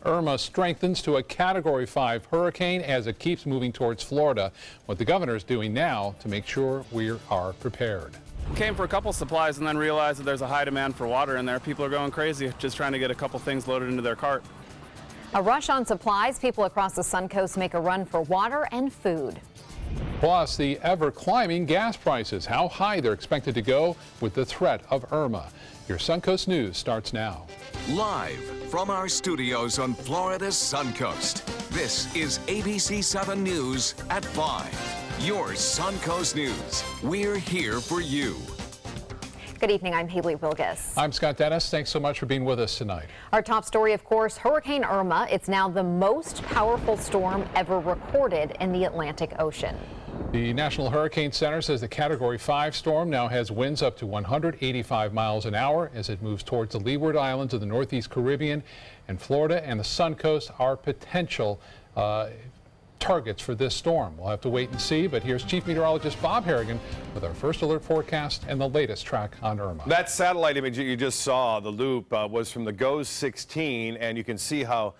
Irma strengthens to a Category 5 hurricane as it keeps moving towards Florida. What the governor is doing now to make sure we are prepared. Came for a couple supplies and then realized that there's a high demand for water in there. People are going crazy just trying to get a couple things loaded into their cart. A rush on supplies. People across the Suncoast make a run for water and food. Plus, the ever-climbing gas prices, how high they're expected to go with the threat of Irma. Your Suncoast News starts now. Live from our studios on Florida's Suncoast, this is ABC 7 News at 5. Your Suncoast News. We're here for you. Good evening, I'm Haley Wilgus. I'm Scott Dennis. Thanks so much for being with us tonight. Our top story, of course, Hurricane Irma. It's now the most powerful storm ever recorded in the Atlantic Ocean. The National Hurricane Center says the Category 5 storm now has winds up to 185 miles an hour as it moves towards the Leeward Islands of the Northeast Caribbean, and Florida and the Suncoast are potential targets for this storm. We'll have to wait and see, but here's Chief Meteorologist Bob Harrigan with our first alert forecast and the latest track on Irma. That satellite image that you just saw, the loop, was from the GOES 16, and you can see how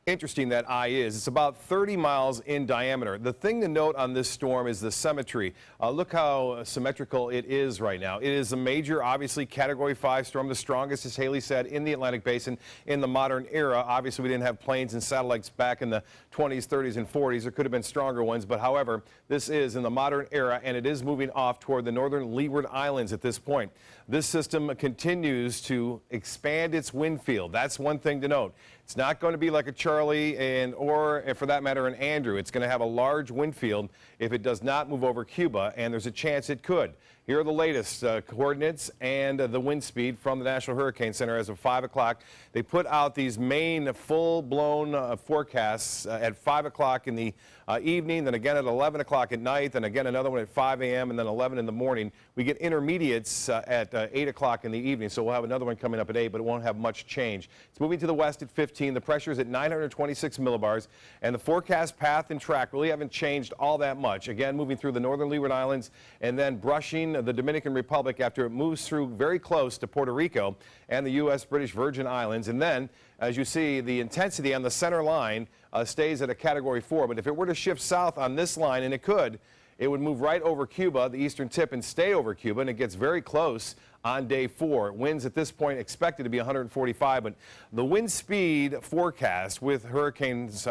interesting that eye is. It's about 30 miles in diameter. The thing to note on this storm is the symmetry. Look how symmetrical it is right now. It is a major, obviously, Category 5 storm, the strongest, as Haley said, in the Atlantic Basin in the modern era. Obviously, we didn't have planes and satellites back in the 20s, 30s, and 40s. There could have been stronger ones, but however, this is in the modern era, and it is moving off toward the northern Leeward Islands at this point. This system continues to expand its wind field. That's one thing to note. It's not going to be like a Charlie or for that matter an Andrew. It's going to have a large wind field if it does not move over Cuba, and there's a chance it could. Here are the latest coordinates and the wind speed from the National Hurricane Center as of 5 o'clock. They put out these main full-blown forecasts at 5 o'clock in the evening, then again at 11 o'clock at night, then again another one at 5 a.m., and then 11 in the morning. We get intermediates at 8 o'clock in the evening, so we'll have another one coming up at 8, but it won't have much change. It's moving to the west at 15. The pressure is at 926 millibars, and the forecast path and track really haven't changed all that much. Again, moving through the northern Leeward Islands and then brushing the Dominican Republic after it moves through very close to Puerto Rico and the U.S. British Virgin Islands. And then, as you see, the intensity on the center line stays at a Category 4. But if it were to shift south on this line, and it could, it would move right over Cuba, the eastern tip, and stay over Cuba, and it gets very close on day 4. Winds at this point expected to be 145, but the wind speed forecast with hurricanes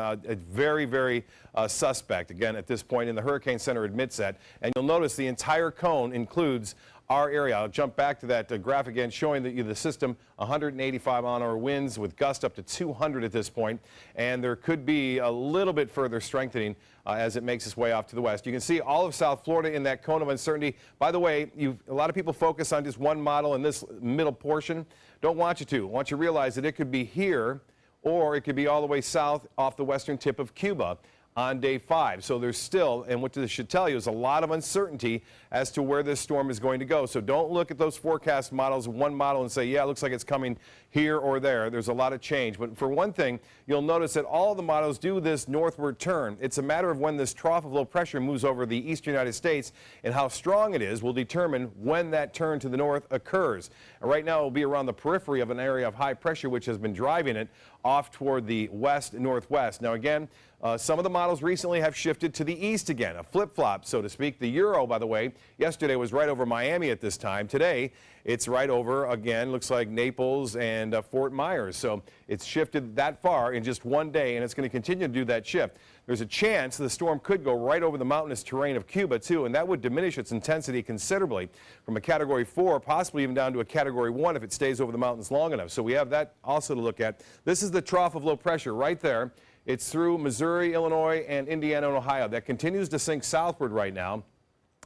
very, very suspect. Again, at this point, and the Hurricane Center admits that. And you'll notice the entire cone includes our area. I'll jump back to that graph again, showing that the system 185 mile-an-hour winds with gusts up to 200 at this point, and there could be a little bit further strengthening as it makes its way off to the west. You can see all of South Florida in that cone of uncertainty. By the way, a lot of people focus on just one model in this middle portion. Don't want you to. I want you to realize that it could be here, or it could be all the way south off the western tip of Cuba on day 5. So there's still, and what this should tell you is a lot of uncertainty as to where this storm is going to go. So don't look at those forecast models, one model, and say, yeah, it looks like it's coming here or there. There's a lot of change. But for one thing, you'll notice that all of the models do this northward turn. It's a matter of when this trough of low pressure moves over the eastern United States, and how strong it is will determine when that turn to the north occurs. And right now it will be around the periphery of an area of high pressure which has been driving it off toward the west-northwest. Now again, some of the models recently have shifted to the east again, a flip-flop, so to speak. The Euro, by the way, yesterday was right over Miami at this time. Today, it's right over, again, looks like Naples and Fort Myers. So it's shifted that far in just one day, and it's going to continue to do that shift. There's a chance the storm could go right over the mountainous terrain of Cuba, too, and that would diminish its intensity considerably from a Category 4, possibly even down to a Category 1 if it stays over the mountains long enough. So we have that also to look at. This is the trough of low pressure right there. It's through Missouri, Illinois, and Indiana and Ohio. That continues to sink southward right now,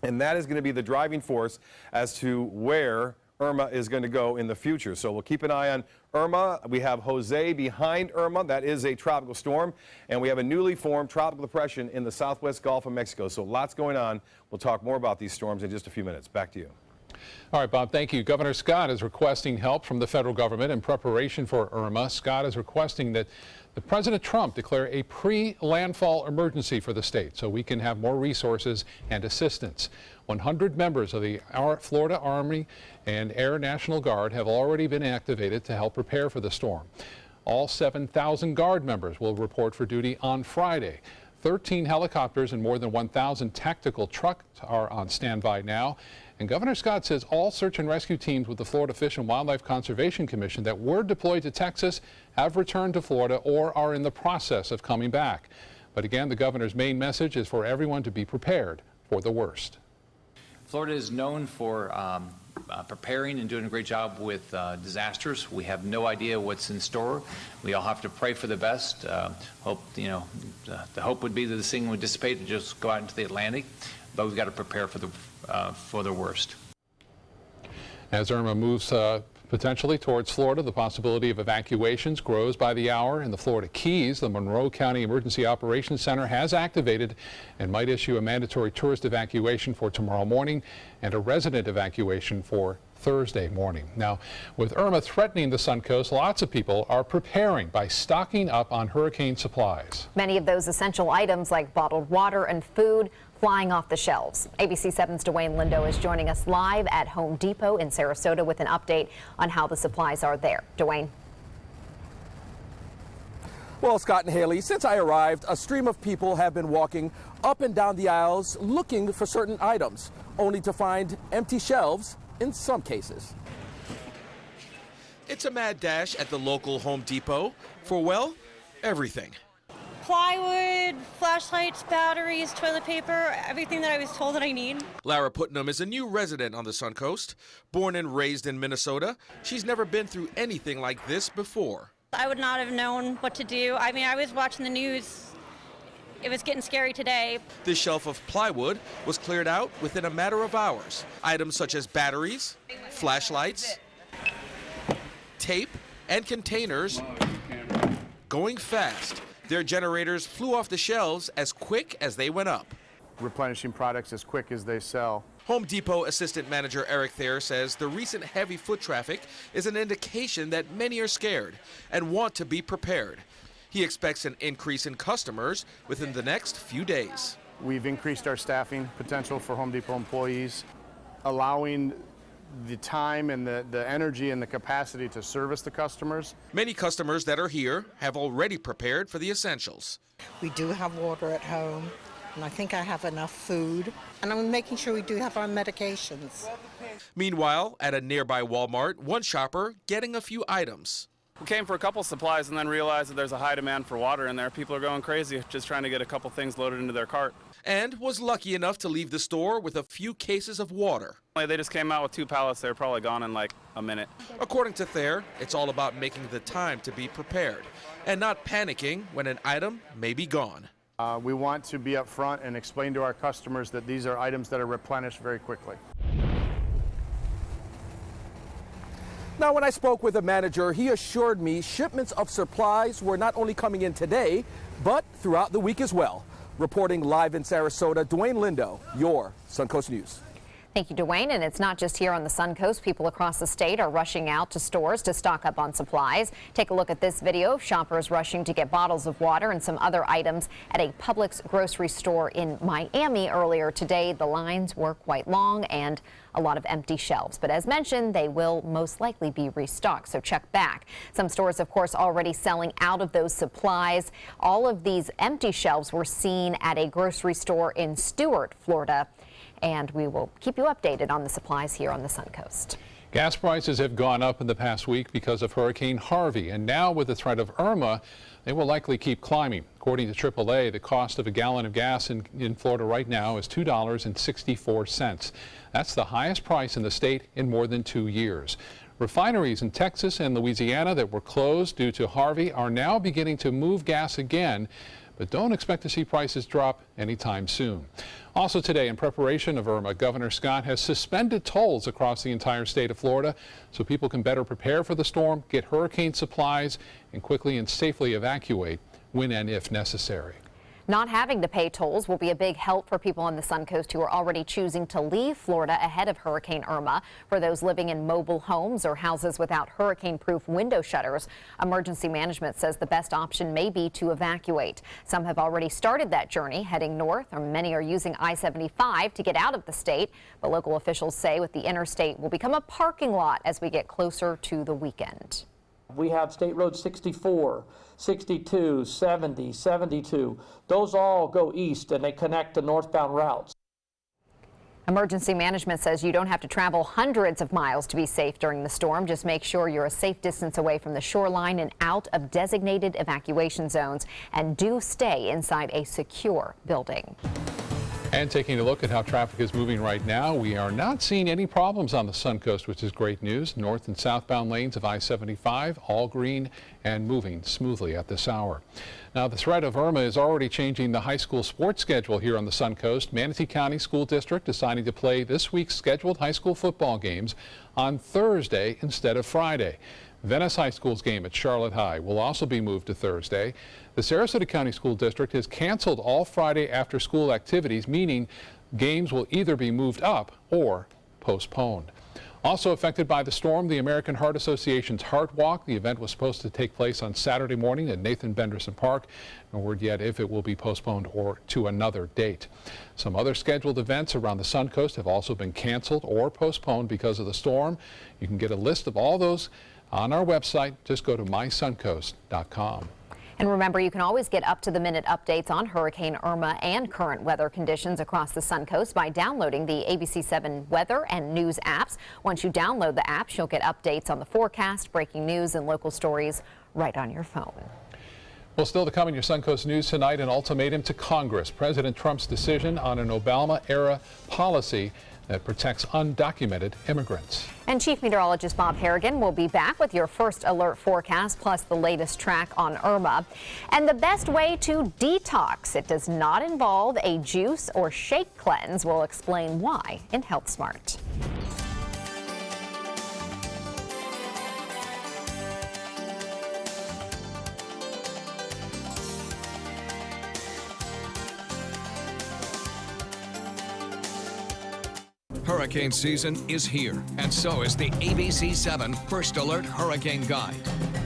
and that is going to be the driving force as to where Irma is going to go in the future. So we'll keep an eye on Irma. We have Jose behind Irma. That is a tropical storm, and we have a newly formed tropical depression in the southwest Gulf of Mexico. So lots going on. We'll talk more about these storms in just a few minutes. Back to you. All right, Bob, thank you. Governor Scott is requesting help from the federal government in preparation for Irma. Scott is requesting that President Trump declare a pre-landfall emergency for the state so we can have more resources and assistance. 100 members of the Florida Army and Air National Guard have already been activated to help prepare for the storm. All 7,000 Guard members will report for duty on Friday. 13 helicopters and more than 1,000 tactical trucks are on standby now. And Governor Scott says all search and rescue teams with the Florida Fish and Wildlife Conservation Commission that were deployed to Texas have returned to Florida or are in the process of coming back. But again, the governor's main message is for everyone to be prepared for the worst. Florida is known for preparing and doing a great job with disasters. We have no idea what's in store. We all have to pray for the best. The hope would be that this thing would dissipate and just go out into the Atlantic, but we've got to prepare for the worst. As Irma moves potentially towards Florida, the possibility of evacuations grows by the hour. In the Florida Keys, the Monroe County Emergency Operations Center has activated and might issue a mandatory tourist evacuation for tomorrow morning and a resident evacuation for Thursday morning. Now, with Irma threatening the Suncoast, lots of people are preparing by stocking up on hurricane supplies. Many of those essential items like bottled water and food flying off the shelves. ABC 7's Dwayne Lindo is joining us live at Home Depot in Sarasota with an update on how the supplies are there. Dwayne. Well, Scott and Haley, since I arrived, a stream of people have been walking up and down the aisles looking for certain items, only to find empty shelves in some cases. It's a mad dash at the local Home Depot for, well, everything. Plywood, flashlights, batteries, toilet paper, everything that I was told that I need. Lara Putnam is a new resident on the Suncoast. Born and raised in Minnesota, she's never been through anything like this before. I would not have known what to do. I mean, I was watching the news. It was getting scary today. This shelf of plywood was cleared out within a matter of hours. Items such as batteries, flashlights, tape, and containers going fast. Their generators flew off the shelves as quick as they went up. Replenishing products as quick as they sell. Home Depot Assistant Manager Eric Thayer says the recent heavy foot traffic is an indication that many are scared and want to be prepared. He expects an increase in customers within the next few days. We've increased our staffing potential for Home Depot employees, allowing the time and the energy and the capacity to service the customers. Many customers that are here have already prepared for the essentials. We do have water at home, and I think I have enough food, and I'm making sure we do have our medications. Meanwhile, at a nearby Walmart, one shopper getting a few items. We came for a couple supplies and then realized that there's a high demand for water in there. People are going crazy just trying to get a couple things loaded into their cart. And was lucky enough to leave the store with a few cases of water. They just came out with 2 pallets. They were probably gone in like a minute. According to Thayer, it's all about making the time to be prepared and not panicking when an item may be gone. We want to be up front and explain to our customers that these are items that are replenished very quickly. Now, when I spoke with a manager, he assured me shipments of supplies were not only coming in today, but throughout the week as well. Reporting live in Sarasota, Dwayne Lindo, your Suncoast News. Thank you, Dwayne. And it's not just here on the Suncoast. People across the state are rushing out to stores to stock up on supplies. Take a look at this video of shoppers rushing to get bottles of water and some other items at a Publix grocery store in Miami earlier today. The lines were quite long and a lot of empty shelves. But as mentioned, they will most likely be restocked, so check back. Some stores, of course, already selling out of those supplies. All of these empty shelves were seen at a grocery store in Stuart, Florida. And we will keep you updated on the supplies here on the Suncoast. Gas prices have gone up in the past week because of Hurricane Harvey, and now with the threat of Irma, they will likely keep climbing. According to AAA, the cost of a gallon of gas in Florida right now is $2.64. That's the highest price in the state in more than 2 years. Refineries in Texas and Louisiana that were closed due to Harvey are now beginning to move gas again, but don't expect to see prices drop anytime soon. Also today, in preparation of Irma, Governor Scott has suspended tolls across the entire state of Florida so people can better prepare for the storm, get hurricane supplies, and quickly and safely evacuate when and if necessary. Not having to pay tolls will be a big help for people on the Suncoast who are already choosing to leave Florida ahead of Hurricane Irma. For those living in mobile homes or houses without hurricane-proof window shutters, emergency management says the best option may be to evacuate. Some have already started that journey, heading north, or many are using I-75 to get out of the state. But local officials say with the interstate will become a parking lot as we get closer to the weekend. We have State Road 64, 62, 70, 72. Those all go east and they connect to northbound routes. Emergency management says you don't have to travel hundreds of miles to be safe during the storm. Just make sure you're a safe distance away from the shoreline and out of designated evacuation zones, and do stay inside a secure building. And taking a look at how traffic is moving right now, we are not seeing any problems on the Suncoast, which is great news. North and southbound lanes of I-75 all green and moving smoothly at this hour. Now, the threat of Irma is already changing the high school sports schedule here on the Suncoast. Manatee County School District deciding to play this week's scheduled high school football games on Thursday instead of Friday. Venice High School's game at Charlotte High will also be moved to Thursday. The Sarasota County School District has canceled all Friday after school activities, meaning games will either be moved up or postponed. Also affected by the storm, the American Heart Association's Heart Walk. The event was supposed to take place on Saturday morning at Nathan Benderson Park. No word yet if it will be postponed or to another date. Some other scheduled events around the Suncoast have also been canceled or postponed because of the storm. You can get a list of all those on our website. Just go to mysuncoast.com. And remember, you can always get up-to-the-minute updates on Hurricane Irma and current weather conditions across the Suncoast by downloading the ABC7 weather and news apps. Once you download the apps, you'll get updates on the forecast, breaking news, and local stories right on your phone. Well, still to come in your Suncoast News tonight, an ultimatum to Congress. President Trump's decision on an Obama-era policy that protects undocumented immigrants. And Chief Meteorologist Bob Harrigan will be back with your first alert forecast, plus the latest track on Irma. And the best way to detox. It does not involve a juice or shake cleanse. We'll explain why in Health Smart. Hurricane season is here, and so is the ABC7 First Alert Hurricane Guide.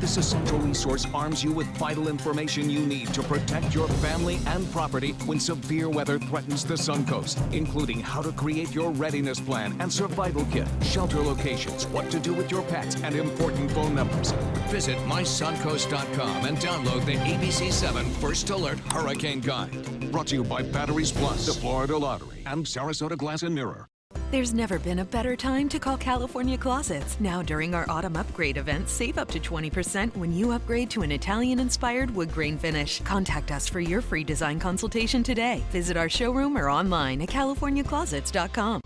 This essential resource arms you with vital information you need to protect your family and property when severe weather threatens the Suncoast, including how to create your readiness plan and survival kit, shelter locations, what to do with your pets, and important phone numbers. Visit mysuncoast.com and download the ABC7 First Alert Hurricane Guide. Brought to you by Batteries Plus, the Florida Lottery, and Sarasota Glass and Mirror. There's never been a better time to call California Closets. Now during our autumn upgrade event, save up to 20% when you upgrade to an Italian-inspired wood grain finish. Contact us for your free design consultation today. Visit our showroom or online at californiaclosets.com.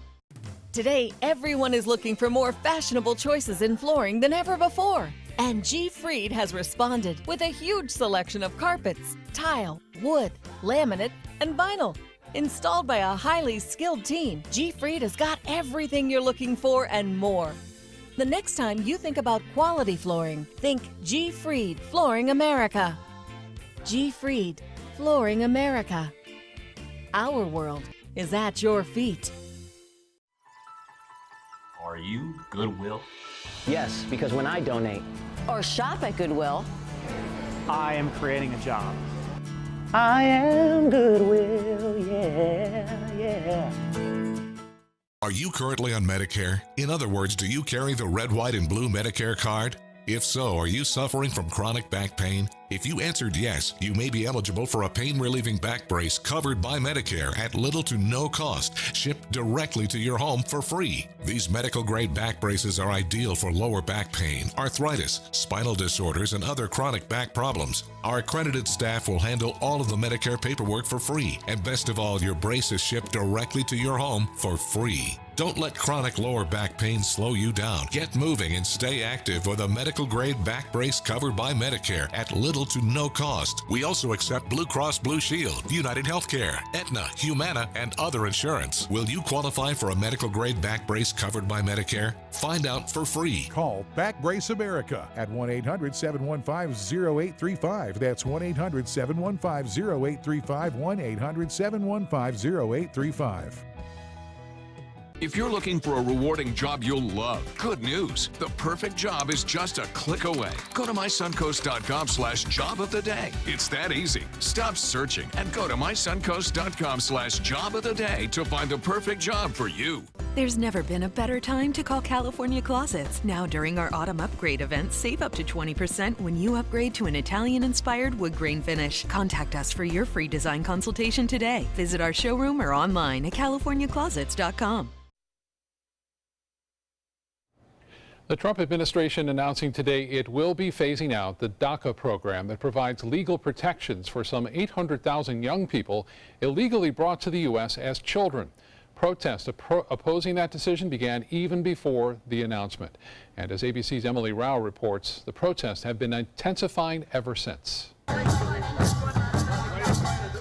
Today, everyone is looking for more fashionable choices in flooring than ever before. And G. Fried has responded with a huge selection of carpets, tile, wood, laminate, and vinyl. Installed by a highly skilled team, G. Fried has got everything you're looking for and more. The next time you think about quality flooring, think G. Fried Flooring America. G. Fried Flooring America. Our world is at your feet. Are you Goodwill? Yes, because when I donate or shop at Goodwill, I am creating a job. I am Goodwill, yeah, yeah. Are you currently on Medicare? In other words, do you carry the red, white, and blue Medicare card? If so, are you suffering from chronic back pain? If you answered yes, you may be eligible for a pain-relieving back brace covered by Medicare at little to no cost, shipped directly to your home for free. These medical-grade back braces are ideal for lower back pain, arthritis, spinal disorders, and other chronic back problems. Our accredited staff will handle all of the Medicare paperwork for free, and best of all, your brace is shipped directly to your home for free. Don't let chronic lower back pain slow you down. Get moving and stay active with a medical-grade back brace covered by Medicare at little to no cost. We also accept Blue Cross Blue Shield, United Healthcare, Aetna, Humana, and other insurance. Will you qualify for a medical-grade back brace covered by Medicare? Find out for free. Call Back Brace America at 1-800-715-0835. That's 1-800-715-0835, 1-800-715-0835. If you're looking for a rewarding job you'll love, good news. The perfect job is just a click away. Go to mysuncoast.com/job of the day. It's that easy. Stop searching and go to mysuncoast.com/job of the day to find the perfect job for you. There's never been a better time to call California Closets. Now during our autumn upgrade event, save up to 20% when you upgrade to an Italian-inspired wood grain finish. Contact us for your free design consultation today. Visit our showroom or online at californiaclosets.com. The Trump administration announcing today it will be phasing out the DACA program that provides legal protections for some 800,000 young people illegally brought to the U.S. as children. Protests opposing that decision began even before the announcement. And as ABC's Emily Rao reports, the protests have been intensifying ever since.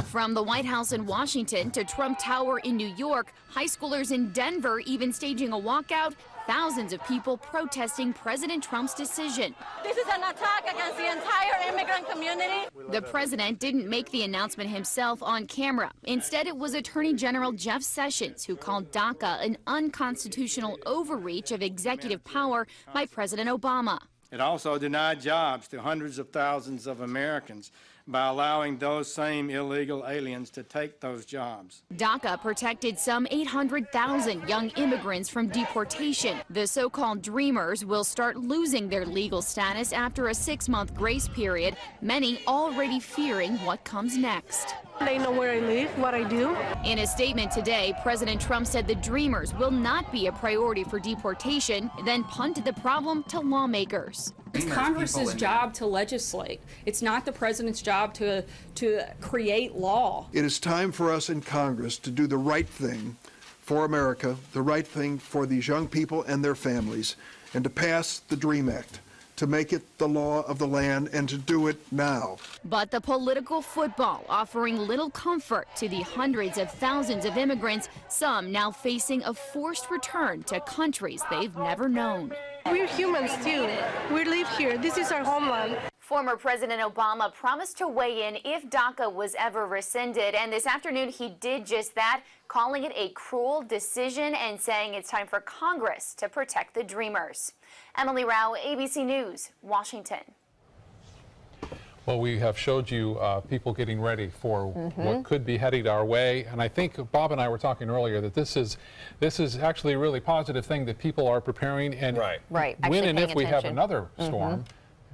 From the White House in Washington to Trump Tower in New York, high schoolers in Denver even staging a walkout, thousands of people protesting President Trump's decision. This is an attack against the entire immigrant community. The president didn't make the announcement himself on camera. Instead, it was Attorney General Jeff Sessions who called DACA an unconstitutional overreach of executive power by President Obama. It also denied jobs to hundreds of thousands of Americans by allowing those same illegal aliens to take those jobs. DACA protected some 800,000 young immigrants from deportation. The so-called Dreamers will start losing their legal status after a 6-month grace period, many already fearing what comes next. They know where I live, what I do. In a statement today, President Trump said the Dreamers will not be a priority for deportation, then punted the problem to lawmakers. It's Congress's job to legislate. It's not the president's job to create law. It is time for us in Congress to do the right thing for America, the right thing for these young people and their families, and to pass the DREAM Act, to make it the law of the land, and to do it now. But the political football offering little comfort to the hundreds of thousands of immigrants, some now facing a forced return to countries they've never known. We're humans too. We live here. This is our homeland. Former President Obama promised to weigh in if DACA was ever rescinded, and this afternoon he did just that, calling it a cruel decision and saying it's time for Congress to protect the Dreamers. Emily Rao, ABC News, Washington. Well, we have showed you people getting ready for what could be heading our way, and I think Bob and I were talking earlier that this is actually a really positive thing that people are preparing, and when and if we have another storm,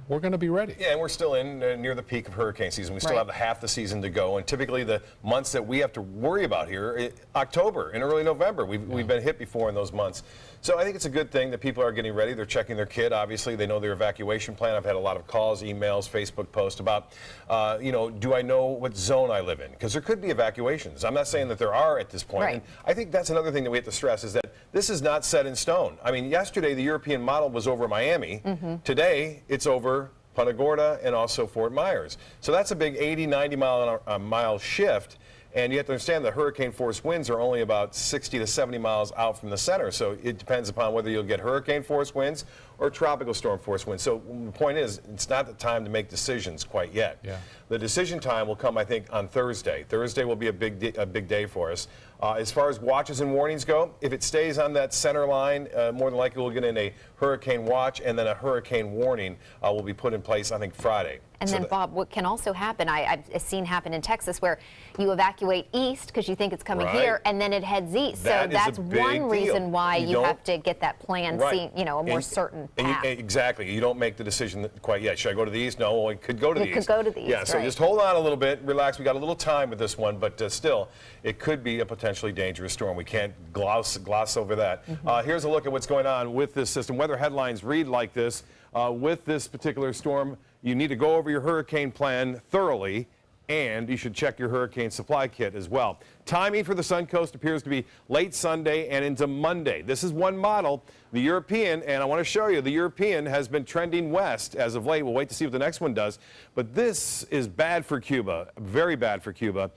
we're going to be ready. Yeah, and we're still in near the peak of hurricane season. We still have half the season to go, and typically the months that we have to worry about here, October and early November, we've been hit before in those months. So I think it's a good thing that people are getting ready. They're checking their kit. Obviously, they know their evacuation plan. I've had a lot of calls, emails, Facebook posts about, do I know what zone I live in? Because there could be evacuations. I'm not saying that there are at this point. And I think that's another thing that we have to stress is that this is not set in stone. I mean, yesterday the European model was over Miami. Today it's over Punta Gorda and also Fort Myers. So that's a big 80, 90 mile shift. And you have to understand that hurricane force winds are only about 60 to 70 miles out from the center. So it depends upon whether you'll get hurricane force winds or tropical storm force winds. So the point is, it's not the time to make decisions quite yet. The decision time will come, I think, on Thursday. Thursday will be a big day for us. As far as watches and warnings go, if it stays on that center line, more than likely we'll get in a hurricane watch, and then a hurricane warning will be put in place, I think, Friday. And then, Bob, what can also happen, I've seen happen in Texas, where you evacuate east because you think it's coming here, and then it heads east. So that's one reason why you have to get that plan, a more certain path. Exactly. You don't make the decision quite yet. Should I go to the east? No, it could go to the east. It could go to the east, yeah, so just hold on a little bit, relax. We got a little time with this one, but still, it could be a potentially dangerous storm. We can't gloss over that. Here's a look at what's going on with this system. Weather headlines read like this. With this particular storm, you need to go over your hurricane plan thoroughly, and you should check your hurricane supply kit as well. Timing for the Suncoast appears to be late Sunday and into Monday. This is one model. The European, and I want to show you, the European has been trending west as of late. We'll wait to see what the next one does. But this is bad for Cuba, very bad for Cuba.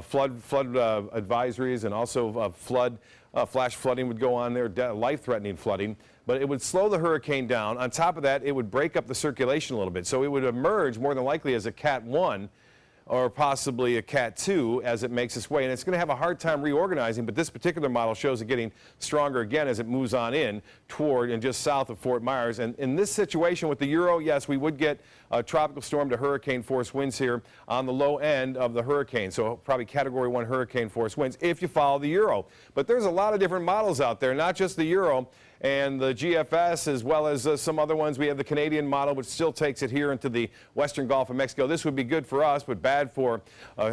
Flood advisories and also flash flooding would go on there, life-threatening flooding. But it would slow the hurricane down. On top of that, it would break up the circulation a little bit. So it would emerge more than likely as a Cat 1 or possibly a Cat 2 as it makes its way. And it's going to have a hard time reorganizing, but this particular model shows it getting stronger again as it moves on in toward and just south of Fort Myers. And in this situation with the Euro, yes, we would get tropical storm to hurricane force winds here on the low end of the hurricane. So probably Category 1 hurricane force winds if you follow the Euro. But there's a lot of different models out there, not just the Euro and the GFS, as well as some other ones. We have the Canadian model, which still takes it here into the western Gulf of Mexico. This would be good for us, but bad for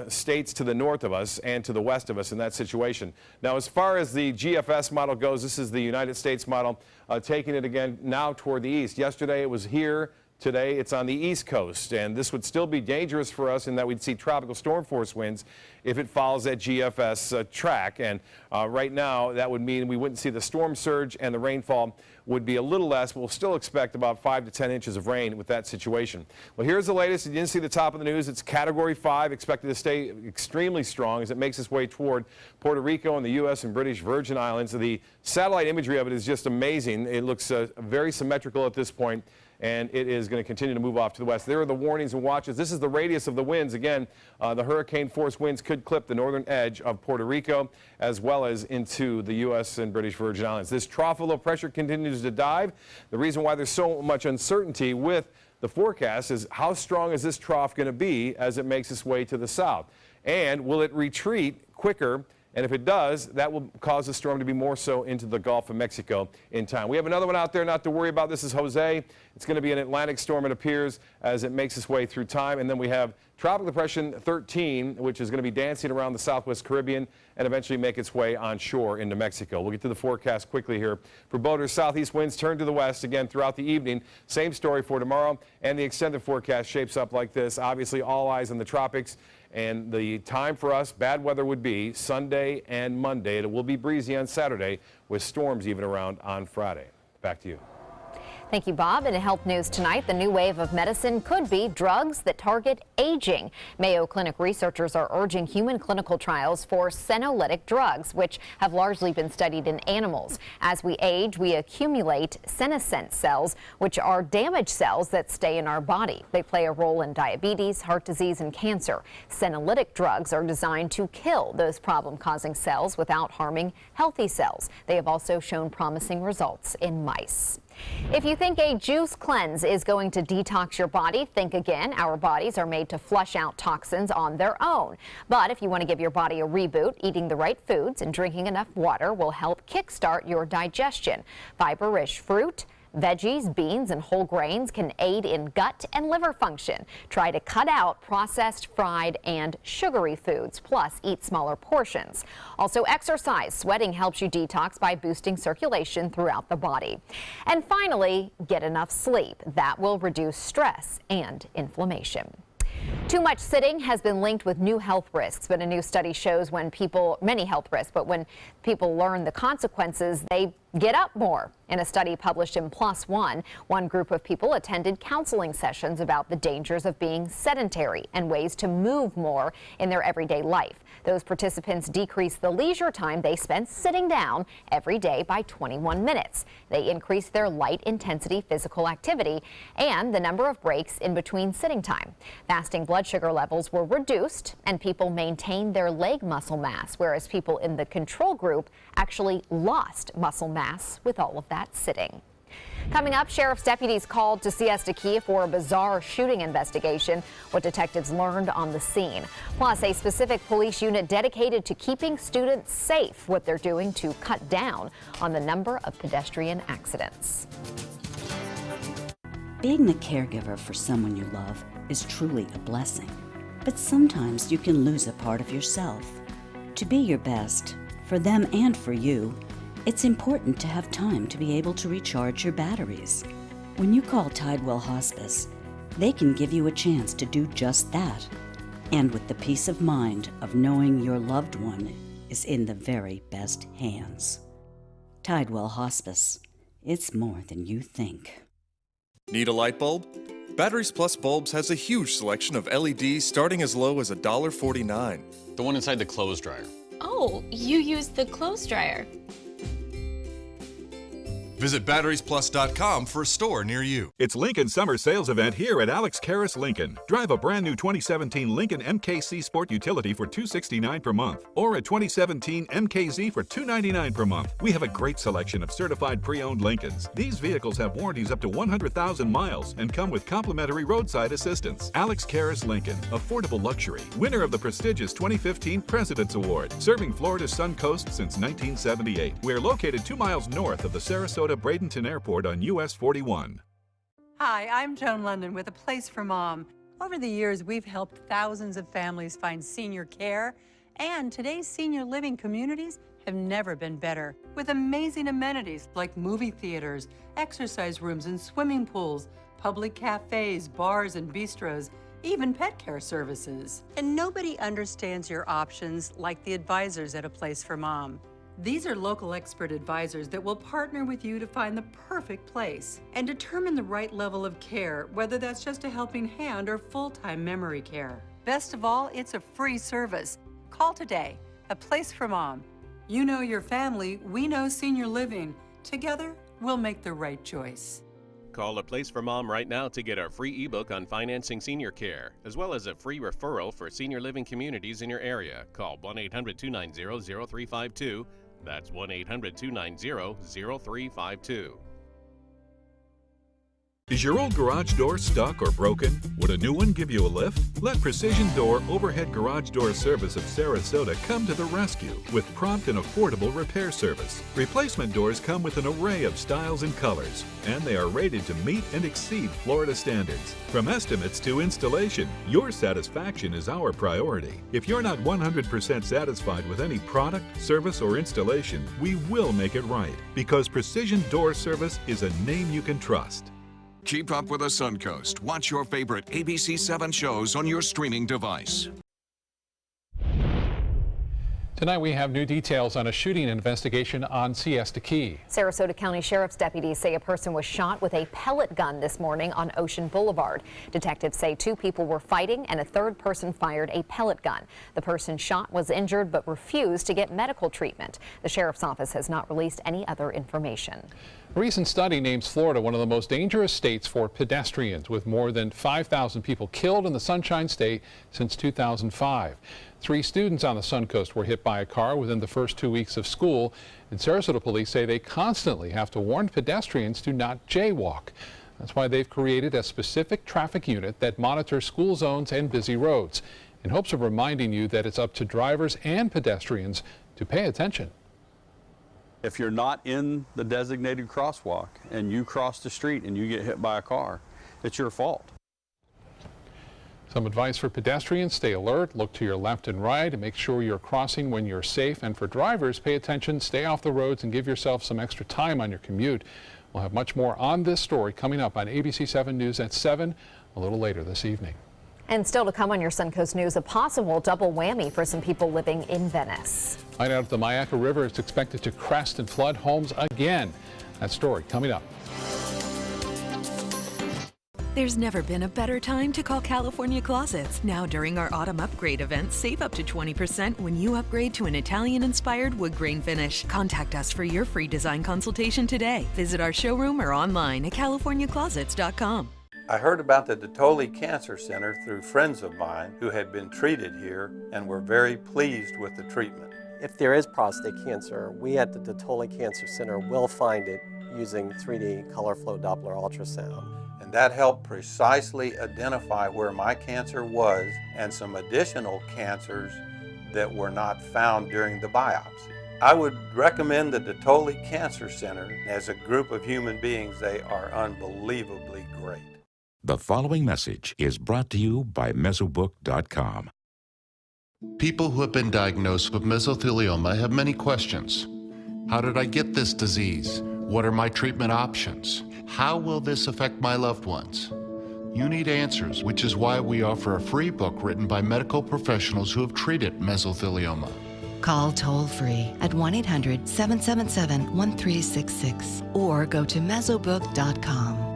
states to the north of us and to the west of us in that situation. Now, as far as the GFS model goes, this is the United States model, taking it again now toward the east. Yesterday it was here. Today it's on the east coast, and this would still be dangerous for us in that we'd see tropical storm force winds if it follows that GFS track. And right now that would mean we wouldn't see the storm surge, and the rainfall would be a little less, but we'll still expect about 5 to 10 inches of rain with that situation. Well, here's the latest. You didn't see the top of the news. It's Category 5, expected to stay extremely strong as it makes its way toward Puerto Rico and the U.S. and British Virgin Islands. The satellite imagery of it is just amazing. It looks very symmetrical at this point, and it is going to continue to move off to the west. There are the warnings and watches. This is the radius of the winds. Again, the hurricane force winds could clip the northern edge of Puerto Rico as well as into the U.S. and British Virgin Islands. This trough of low pressure continues to dive. The reason why there's so much uncertainty with the forecast is how strong is this trough going to be as it makes its way to the south? And will it retreat quicker? And if it does, that will cause the storm to be more so into the Gulf of Mexico in time. We have another one out there not to worry about. This is Jose. It's going to be an Atlantic storm, it appears, as it makes its way through time. And then we have Tropical Depression 13, which is going to be dancing around the southwest Caribbean and eventually make its way onshore into Mexico. We'll get to the forecast quickly here. For boaters, southeast winds turn to the west again throughout the evening. Same story for tomorrow. And the extended forecast shapes up like this. Obviously, all eyes on the tropics. And the time for us, bad weather would be Sunday and Monday. It will be breezy on Saturday with storms even around on Friday. Back to you. Thank you, Bob. In health news tonight, the new wave of medicine could be drugs that target aging. Mayo Clinic researchers are urging human clinical trials for senolytic drugs, which have largely been studied in animals. As we age, we accumulate senescent cells, which are damaged cells that stay in our body. They play a role in diabetes, heart disease, and cancer. Senolytic drugs are designed to kill those problem-causing cells without harming healthy cells. They have also shown promising results in mice. If you think a juice cleanse is going to detox your body, think again. Our bodies are made to flush out toxins on their own. But if you want to give your body a reboot, eating the right foods and drinking enough water will help kickstart your digestion. Fiber-rich fruit, veggies, beans, and whole grains can aid in gut and liver function. Try to cut out processed, fried, and sugary foods, plus eat smaller portions. Also exercise. Sweating helps you detox by boosting circulation throughout the body. And finally, get enough sleep. That will reduce stress and inflammation. Too much sitting has been linked with new health risks, but a new study shows many health risks, but when people learn the consequences, they get up more. In a study published in PLOS ONE, one group of people attended counseling sessions about the dangers of being sedentary and ways to move more in their everyday life. Those participants decreased the leisure time they spent sitting down every day by 21 minutes. They increased their light intensity physical activity and the number of breaks in between sitting time. Fasting blood sugar levels were reduced and people maintained their leg muscle mass, whereas people in the control group actually lost muscle mass with all of that sitting. Coming up, sheriff's deputies called to Siesta Key for a bizarre shooting investigation, what detectives learned on the scene. Plus, a specific police unit dedicated to keeping students safe, what they're doing to cut down on the number of pedestrian accidents. Being the caregiver for someone you love is truly a blessing, but sometimes you can lose a part of yourself. To be your best, for them and for you, it's important to have time to be able to recharge your batteries. When you call Tidewell Hospice, they can give you a chance to do just that, and with the peace of mind of knowing your loved one is in the very best hands. Tidewell Hospice. It's more than you think. Need a light bulb? Batteries Plus Bulbs has a huge selection of LEDs starting as low as $1.49. The one inside the clothes dryer. Oh, you use the clothes dryer. Visit batteriesplus.com for a store near you. It's Lincoln Summer Sales Event here at Alex Karras Lincoln. Drive a brand new 2017 Lincoln MKC Sport Utility for $269 per month, or a 2017 MKZ for $299 per month. We have a great selection of certified pre-owned Lincolns. These vehicles have warranties up to 100,000 miles and come with complimentary roadside assistance. Alex Karras Lincoln, affordable luxury, winner of the prestigious 2015 President's Award, serving Florida's Sun Coast since 1978. We're located 2 miles north of the Sarasota Bradenton Airport on US 41. Hi, I'm Joan London with A Place for Mom. Over the years, we've helped thousands of families find senior care, and today's senior living communities have never been better, with amazing amenities like movie theaters, exercise rooms and swimming pools, public cafes, bars and bistros, even pet care services. And nobody understands your options like the advisors at A Place for Mom. These are local expert advisors that will partner with you to find the perfect place and determine the right level of care, whether that's just a helping hand or full-time memory care. Best of all, it's a free service. Call today. A Place for Mom. You know your family, we know senior living. Together, we'll make the right choice. Call A Place for Mom right now to get our free ebook on financing senior care, as well as a free referral for senior living communities in your area. Call 1-800-290-0352. That's 1-800-290-0352. Is your old garage door stuck or broken? Would a new one give you a lift? Let Precision Door Overhead Garage Door Service of Sarasota come to the rescue with prompt and affordable repair service. Replacement doors come with an array of styles and colors, and they are rated to meet and exceed Florida standards. From estimates to installation, your satisfaction is our priority. If you're not 100% satisfied with any product, service, or installation, we will make it right, because Precision Door Service is a name you can trust. Keep up with the Suncoast. Watch your favorite ABC7 shows on your streaming device. Tonight we have new details on a shooting investigation on Siesta Key. Sarasota County Sheriff's deputies say a person was shot with a pellet gun this morning on Ocean Boulevard. Detectives say 2 people were fighting and a 3rd person fired a pellet gun. The person shot was injured but refused to get medical treatment. The sheriff's office has not released any other information. A recent study names Florida one of the most dangerous states for pedestrians, with more than 5,000 people killed in the Sunshine State since 2005. 3 students on the Suncoast were hit by a car within the first 2 weeks of school, and Sarasota police say they constantly have to warn pedestrians to not jaywalk. That's why they've created a specific traffic unit that monitors school zones and busy roads, in hopes of reminding you that it's up to drivers and pedestrians to pay attention. If you're not in the designated crosswalk and you cross the street and you get hit by a car, it's your fault. Some advice for pedestrians: stay alert, look to your left and right, and make sure you're crossing when you're safe. And for drivers, pay attention, stay off the roads, and give yourself some extra time on your commute. We'll have much more on this story coming up on ABC 7 News at 7 a little later this evening. And still to come on your Suncoast News, a possible double whammy for some people living in Venice. Right out of the Mayaca River, it's expected to crest and flood homes again. That story coming up. There's never been a better time to call California Closets. Now during our autumn upgrade event, save up to 20% when you upgrade to an Italian-inspired wood grain finish. Contact us for your free design consultation today. Visit our showroom or online at californiaclosets.com. I heard about the Dottoli Cancer Center through friends of mine who had been treated here and were very pleased with the treatment. If there is prostate cancer, we at the Dottoli Cancer Center will find it using 3D color flow Doppler ultrasound. And that helped precisely identify where my cancer was and some additional cancers that were not found during the biopsy. I would recommend the Dottoli Cancer Center. As a group of human beings, they are unbelievably great. The following message is brought to you by Mesobook.com. People who have been diagnosed with mesothelioma have many questions. How did I get this disease? What are my treatment options? How will this affect my loved ones? You need answers, which is why we offer a free book written by medical professionals who have treated mesothelioma. Call toll-free at 1-800-777-1366 or go to Mesobook.com.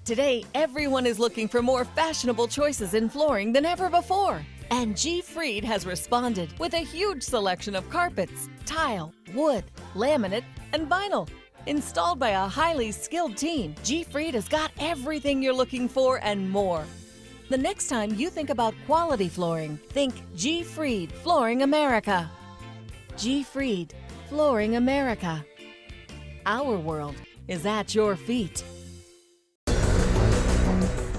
Today, everyone is looking for more fashionable choices in flooring than ever before. And G. Fried has responded with a huge selection of carpets, tile, wood, laminate, and vinyl. Installed by a highly skilled team, G-Freed has got everything you're looking for and more. The next time you think about quality flooring, think G-Freed Flooring America. G-Freed Flooring America. Our world is at your feet.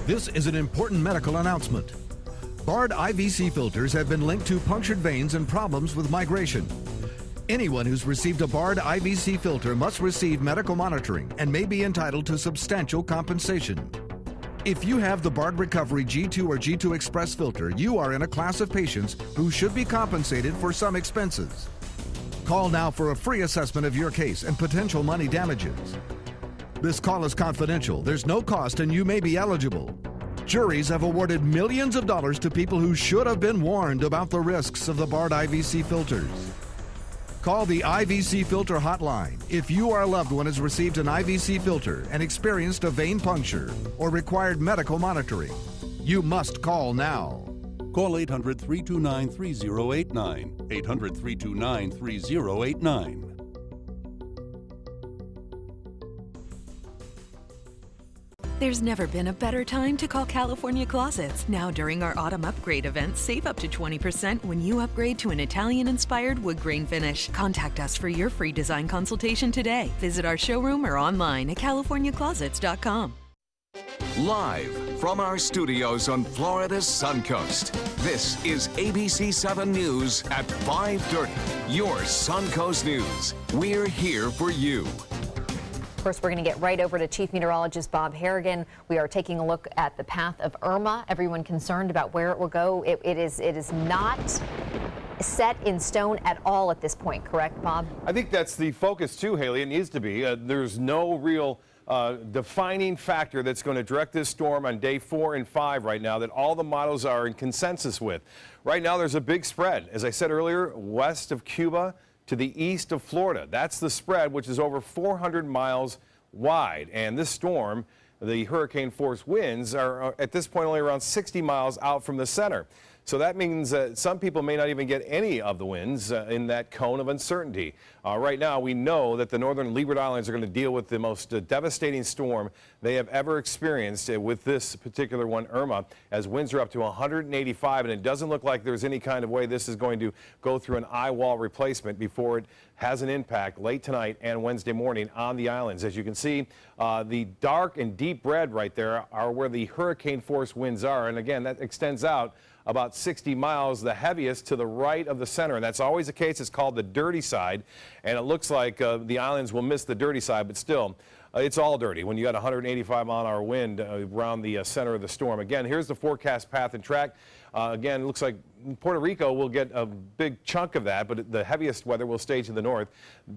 This is an important medical announcement. Bard IVC filters have been linked to punctured veins and problems with migration. Anyone who's received a Bard IVC filter must receive medical monitoring and may be entitled to substantial compensation. If you have the Bard Recovery G2 or G2 Express filter, you are in a class of patients who should be compensated for some expenses. Call now for a free assessment of your case and potential money damages. This call is confidential, there's no cost, and you may be eligible. Juries have awarded millions of dollars to people who should have been warned about the risks of the Bard IVC filters. Call the IVC Filter Hotline if you or a loved one has received an IVC filter and experienced a vein puncture or required medical monitoring. You must call now. Call 800-329-3089. 800-329-3089. There's never been a better time to call California Closets. Now during our autumn upgrade event, save up to 20% when you upgrade to an Italian-inspired wood grain finish. Contact us for your free design consultation today. Visit our showroom or online at californiaclosets.com. Live from our studios on Florida's Suncoast, this is ABC 7 News at 5:30. Your Suncoast News. We're here for you. Of course, we're going to get right over to Chief Meteorologist Bob Harrigan. We are taking a look at the path of Irma. Everyone concerned about where it will go. It is not set in stone at all at this point, correct, Bob? I think that's the focus too, Haley. It needs to be. There's no real defining factor that's going to direct this storm on day 4 and 5 right now that all the models are in consensus with. Right now, there's a big spread. As I said earlier, west of Cuba to the east of Florida. That's the spread, which is over 400 miles wide. And this storm, the hurricane force winds, are at this point only around 60 miles out from the center. So that means that some people may not even get any of the winds in that cone of uncertainty. Right now, we know that the northern Leeward Islands are going to deal with the most devastating storm they have ever experienced with this particular one, Irma, as winds are up to 185, and it doesn't look like there's any kind of way this is going to go through an eye wall replacement before it has an impact late tonight and Wednesday morning on the islands. As you can see, the dark and deep red right there are where the hurricane force winds are, and again, that extends out about 60 miles, the heaviest to the right of the center. And that's always the case. It's called the dirty side. And it looks like the islands will miss the dirty side, but still, it's all dirty when you got 185-mile-an-hour wind around the center of the storm. Again, here's the forecast path and track. Again, it looks like Puerto Rico will get a big chunk of that, but the heaviest weather will stay to the north.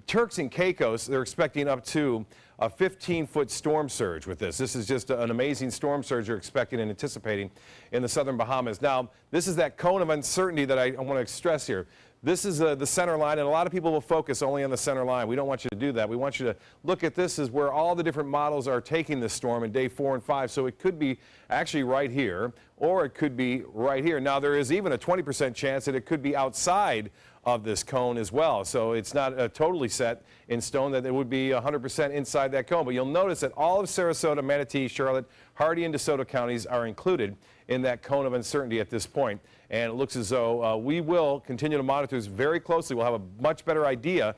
Turks and Caicos, they're expecting up to a 15-foot storm surge with this. This is just an amazing storm surge you're expecting and anticipating in the southern Bahamas. Now, this is that cone of uncertainty that I want to stress here. This is the center line, and a lot of people will focus only on the center line. We don't want you to do that. We want you to look at this as where all the different models are taking this storm in day 4 and 5. So it could be actually right here, or it could be right here. Now, there is even a 20% chance that it could be outside of this cone as well. So it's not totally set in stone that it would be 100% inside that cone. But you'll notice that all of Sarasota, Manatee, Charlotte, Hardee, and DeSoto counties are included in that cone of uncertainty at this point. And it looks as though we will continue to monitor this very closely. We'll have a much better idea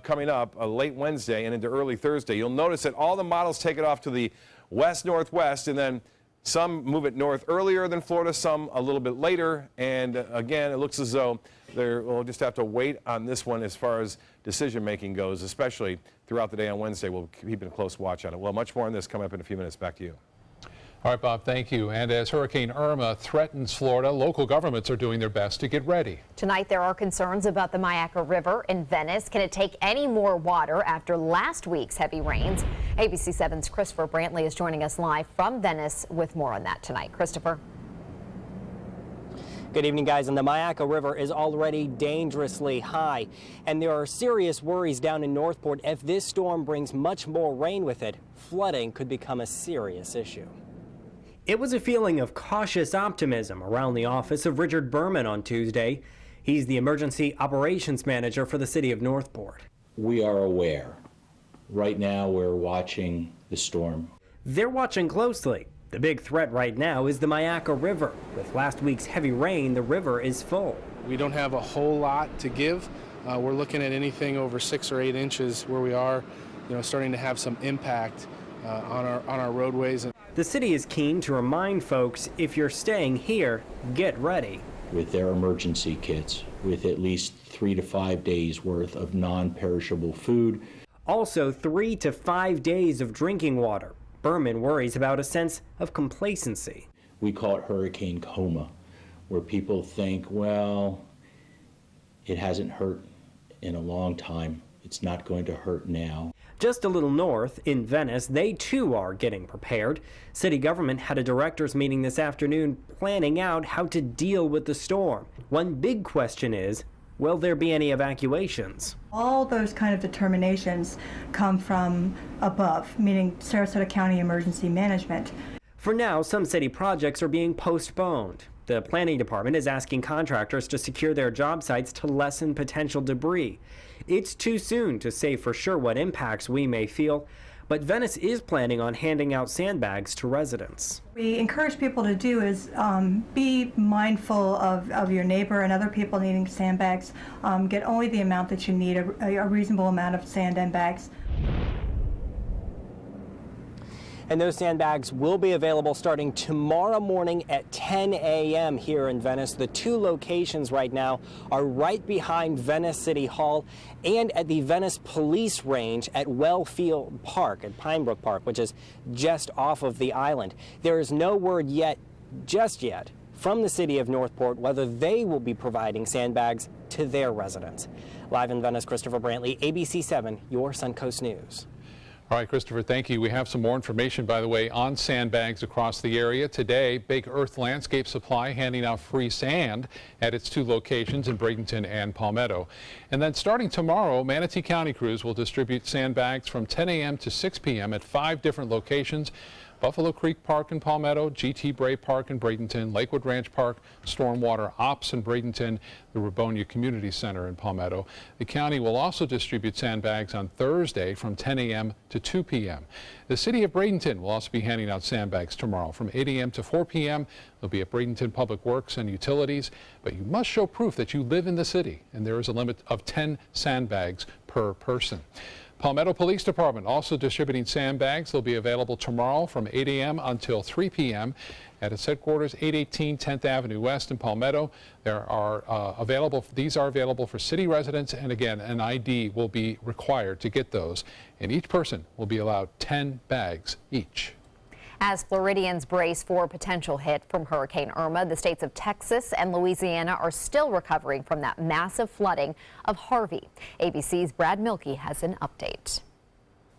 coming up late Wednesday and into early Thursday. You'll notice that all the models take it off to the west-northwest, and then some move it north earlier than Florida, some a little bit later. And again, it looks as though we'll just have to wait on this one as far as decision-making goes, especially throughout the day on Wednesday. We'll keep a close watch on it. Well, much more on this coming up in a few minutes. Back to you. All right, Bob, thank you. And as Hurricane Irma threatens Florida, local governments are doing their best to get ready. Tonight, there are concerns about the Mayaca River in Venice. Can it take any more water after last week's heavy rains? ABC 7's Christopher Brantley is joining us live from Venice with more on that tonight. Christopher. Good evening, guys. And the Mayaca River is already dangerously high, and there are serious worries down in Northport. If this storm brings much more rain with it, flooding could become a serious issue. It was a feeling of cautious optimism around the office of Richard Berman on Tuesday. He's the emergency operations manager for the city of Northport. We are aware Right now, we're watching the storm. They're watching closely. The big threat right now is the Myakka River. With last week's heavy rain, the river is full. We don't have a whole lot to give. We're looking at anything over 6 or 8 inches where we are, starting to have some impact on our roadways. The city is keen to remind folks, if you're staying here, get ready. With their emergency kits, with at least 3 to 5 days worth of non-perishable food. Also 3 to 5 days of drinking water. Berman worries about a sense of complacency. We call it hurricane coma, where people think, well, it hasn't hurt in a long time. It's not going to hurt now. Just a little north, in Venice, they too are getting prepared. City government had a directors meeting this afternoon planning out how to deal with the storm. One big question is, will there be any evacuations? All those kind of determinations come from above, meaning Sarasota County Emergency Management. For now, some city projects are being postponed. The planning department is asking contractors to secure their job sites to lessen potential debris. It's too soon to say for sure what impacts we may feel, but Venice is planning on handing out sandbags to residents. We encourage people to do is be mindful of your neighbor and other people needing sandbags. Get only the amount that you need, a reasonable amount of sand and bags. And those sandbags will be available starting tomorrow morning at 10 a.m. here in Venice. The 2 locations right now are right behind Venice City Hall and at the Venice Police Range at Wellfield Park, at Pinebrook Park, which is just off of the island. There is no word just yet, from the city of Northport whether they will be providing sandbags to their residents. Live in Venice, Christopher Brantley, ABC 7, your Suncoast News. All right, Christopher, thank you. We have some more information, by the way, on sandbags across the area. Today, Big Earth Landscape Supply handing out free sand at its 2 locations in Bradenton and Palmetto. And then starting tomorrow, Manatee County crews will distribute sandbags from 10 a.m. to 6 p.m. at 5 different locations: Buffalo Creek Park in Palmetto, GT Bray Park in Bradenton, Lakewood Ranch Park, Stormwater Ops in Bradenton, the Rabonia Community Center in Palmetto. The county will also distribute sandbags on Thursday from 10 a.m. to 2 p.m. The city of Bradenton will also be handing out sandbags tomorrow from 8 a.m. to 4 p.m. They'll be at Bradenton Public Works and Utilities, but you must show proof that you live in the city, and there is a limit of 10 sandbags per person. Palmetto Police Department also distributing sandbags. They'll be available tomorrow from 8 a.m. until 3 p.m. at its headquarters, 818 10th Avenue West in Palmetto. These are available for city residents, and again, an ID will be required to get those, and each person will be allowed 10 bags each. As Floridians brace for a potential hit from Hurricane Irma, the states of Texas and Louisiana are still recovering from that massive flooding of Harvey. ABC's Brad Milkey has an update.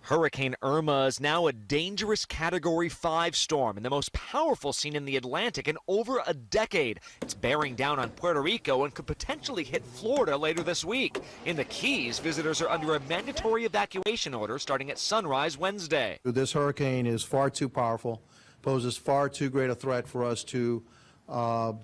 Hurricane Irma is now a dangerous Category 5 storm and the most powerful seen in the Atlantic in over a decade. It's bearing down on Puerto Rico and could potentially hit Florida later this week. In the Keys, visitors are under a mandatory evacuation order starting at sunrise Wednesday. This hurricane is far too powerful, poses far too great a threat for us to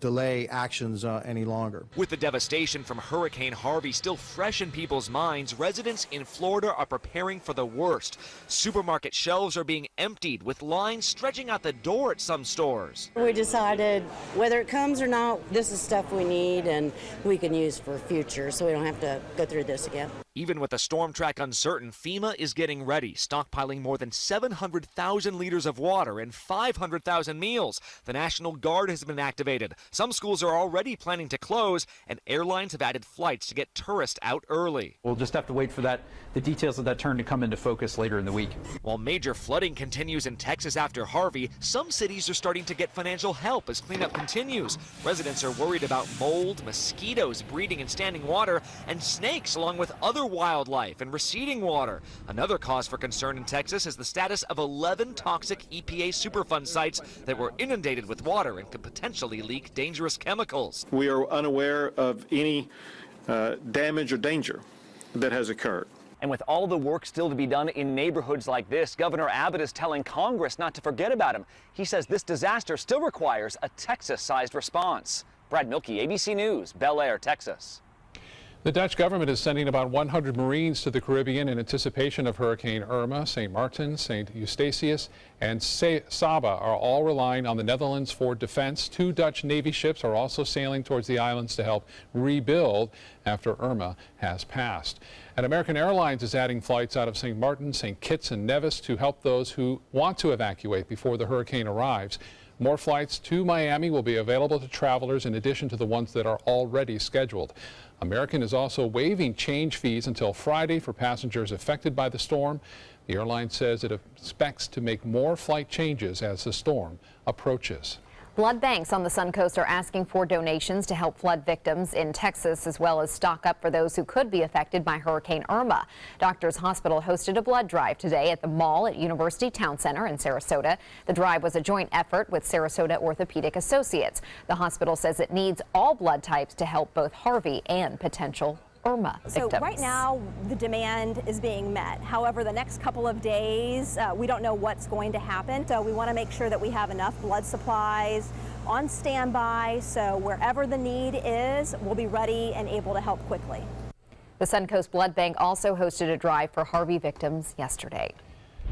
delay actions any longer. With the devastation from Hurricane Harvey still fresh in people's minds, residents in Florida are preparing for the worst. Supermarket shelves are being emptied, with lines stretching out the door at some stores. We decided whether it comes or not, this is stuff we need and we can use for future, so we don't have to go through this again. Even with the storm track uncertain, FEMA is getting ready, stockpiling more than 700,000 liters of water and 500,000 meals. The National Guard has been activated. Some schools are already planning to close, and airlines have added flights to get tourists out early. We'll just have to wait for the details of that turn to come into focus later in the week. While major flooding continues in Texas after Harvey, some cities are starting to get financial help as cleanup continues. Residents are worried about mold, mosquitoes breeding in standing water, and snakes, along with other wildlife and receding water. Another cause for concern in Texas is the status of 11 toxic EPA Superfund sites that were inundated with water and could potentially leak dangerous chemicals. We are unaware of any damage or danger that has occurred. And with all the work still to be done in neighborhoods like this, Governor Abbott is telling Congress not to forget about him. He says this disaster still requires a Texas-sized response. Brad Milkey, ABC News, Bel Air, Texas. The Dutch government is sending about 100 Marines to the Caribbean in anticipation of Hurricane Irma. St. Martin, St. Eustatius, and Saba are all relying on the Netherlands for defense. 2 Dutch Navy ships are also sailing towards the islands to help rebuild after Irma has passed. And American Airlines is adding flights out of St. Martin, St. Kitts, and Nevis to help those who want to evacuate before the hurricane arrives. More flights to Miami will be available to travelers in addition to the ones that are already scheduled. American is also waiving change fees until Friday for passengers affected by the storm. The airline says it expects to make more flight changes as the storm approaches. Blood banks on the Suncoast are asking for donations to help flood victims in Texas, as well as stock up for those who could be affected by Hurricane Irma. Doctors Hospital hosted a blood drive today at the mall at University Town Center in Sarasota. The drive was a joint effort with Sarasota Orthopedic Associates. The hospital says it needs all blood types to help both Harvey and potential Irma victims. So right now the demand is being met. However, the next couple of days we don't know what's going to happen. So we want to make sure that we have enough blood supplies on standby, so wherever the need is, we'll be ready and able to help quickly. The Suncoast Blood Bank also hosted a drive for Harvey victims yesterday.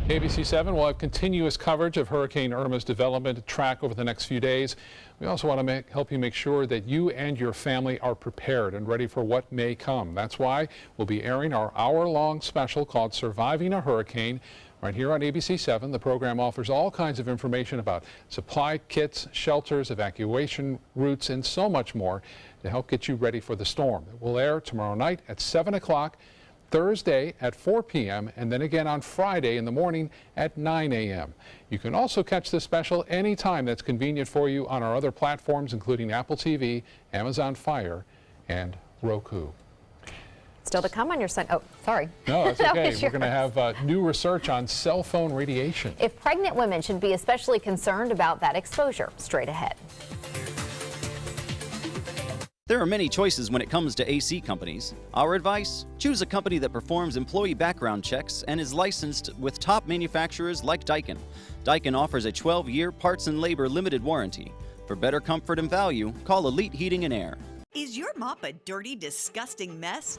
ABC 7 will have continuous coverage of Hurricane Irma's development track over the next few days. We also want to help you make sure that you and your family are prepared and ready for what may come. That's why we'll be airing our hour-long special called Surviving a Hurricane right here on ABC 7. The program offers all kinds of information about supply kits, shelters, evacuation routes, and so much more to help get you ready for the storm. It will air tomorrow night at 7 o'clock. Thursday at 4 p.m. and then again on Friday in the morning at 9 a.m. You can also catch this special anytime that's convenient for you on our other platforms, including Apple TV, Amazon Fire, and Roku. Still to come on your Oh, sorry. No, that's okay. We're going to have new research on cell phone radiation. If pregnant women should be especially concerned about that exposure, straight ahead. There are many choices when it comes to AC companies. Our advice? Choose a company that performs employee background checks and is licensed with top manufacturers like Daikin. Daikin offers a 12-year parts and labor limited warranty. For better comfort and value, call Elite Heating and Air. Is your mop a dirty, disgusting mess?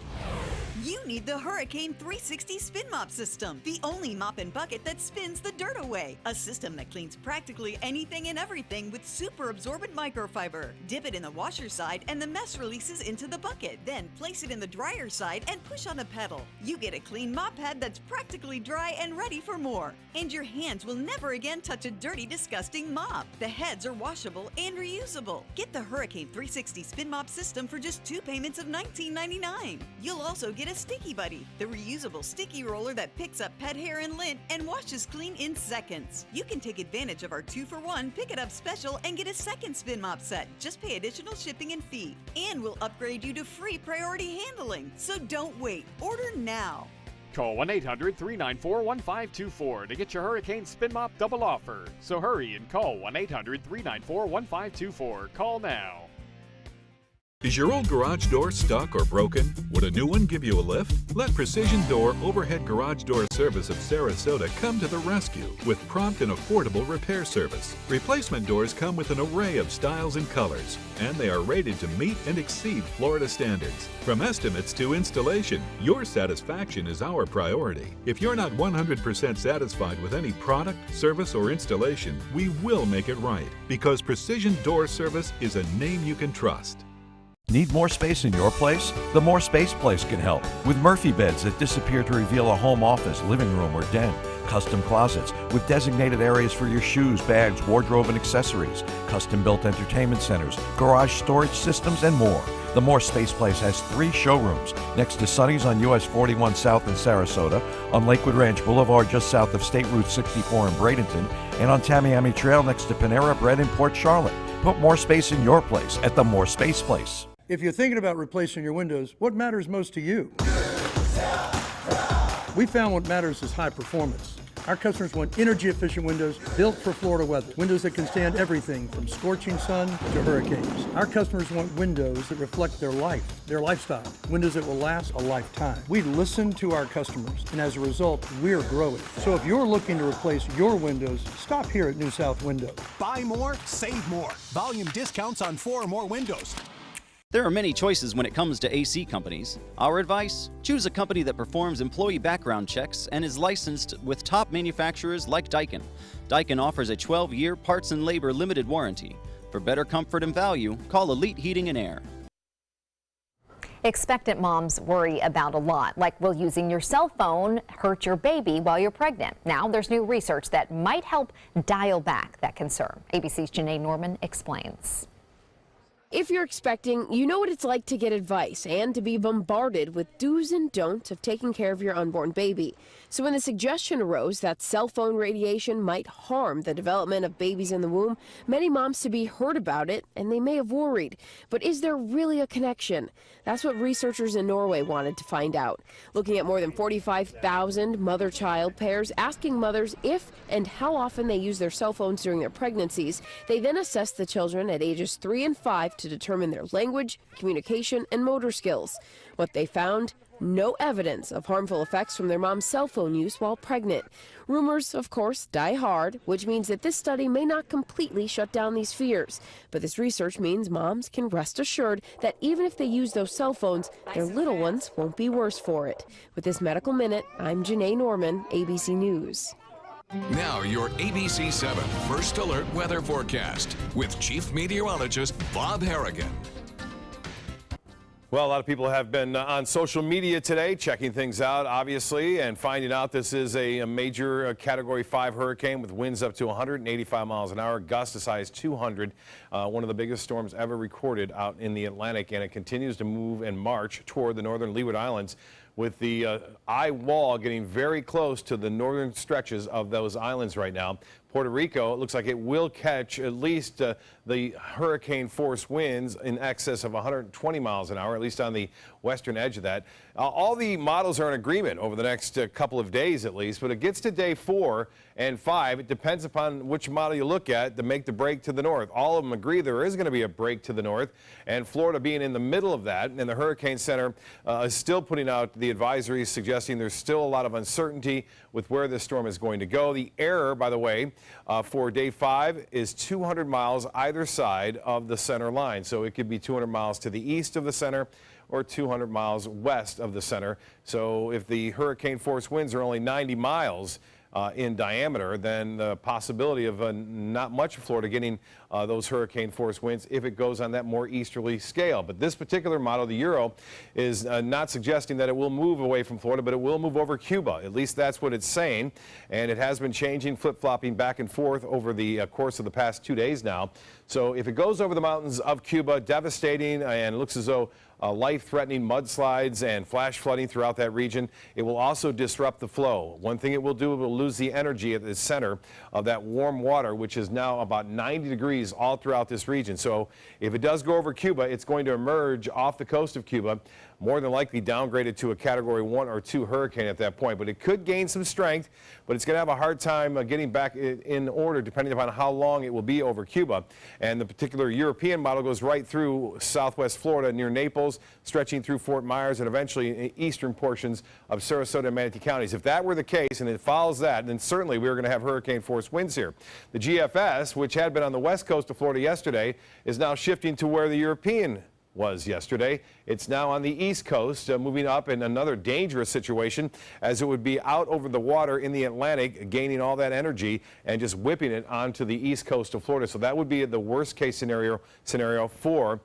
You need the Hurricane 360 Spin Mop System, the only mop and bucket that spins the dirt away. A system that cleans practically anything and everything with super absorbent microfiber. Dip it in the washer side and the mess releases into the bucket. Then place it in the dryer side and push on the pedal. You get a clean mop head that's practically dry and ready for more. And your hands will never again touch a dirty, disgusting mop. The heads are washable and reusable. Get the Hurricane 360 Spin Mop System for just 2 payments of $19.99. You'll also get a Sticky Buddy, the reusable sticky roller that picks up pet hair and lint and washes clean in seconds. You can take advantage of our 2-for-1 Pick It Up special and get a second spin mop set. Just pay additional shipping and fee. And we'll upgrade you to free priority handling. So don't wait. Order now. Call 1-800-394-1524 to get your Hurricane Spin Mop double offer. So hurry and call 1-800-394-1524. Call now. Is your old garage door stuck or broken? Would a new one give you a lift? Let Precision Door Overhead Garage Door Service of Sarasota come to the rescue with prompt and affordable repair service. Replacement doors come with an array of styles and colors, and they are rated to meet and exceed Florida standards. From estimates to installation, your satisfaction is our priority. If you're not 100% satisfied with any product, service, or installation, we will make it right, because Precision Door Service is a name you can trust. Need more space in your place? The More Space Place can help with Murphy beds that disappear to reveal a home office, living room, or den. Custom closets with designated areas for your shoes, bags, wardrobe, and accessories. Custom-built entertainment centers, garage storage systems, and more. The More Space Place has 3 showrooms next to Sonny's on US 41 South in Sarasota, on Lakewood Ranch Boulevard just south of State Route 64 in Bradenton, and on Tamiami Trail next to Panera Bread in Port Charlotte. Put more space in your place at the More Space Place. If you're thinking about replacing your windows, what matters most to you? We found what matters is high performance. Our customers want energy-efficient windows built for Florida weather. Windows that can stand everything from scorching sun to hurricanes. Our customers want windows that reflect their life, their lifestyle. Windows that will last a lifetime. We listen to our customers, and as a result, we're growing. So if you're looking to replace your windows, stop here at New South Windows. Buy more, save more. Volume discounts on 4 or more windows. There are many choices when it comes to AC companies. Our advice: choose a company that performs employee background checks and is licensed with top manufacturers like Daikin. Daikin offers a 12-year parts and labor limited warranty. For better comfort and value, call Elite Heating and Air. Expectant moms worry about a lot, like will using your cell phone hurt your baby while you're pregnant? Now there's new research that might help dial back that concern. ABC's Janae Norman explains. If you're expecting, you know what it's like to get advice and to be bombarded with do's and don'ts of taking care of your unborn baby. So when the suggestion arose that cell phone radiation might harm the development of babies in the womb, many moms to be heard about it and they may have worried. But is there really a connection? That's what researchers in Norway wanted to find out. Looking at more than 45,000 mother-child pairs, asking mothers if and how often they use their cell phones during their pregnancies. They then assessed the children at ages 3 and 5 to determine their language, communication, and motor skills. What they found: no evidence of harmful effects from their mom's cell phone use while pregnant. Rumors, of course, die hard, which means that this study may not completely shut down these fears. But this research means moms can rest assured that even if they use those cell phones, their little ones won't be worse for it. With this Medical Minute, I'm Janae Norman, ABC News. Now your ABC 7 First Alert weather forecast with Chief Meteorologist Bob Harrigan. Well, a lot of people have been on social media today checking things out, obviously, and finding out this is a major Category 5 hurricane with winds up to 185 miles an hour, gusts as high as 200, one of the biggest storms ever recorded out in the Atlantic, and it continues to move and march toward the northern Leeward Islands, with the eye wall getting very close to the northern stretches of those islands right now. Puerto Rico, it looks like it will catch at least the hurricane force winds in excess of 120 miles an hour, at least on the western edge of that. All the models are in agreement over the next couple of days at least, but it gets to day 4 and 5. It depends upon which model you look at to make the break to the north. All of them agree there is going to be a break to the north, and Florida being in the middle of that, and the Hurricane Center is still putting out the advisories suggesting there's still a lot of uncertainty with where this storm is going to go. The error, by the way, for day 5 is 200 miles either side of the center line. So it could be 200 miles to the east of the center or 200 miles west of the center. So if the hurricane force winds are only 90 miles in diameter, then the possibility of not much of Florida getting those hurricane force winds if it goes on that more easterly scale. But this particular model, the Euro, is not suggesting that it will move away from Florida, but it will move over Cuba. At least that's what it's saying. And it has been changing, flip-flopping back and forth over the course of the past 2 days now. So if it goes over the mountains of Cuba, devastating, and looks as though life-threatening mudslides and flash flooding throughout that region. It will also disrupt the flow. One thing it will do, it will lose the energy at the center of that warm water, which is now about 90 degrees all throughout this region. So if it does go over Cuba, it's going to emerge off the coast of Cuba, more than likely downgraded to a Category 1 or 2 hurricane at that point. But it could gain some strength, but it's going to have a hard time getting back in order depending upon how long it will be over Cuba. And the particular European model goes right through southwest Florida near Naples, stretching through Fort Myers and eventually eastern portions of Sarasota and Manatee counties. If that were the case and it follows that, then certainly we're going to have hurricane force winds here. The GFS, which had been on the west coast of Florida yesterday, is now shifting to where the European was yesterday. It's now on the east coast, moving up in another dangerous situation, as it would be out over the water in the Atlantic, gaining all that energy and just whipping it onto the east coast of Florida. So that would be the worst case scenario for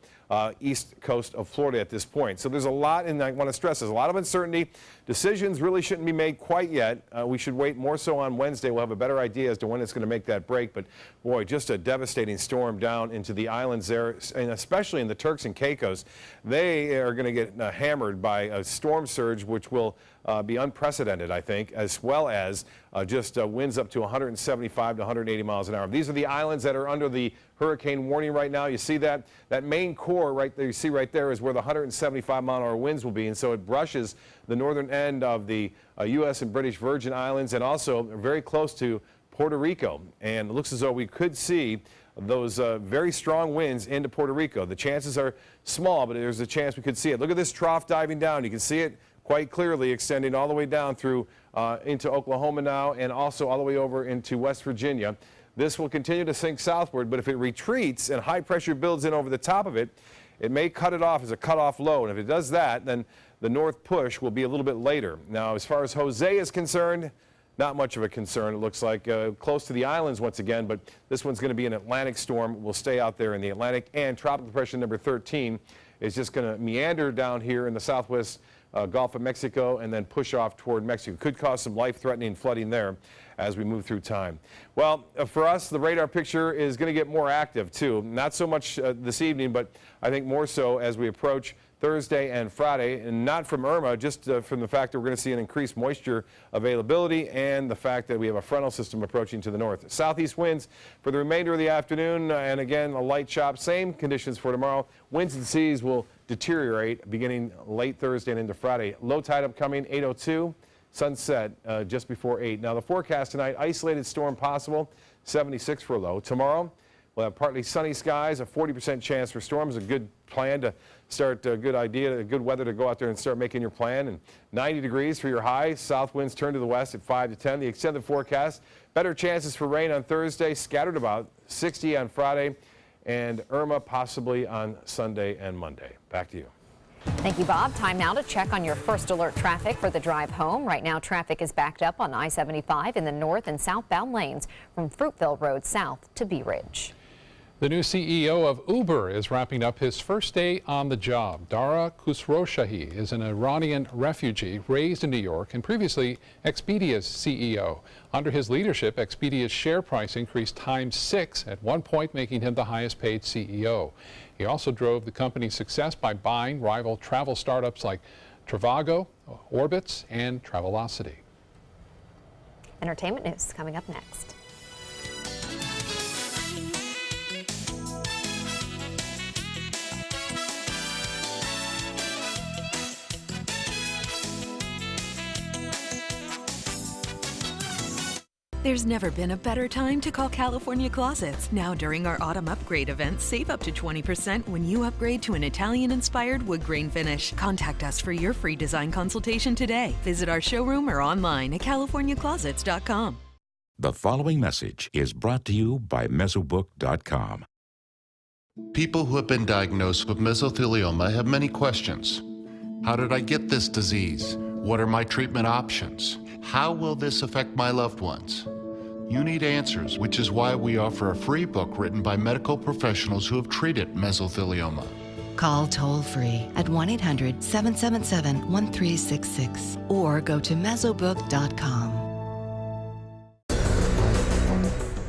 east coast of Florida at this point. So there's a lot, and I want to stress there's a lot of uncertainty. Decisions really shouldn't be made quite yet. We should wait more so on Wednesday. We'll have a better idea as to when it's going to make that break. But boy, just a devastating storm down into the islands there, and especially in the Turks and Caicos. They are going to get hammered by a storm surge, which will be unprecedented, I think, as well as just winds up to 175 to 180 miles an hour. These are the islands that are under the hurricane warning right now. You see that main core right there, you see right there is where the 175 mile an hour winds will be. And so it brushes the northern end of the U.S. and British Virgin Islands, and also very close to Puerto Rico. And it looks as though we could see those very strong winds into Puerto Rico. The chances are small, but there's a chance we could see it. Look at this trough diving down. You can see it quite clearly extending all the way down through into Oklahoma now, and also all the way over into West Virginia. This will continue to sink southward, but if it retreats and high pressure builds in over the top of it, it may cut it off as a cutoff low. And if it does that, then the north push will be a little bit later. Now, as far as Jose is concerned, not much of a concern. It looks like close to the islands once again, but this one's going to be an Atlantic storm. We'll stay out there in the Atlantic. And tropical depression number 13 is just going to meander down here in the southwest Gulf of Mexico and then push off toward Mexico. Could cause some life-threatening flooding there as we move through time. Well, for us, the radar picture is going to get more active too. Not so much this evening, but I think more so as we approach Thursday and Friday, and not from Irma, just from the fact that we're going to see an increased moisture availability and the fact that we have a frontal system approaching to the north. Southeast winds for the remainder of the afternoon, and again, a light chop. Same conditions for tomorrow. Winds and seas will deteriorate beginning late Thursday and into Friday. Low tide upcoming, 8:02. Sunset just before 8. Now, the forecast tonight, isolated storm possible, 76 for low. Tomorrow, we'll have partly sunny skies, a 40% chance for storms. A good plan to start, a good idea, good weather to go out there and start making your plan. And 90 degrees for your high. South winds turn to the west at 5 to 10. The extended forecast, better chances for rain on Thursday, scattered about 60 on Friday, and Irma possibly on Sunday and Monday. Back to you. Thank you, Bob. Time now to check on your first alert traffic for the drive home. Right now, traffic is backed up on I-75 in the north and southbound lanes from Fruitville Road south to Bee Ridge. The new CEO of Uber is wrapping up his first day on the job. Dara Khosrowshahi is an Iranian refugee raised in New York and previously Expedia's CEO. Under his leadership, Expedia's share price increased ×6, at one point making him the highest paid CEO. He also drove the company's success by buying rival travel startups like Trivago, Orbitz, and Travelocity. Entertainment news coming up next. There's never been a better time to call California Closets. Now during our autumn upgrade event, save up to 20% when you upgrade to an Italian-inspired wood grain finish. Contact us for your free design consultation today. Visit our showroom or online at californiaclosets.com. The following message is brought to you by Mesobook.com. People who have been diagnosed with mesothelioma have many questions. How did I get this disease? What are my treatment options? How will this affect my loved ones? You need answers, which is why we offer a free book written by medical professionals who have treated mesothelioma. Call toll-free at 1-800-777-1366 or go to mesobook.com.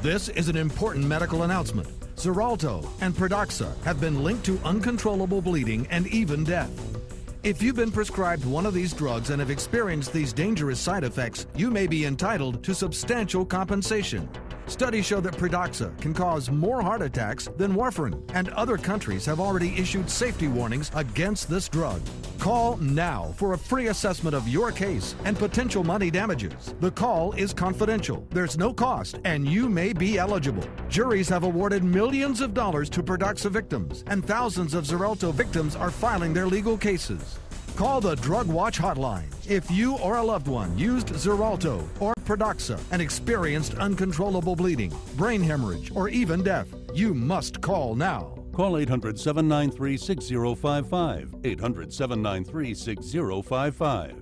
This is an important medical announcement. Xarelto and Pradaxa have been linked to uncontrollable bleeding and even death. If you've been prescribed one of these drugs and have experienced these dangerous side effects, you may be entitled to substantial compensation. Studies show that Pradaxa can cause more heart attacks than warfarin, and other countries have already issued safety warnings against this drug. Call now for a free assessment of your case and potential money damages. The call is confidential, there's no cost, and you may be eligible. Juries have awarded millions of dollars to Pradaxa victims, and thousands of Xarelto victims are filing their legal cases. Call the Drug Watch hotline if you or a loved one used Xarelto or Pradaxa and experienced uncontrollable bleeding, brain hemorrhage, or even death. You must call now. Call 800-793-6055. 800-793-6055.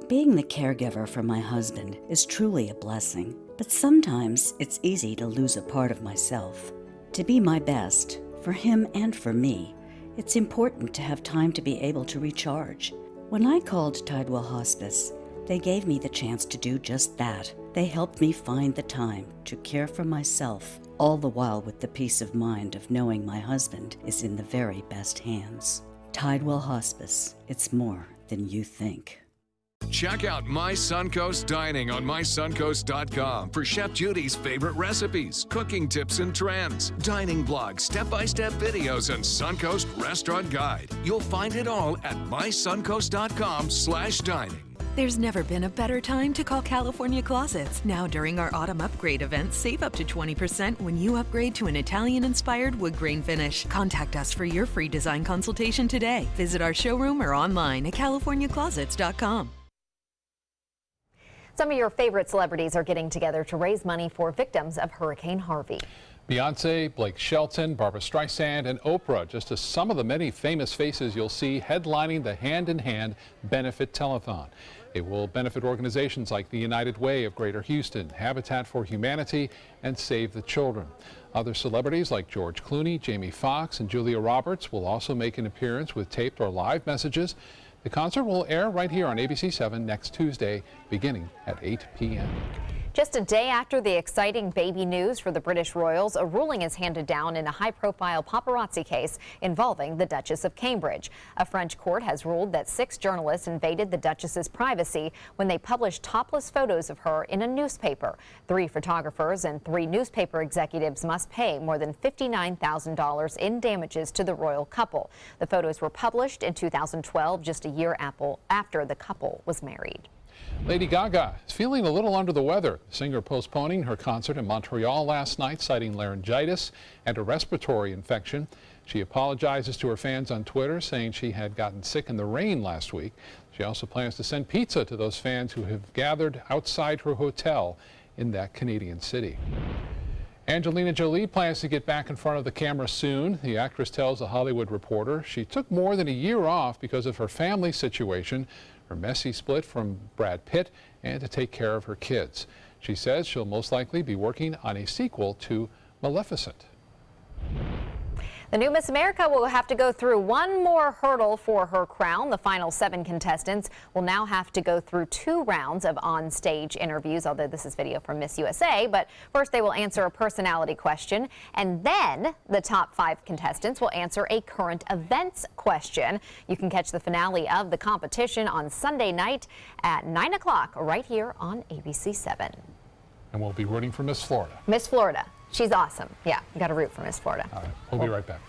Being the caregiver for my husband is truly a blessing, but sometimes it's easy to lose a part of myself. To be my best, for him and for me, it's important to have time to be able to recharge. When I called Tidewell Hospice, they gave me the chance to do just that. They helped me find the time to care for myself, all the while with the peace of mind of knowing my husband is in the very best hands. Tidewell Hospice, it's more than you think. Check out My Suncoast Dining on mysuncoast.com for Chef Judy's favorite recipes, cooking tips and trends, dining blogs, step-by-step videos, and Suncoast Restaurant Guide. You'll find it all at mysuncoast.com/dining. There's never been a better time to call California Closets. Now during our autumn upgrade event, save up to 20% when you upgrade to an Italian-inspired wood grain finish. Contact us for your free design consultation today. Visit our showroom or online at californiaclosets.com. Some of your favorite celebrities are getting together to raise money for victims of Hurricane Harvey. Beyonce, Blake Shelton, Barbra Streisand, and Oprah, just as some of the many famous faces you'll see headlining the Hand in Hand Benefit Telethon. It will benefit organizations like the United Way of Greater Houston, Habitat for Humanity, and Save the Children. Other celebrities like George Clooney, Jamie Foxx, and Julia Roberts will also make an appearance with taped or live messages. The concert will air right here on ABC 7 next Tuesday, beginning at 8 p.m. Just a day after the exciting baby news for the British royals, a ruling is handed down in a high-profile paparazzi case involving the Duchess of Cambridge. A French court has ruled that 6 journalists invaded the Duchess's privacy when they published topless photos of her in a newspaper. 3 photographers and 3 newspaper executives must pay more than $59,000 in damages to the royal couple. The photos were published in 2012, just a year after the couple was married. Lady Gaga is feeling a little under the weather. The singer postponing her concert in Montreal last night, citing laryngitis and a respiratory infection. She apologizes to her fans on Twitter, saying she had gotten sick in the rain last week. She also plans to send pizza to those fans who have gathered outside her hotel in that Canadian city. Angelina Jolie plans to get back in front of the camera soon. The actress tells The Hollywood Reporter she took more than a year off because of her family situation, her messy split from Brad Pitt, and to take care of her kids. She says she'll most likely be working on a sequel to Maleficent. The new Miss America will have to go through one more hurdle for her crown. The final 7 contestants will now have to go through 2 rounds of on-stage interviews, although this is video from Miss USA. But first they will answer a personality question, and then the top 5 contestants will answer a current events question. You can catch the finale of the competition on Sunday night at 9 o'clock right here on ABC 7. And we'll be rooting for Miss Florida. Miss Florida. She's awesome. Yeah, you got to root for Miss Florida. All right, we'll be right back.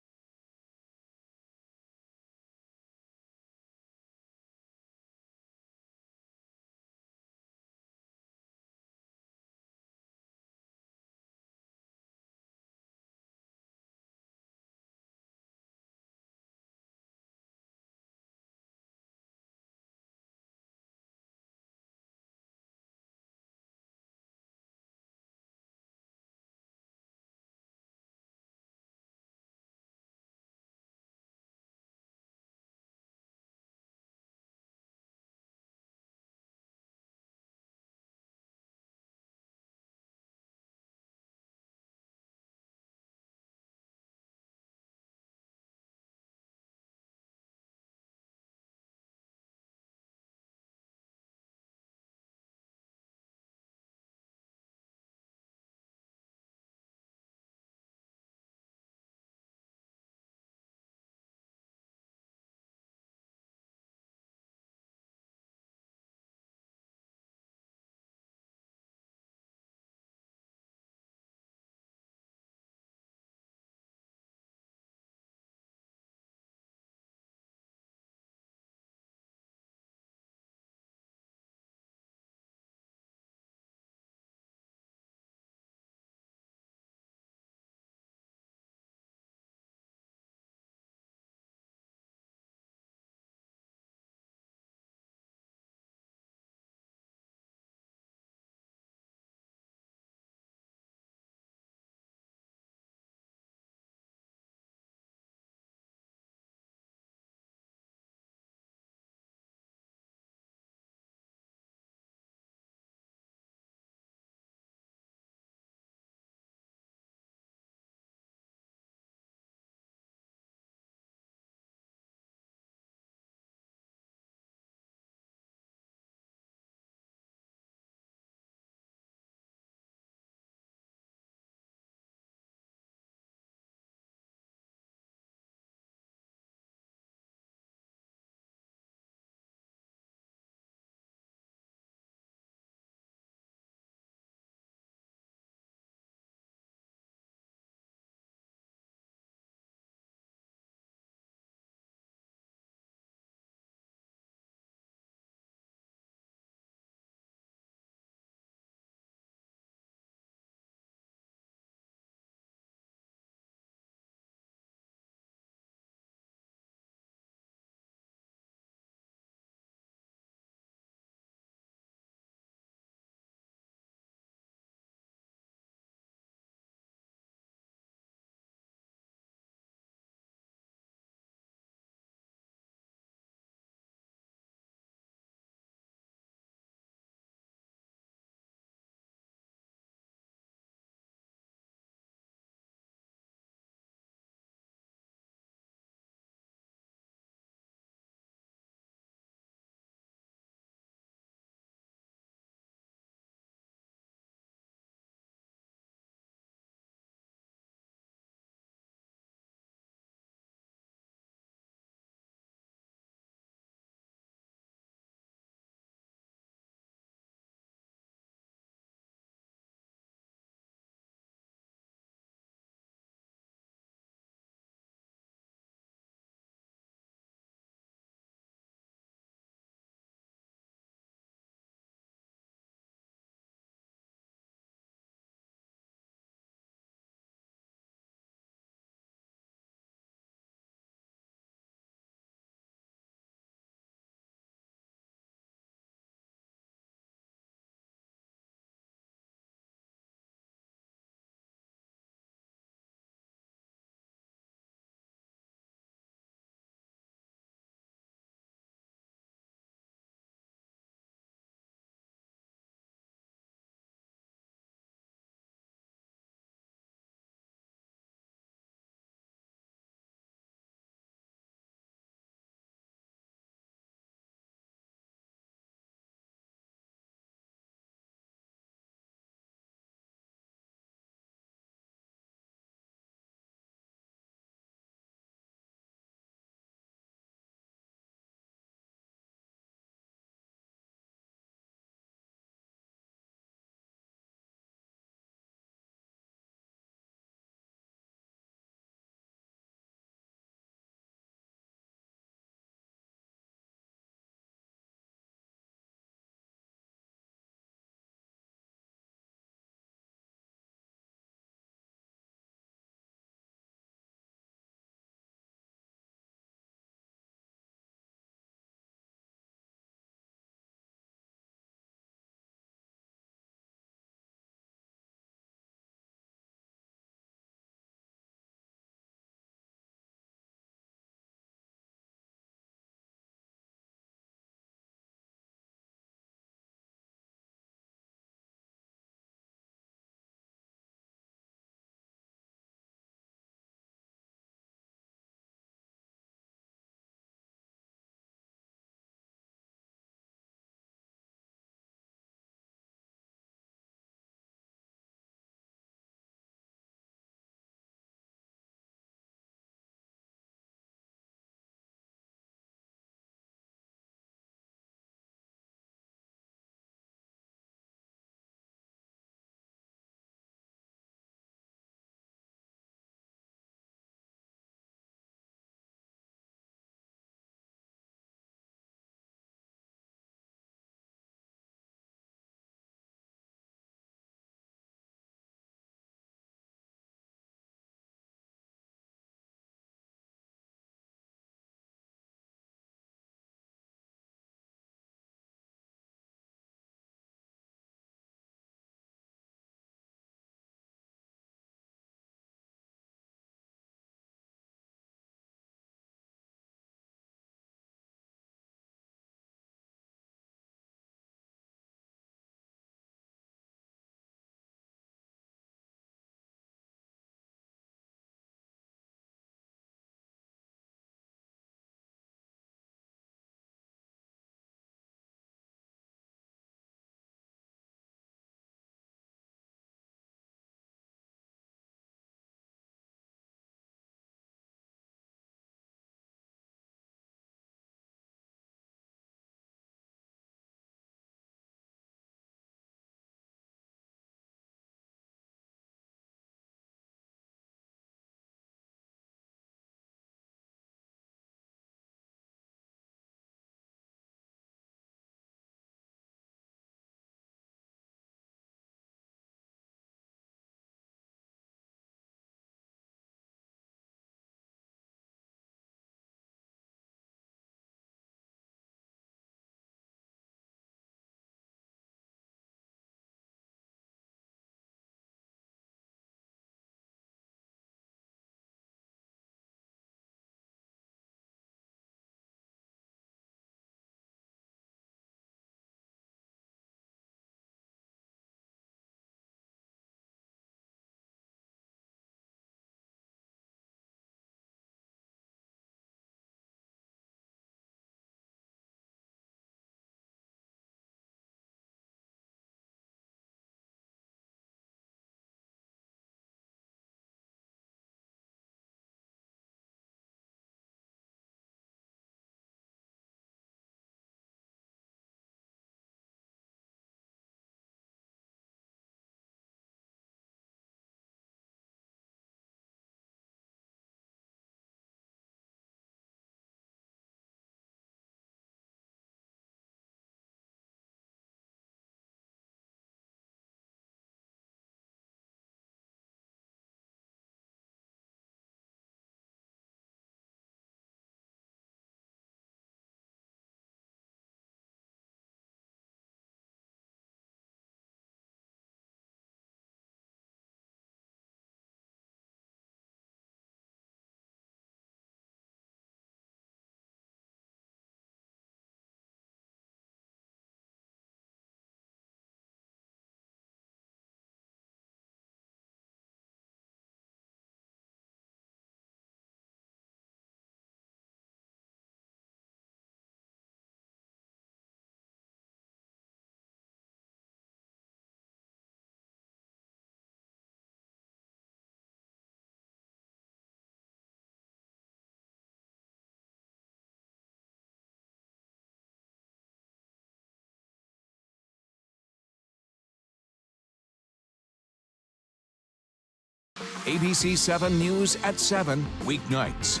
ABC 7 News at 7 weeknights.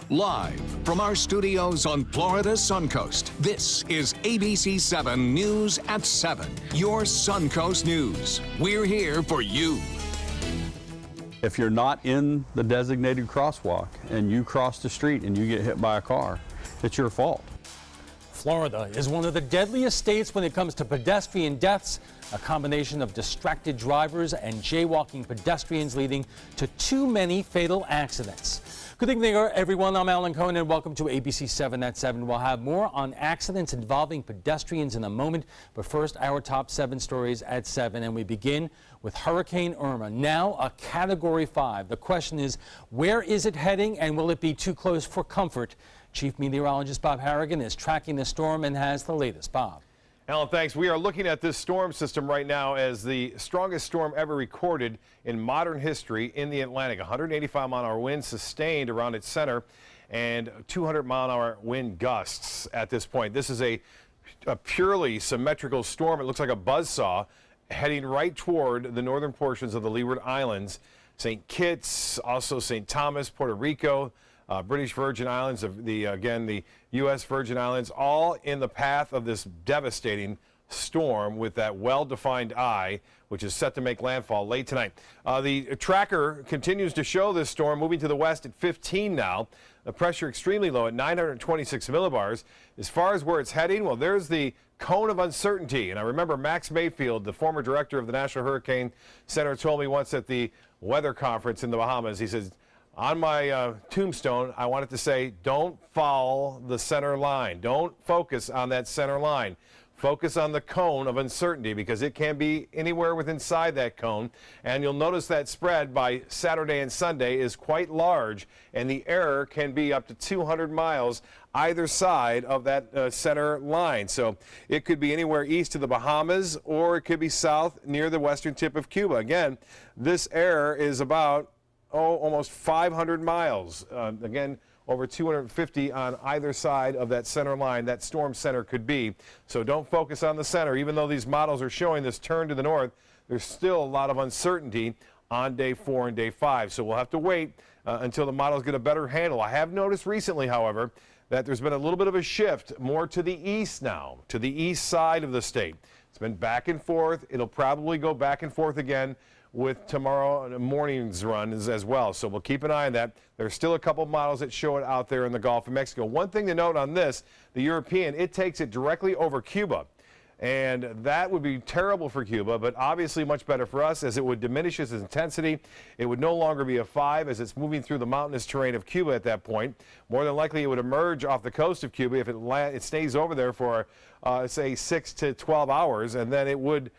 Live from our studios on Florida's Suncoast, this is ABC 7 News at 7, your Suncoast News. We're here for you. If you're not in the designated crosswalk and you cross the street and you get hit by a car, it's your fault. Florida is one of the deadliest states when it comes to pedestrian deaths, a combination of distracted drivers and jaywalking pedestrians leading to too many fatal accidents. Good evening, everyone. I'm Alan Cohen, and welcome to ABC 7 at 7. We'll have more on accidents involving pedestrians in a moment, but first, our top 7 stories at 7, and we begin with Hurricane Irma, now a Category 5. The question is, where is it heading, and will it be too close for comfort? Chief Meteorologist Bob Harrigan is tracking the storm and has the latest. Bob. Alan, thanks. We are looking at this storm system right now as the strongest storm ever recorded in modern history in the Atlantic. 185-mile-an-hour winds sustained around its center and 200-mile-an-hour wind gusts at this point. This is a purely symmetrical storm. It looks like a buzzsaw heading right toward the northern portions of the Leeward Islands, St. Kitts, also St. Thomas, Puerto Rico, British Virgin Islands, the U.S. Virgin Islands, all in the path of this devastating storm with that well-defined eye, which is set to make landfall late tonight. The tracker continues to show this storm moving to the west at 15 now. The pressure extremely low at 926 millibars. As far as where it's heading, well, there's the cone of uncertainty. And I remember Max Mayfield, the former director of the National Hurricane Center, told me once at the weather conference in the Bahamas, he says, on my tombstone, I wanted to say, don't follow the center line. Don't focus on that center line. Focus on the cone of uncertainty because it can be anywhere within inside that cone. And you'll notice that spread by Saturday and Sunday is quite large, and the error can be up to 200 miles either side of that center line. So it could be anywhere east of the Bahamas, or it could be south near the western tip of Cuba. Again, this error is about almost 500 miles. Again, over 250 on either side of that center line that storm center could be. So don't focus on the center. Even though these models are showing this turn to the north, there's still a lot of uncertainty on day 4 and day 5. So we'll have to wait until the models get a better handle. I have noticed recently, however, that there's been a little bit of a shift more to the east now, to the east side of the state. It's been back and forth. It'll probably go back and forth again with tomorrow morning's run as well. So we'll keep an eye on that. There's still a couple models that show it out there in the Gulf of Mexico. One thing to note on this, the European, it takes it directly over Cuba. And that would be terrible for Cuba, but obviously much better for us as it would diminish its intensity. It would no longer be a 5 as it's moving through the mountainous terrain of Cuba at that point. More than likely it would emerge off the coast of Cuba if it stays over there for, say, 6 to 12 hours, and then it would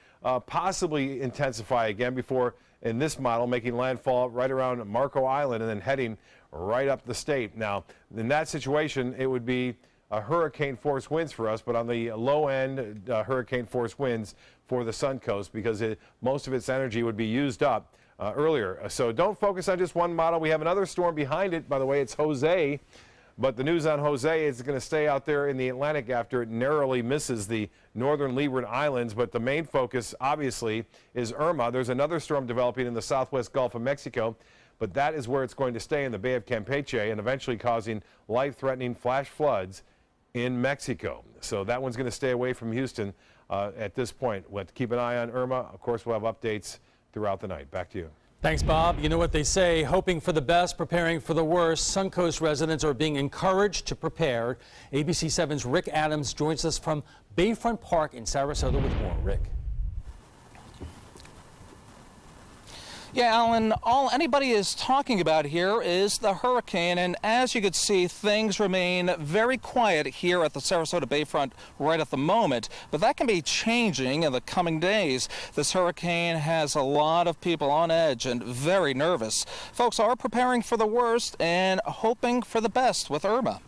possibly intensify again before, in this model, making landfall right around Marco Island and then heading right up the state. Now, in that situation, it would be hurricane force winds for us, but on the low end, hurricane force winds for the Suncoast because most of its energy would be used up earlier. So don't focus on just one model. We have another storm behind it. By the way, it's Jose. But the news on Jose is going to stay out there in the Atlantic after it narrowly misses the northern Leeward Islands. But the main focus, obviously, is Irma. There's another storm developing in the southwest Gulf of Mexico, but that is where it's going to stay in the Bay of Campeche and eventually causing life-threatening flash floods in Mexico. So that one's going to stay away from Houston at this point. We'll have to keep an eye on Irma. Of course, we'll have updates throughout the night. Back to you. Thanks, Bob. You know what they say, hoping for the best, preparing for the worst. Suncoast residents are being encouraged to prepare. ABC 7's Rick Adams joins us from Bayfront Park in Sarasota with more. Rick. Yeah, Alan, all anybody is talking about here is the hurricane, and as you can see, things remain very quiet here at the Sarasota Bayfront right at the moment, but that can be changing in the coming days. This hurricane has a lot of people on edge and very nervous. Folks are preparing for the worst and hoping for the best with Irma.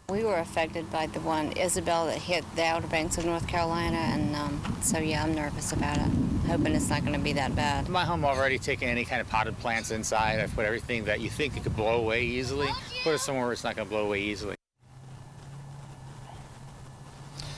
We were affected by the one, Isabel, that hit the Outer Banks of North Carolina, and so yeah, I'm nervous about it. Hoping it's not going to be that bad. My home, I've already taken any kind of potted plants inside. I've put everything that you think it could blow away easily, put it somewhere where it's not going to blow away easily.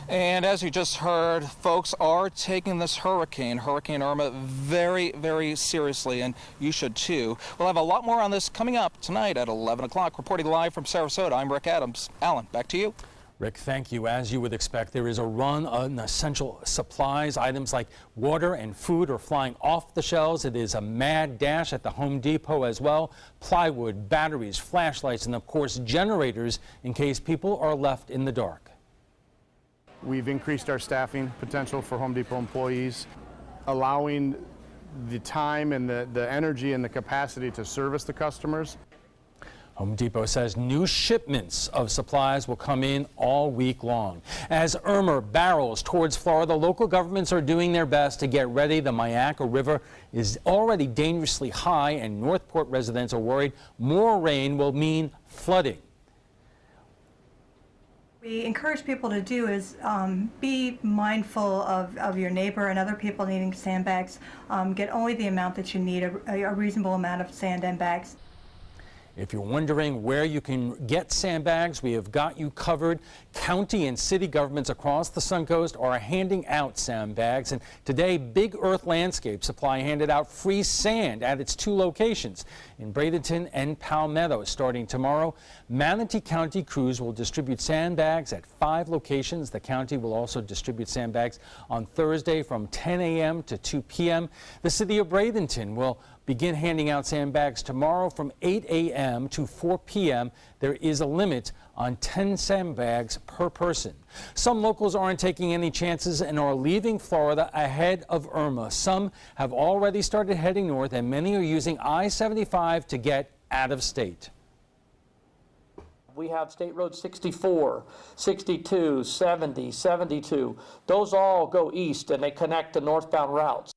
And as you just heard, folks are taking this Hurricane Irma, very, very seriously, and you should too. We'll have a lot more on this coming up tonight at 11 o'clock. Reporting live from Sarasota, I'm Rick Adams. Alan, back to you. Rick, thank you. As you would expect, there is a run on essential supplies. Items like water and food are flying off the shelves. It is a mad dash at the Home Depot as well. Plywood, batteries, flashlights, and of course generators in case people are left in the dark. We've increased our staffing potential for Home Depot employees, allowing the time and the energy and the capacity to service the customers. Home Depot says new shipments of supplies will come in all week long. As Irma barrels towards Florida, local governments are doing their best to get ready. The Myakka River is already dangerously high, and Northport residents are worried more rain will mean flooding. We encourage people to do is be mindful of your neighbor and other people needing sandbags. Get only the amount that you need, a reasonable amount of sand and bags. If you're wondering where you can get sandbags, we have got you covered. County and city governments across the Suncoast are handing out sandbags, and today Big Earth Landscape Supply handed out free sand at its 2 locations in Bradenton and Palmetto. Starting tomorrow, Manatee County crews will distribute sandbags at 5 locations. The county will also distribute sandbags on Thursday from 10 a.m. to 2 p.m. The city of Bradenton will begin handing out sandbags tomorrow from 8 a.m. to 4 p.m. There is a limit on 10 sandbags per person. Some locals aren't taking any chances and are leaving Florida ahead of Irma. Some have already started heading north, and many are using I-75 to get out of state. We have State Road 64, 62, 70, 72. Those all go east and they connect to northbound routes.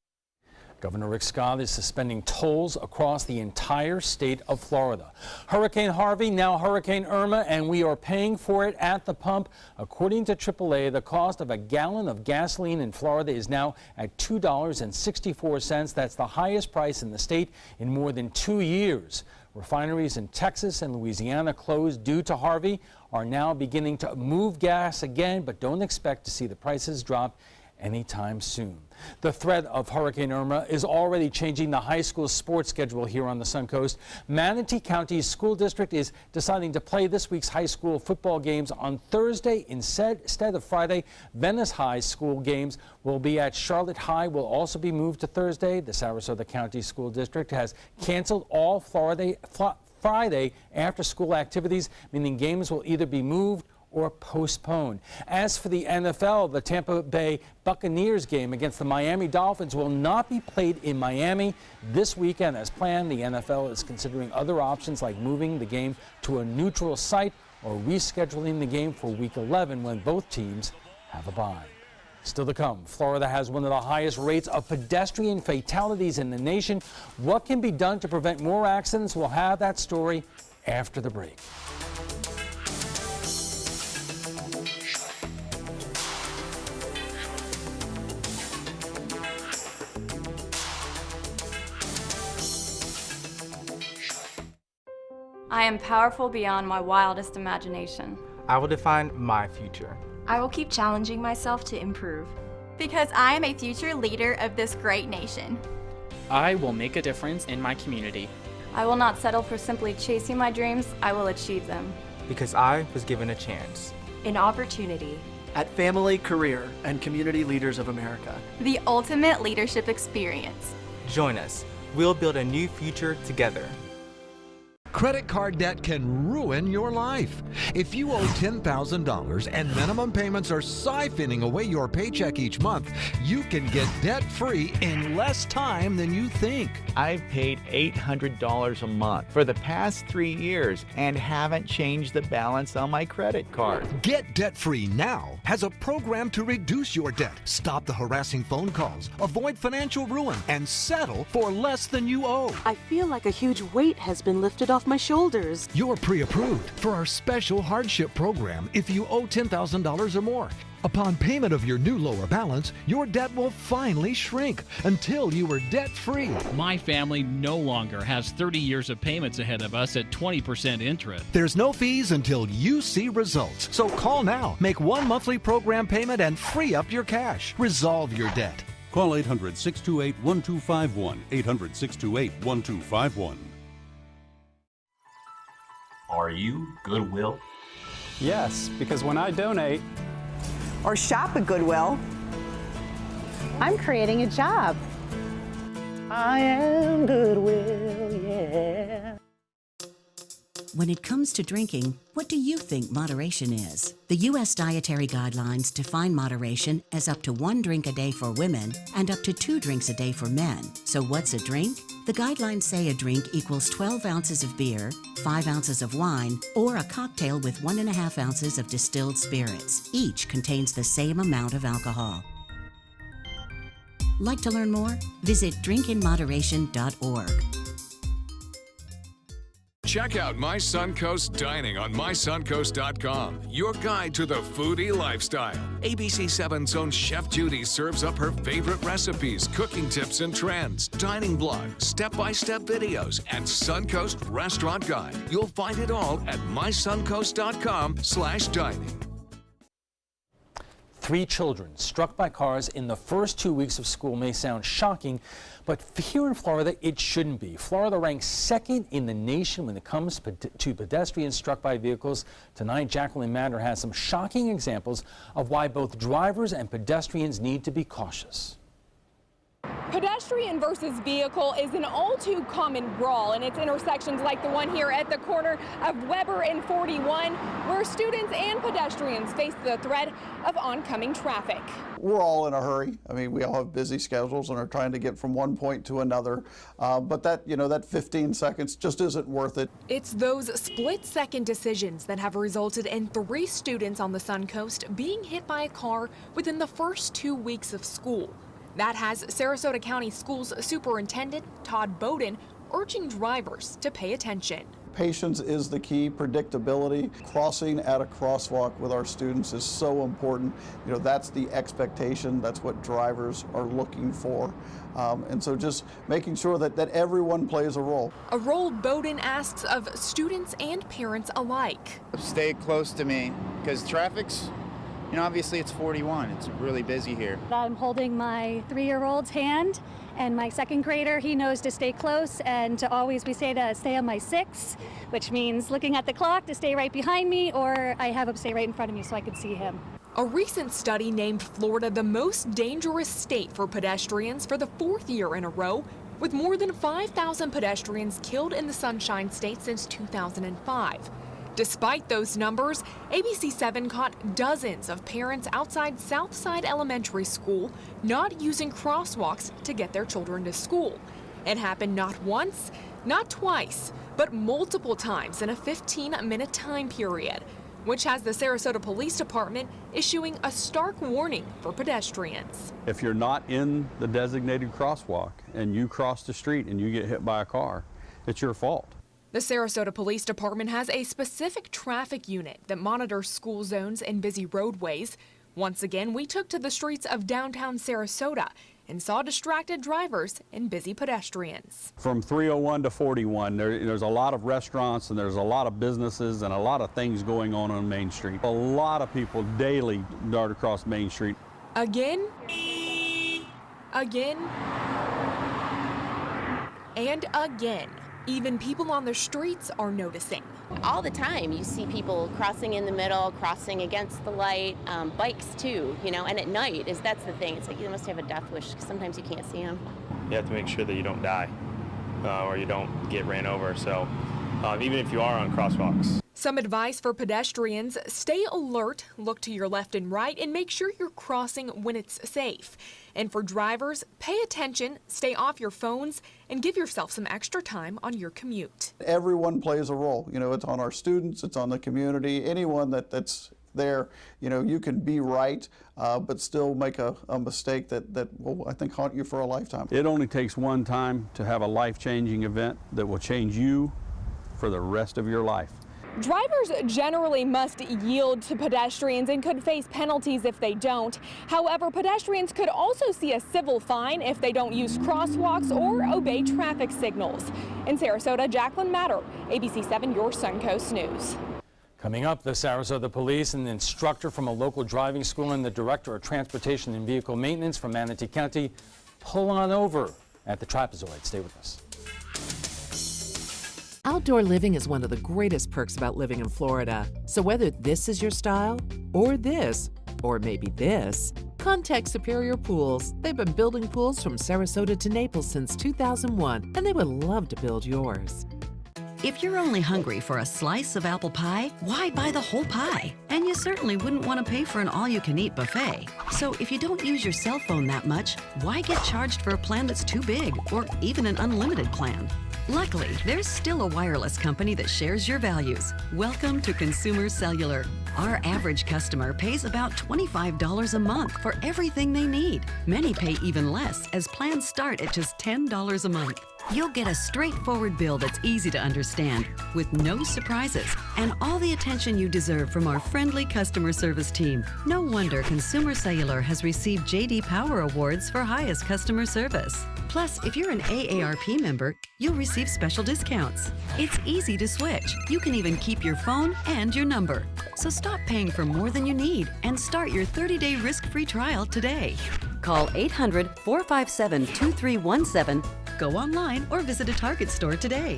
Governor Rick Scott is suspending tolls across the entire state of Florida. Hurricane Harvey, now Hurricane Irma, and we are paying for it at the pump. According to AAA, the cost of a gallon of gasoline in Florida is now at $2.64. That's the highest price in the state in more than 2 years. Refineries in Texas and Louisiana closed due to Harvey are now beginning to move gas again, but don't expect to see the prices drop anytime soon. The threat of Hurricane Irma is already changing the high school sports schedule here on the Suncoast. Manatee County's school district is deciding to play this week's high school football games on Thursday instead of Friday. Venice High school games will be at Charlotte High, will also be moved to Thursday. The Sarasota County School District has canceled all Friday after school activities, meaning games will either be moved or postponed. As for the NFL, the Tampa Bay Buccaneers game against the Miami Dolphins will not be played in Miami this weekend as planned. The NFL is considering other options like moving the game to a neutral site or rescheduling the game for Week 11 when both teams have a bye. Still to come, Florida has one of the highest rates of pedestrian fatalities in the nation. What can be done to prevent more accidents? We'll have that story after the break. I am powerful beyond my wildest imagination. I will define my future. I will keep challenging myself to improve. Because I am a future leader of this great nation. I will make a difference in my community. I will not settle for simply chasing my dreams, I will achieve them. Because I was given a chance. An opportunity. At Family, Career, and Community Leaders of America. The ultimate leadership experience. Join us. We'll build a new future together. Credit card debt can ruin your life. If you owe $10,000 and minimum payments are siphoning away your paycheck each month, you can get debt-free in less time than you think. I've paid $800 a month for the past 3 years and haven't changed the balance on my credit card. Get debt-free now has a program to reduce your debt, stop the harassing phone calls, avoid financial ruin, and settle for less than you owe. I feel like a huge weight has been lifted off my shoulders. You're pre-approved for our special hardship program if you owe $10,000 or more. Upon payment of your new lower balance, your debt will finally shrink until you are debt-free. My family no longer has 30 years of payments ahead of us at 20% interest. There's no fees until you see results. So call now, make one monthly program payment, and free up your cash. Resolve your debt. Call 800-628-1251. 800-628-1251. Are you Goodwill? Yes, because when I donate or shop at Goodwill, I'm creating a job. I am Goodwill, yeah. When it comes to drinking, what do you think moderation is? The U.S. Dietary Guidelines define moderation as up to 1 drink a day for women and up to 2 drinks a day for men. So what's a drink? The guidelines say a drink equals 12 ounces of beer, 5 ounces of wine, or a cocktail with 1.5 ounces of distilled spirits. Each contains the same amount of alcohol. Like to learn more? Visit drinkinmoderation.org. Check out My Suncoast Dining on mysuncoast.com, your guide to the foodie lifestyle. ABC 7's own Chef Judy serves up her favorite recipes, cooking tips and trends, dining blogs, step-by-step videos, and Suncoast Restaurant Guide. You'll find it all at mysuncoast.com/dining. 3 children struck by cars in the first 2 weeks of school may sound shocking, but here in Florida, it shouldn't be. Florida ranks second in the nation when it comes to pedestrians struck by vehicles. Tonight, Jacqueline Matter has some shocking examples of why both drivers and pedestrians need to be cautious. Pedestrian versus vehicle is an all too common brawl in its intersections like the one here at the corner of Weber and 41, where students and pedestrians face the threat of oncoming traffic. We're all in a hurry. I mean, we all have busy schedules and are trying to get from one point to another. But that 15 seconds just isn't worth it. It's those split-second decisions that have resulted in 3 students on the Suncoast being hit by a car within the first 2 weeks of school. That has Sarasota County Schools Superintendent Todd Bowden urging drivers to pay attention. Patience is the key, predictability. Crossing at a crosswalk with our students is so important. That's the expectation. That's what drivers are looking for. And so just making sure that everyone plays a role. A role Bowden asks of students and parents alike. Stay close to me, because traffic's, obviously it's 41. It's really busy here. I'm holding my 3-year-old's hand, and my 2nd grader, he knows to stay close and to always, we say to stay on my 6, which means looking at the clock to stay right behind me, or I have him stay right in front of me so I can see him. A recent study named Florida the most dangerous state for pedestrians for the 4th year in a row, with more than 5,000 pedestrians killed in the Sunshine State since 2005. Despite those numbers, ABC 7 caught dozens of parents outside Southside Elementary School not using crosswalks to get their children to school. It happened not once, not twice, but multiple times in a 15-minute time period, which has the Sarasota Police Department issuing a stark warning for pedestrians. If you're not in the designated crosswalk and you cross the street and you get hit by a car, it's your fault. The Sarasota Police Department has a specific traffic unit that monitors school zones and busy roadways. Once again, we took to the streets of downtown Sarasota and saw distracted drivers and busy pedestrians. From 301 to 41, there's a lot of restaurants and there's a lot of businesses and a lot of things going on Main Street. A lot of people daily dart across Main Street. Again, and again. Even people on the streets are noticing. All the time you see people crossing in the middle, crossing against the light, bikes too, and at night, that's the thing. It's like you must have a death wish because sometimes you can't see them. You have to make sure that you don't die or you don't get ran over, so even if you are on crosswalks. Some advice for pedestrians: stay alert, look to your left and right, and make sure you're crossing when it's safe. And for drivers, pay attention, stay off your phones, and give yourself some extra time on your commute. Everyone plays a role. It's on our students, it's on the community, anyone that's there. You can be right, but still make a mistake that will, I think, haunt you for a lifetime. It only takes one time to have a life-changing event that will change you for the rest of your life. Drivers generally must yield to pedestrians and could face penalties if they don't. However, pedestrians could also see a civil fine if they don't use crosswalks or obey traffic signals. In Sarasota, Jacqueline Matter, ABC 7, your Suncoast News. Coming up, the Sarasota Police, an instructor from a local driving school, and the Director of Transportation and Vehicle Maintenance from Manatee County pull on over at the trapezoid. Stay with us. Outdoor living is one of the greatest perks about living in Florida. So whether this is your style, or this, or maybe this, contact Superior Pools. They've been building pools from Sarasota to Naples since 2001, and they would love to build yours. If you're only hungry for a slice of apple pie, why buy the whole pie? And you certainly wouldn't want to pay for an all-you-can-eat buffet. So if you don't use your cell phone that much, why get charged for a plan that's too big, or even an unlimited plan? Luckily, there's still a wireless company that shares your values. Welcome to Consumer Cellular. Our average customer pays about $25 a month for everything they need. Many pay even less, as plans start at just $10 a month. You'll get a straightforward bill that's easy to understand, with no surprises, and all the attention you deserve from our friendly customer service team. No wonder Consumer Cellular has received J.D. Power Awards for highest customer service. Plus, if you're an AARP member, you'll receive special discounts. It's easy to switch. You can even keep your phone and your number. So stop paying for more than you need and start your 30-day risk-free trial today. Call 800-457-2317, go online, or visit a Target store today.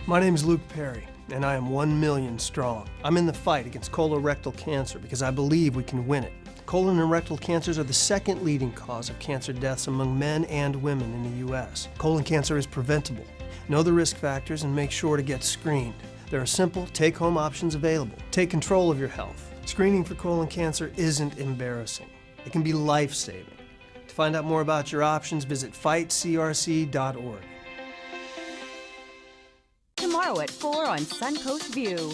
My name is Luke Perry, and I am 1 million strong. I'm in the fight against colorectal cancer because I believe we can win it. Colon and rectal cancers are the second leading cause of cancer deaths among men and women in the U.S. Colon cancer is preventable. Know the risk factors and make sure to get screened. There are simple, take-home options available. Take control of your health. Screening for colon cancer isn't embarrassing. It can be life-saving. To find out more about your options, visit fightcrc.org. Tomorrow at 4 on Suncoast View.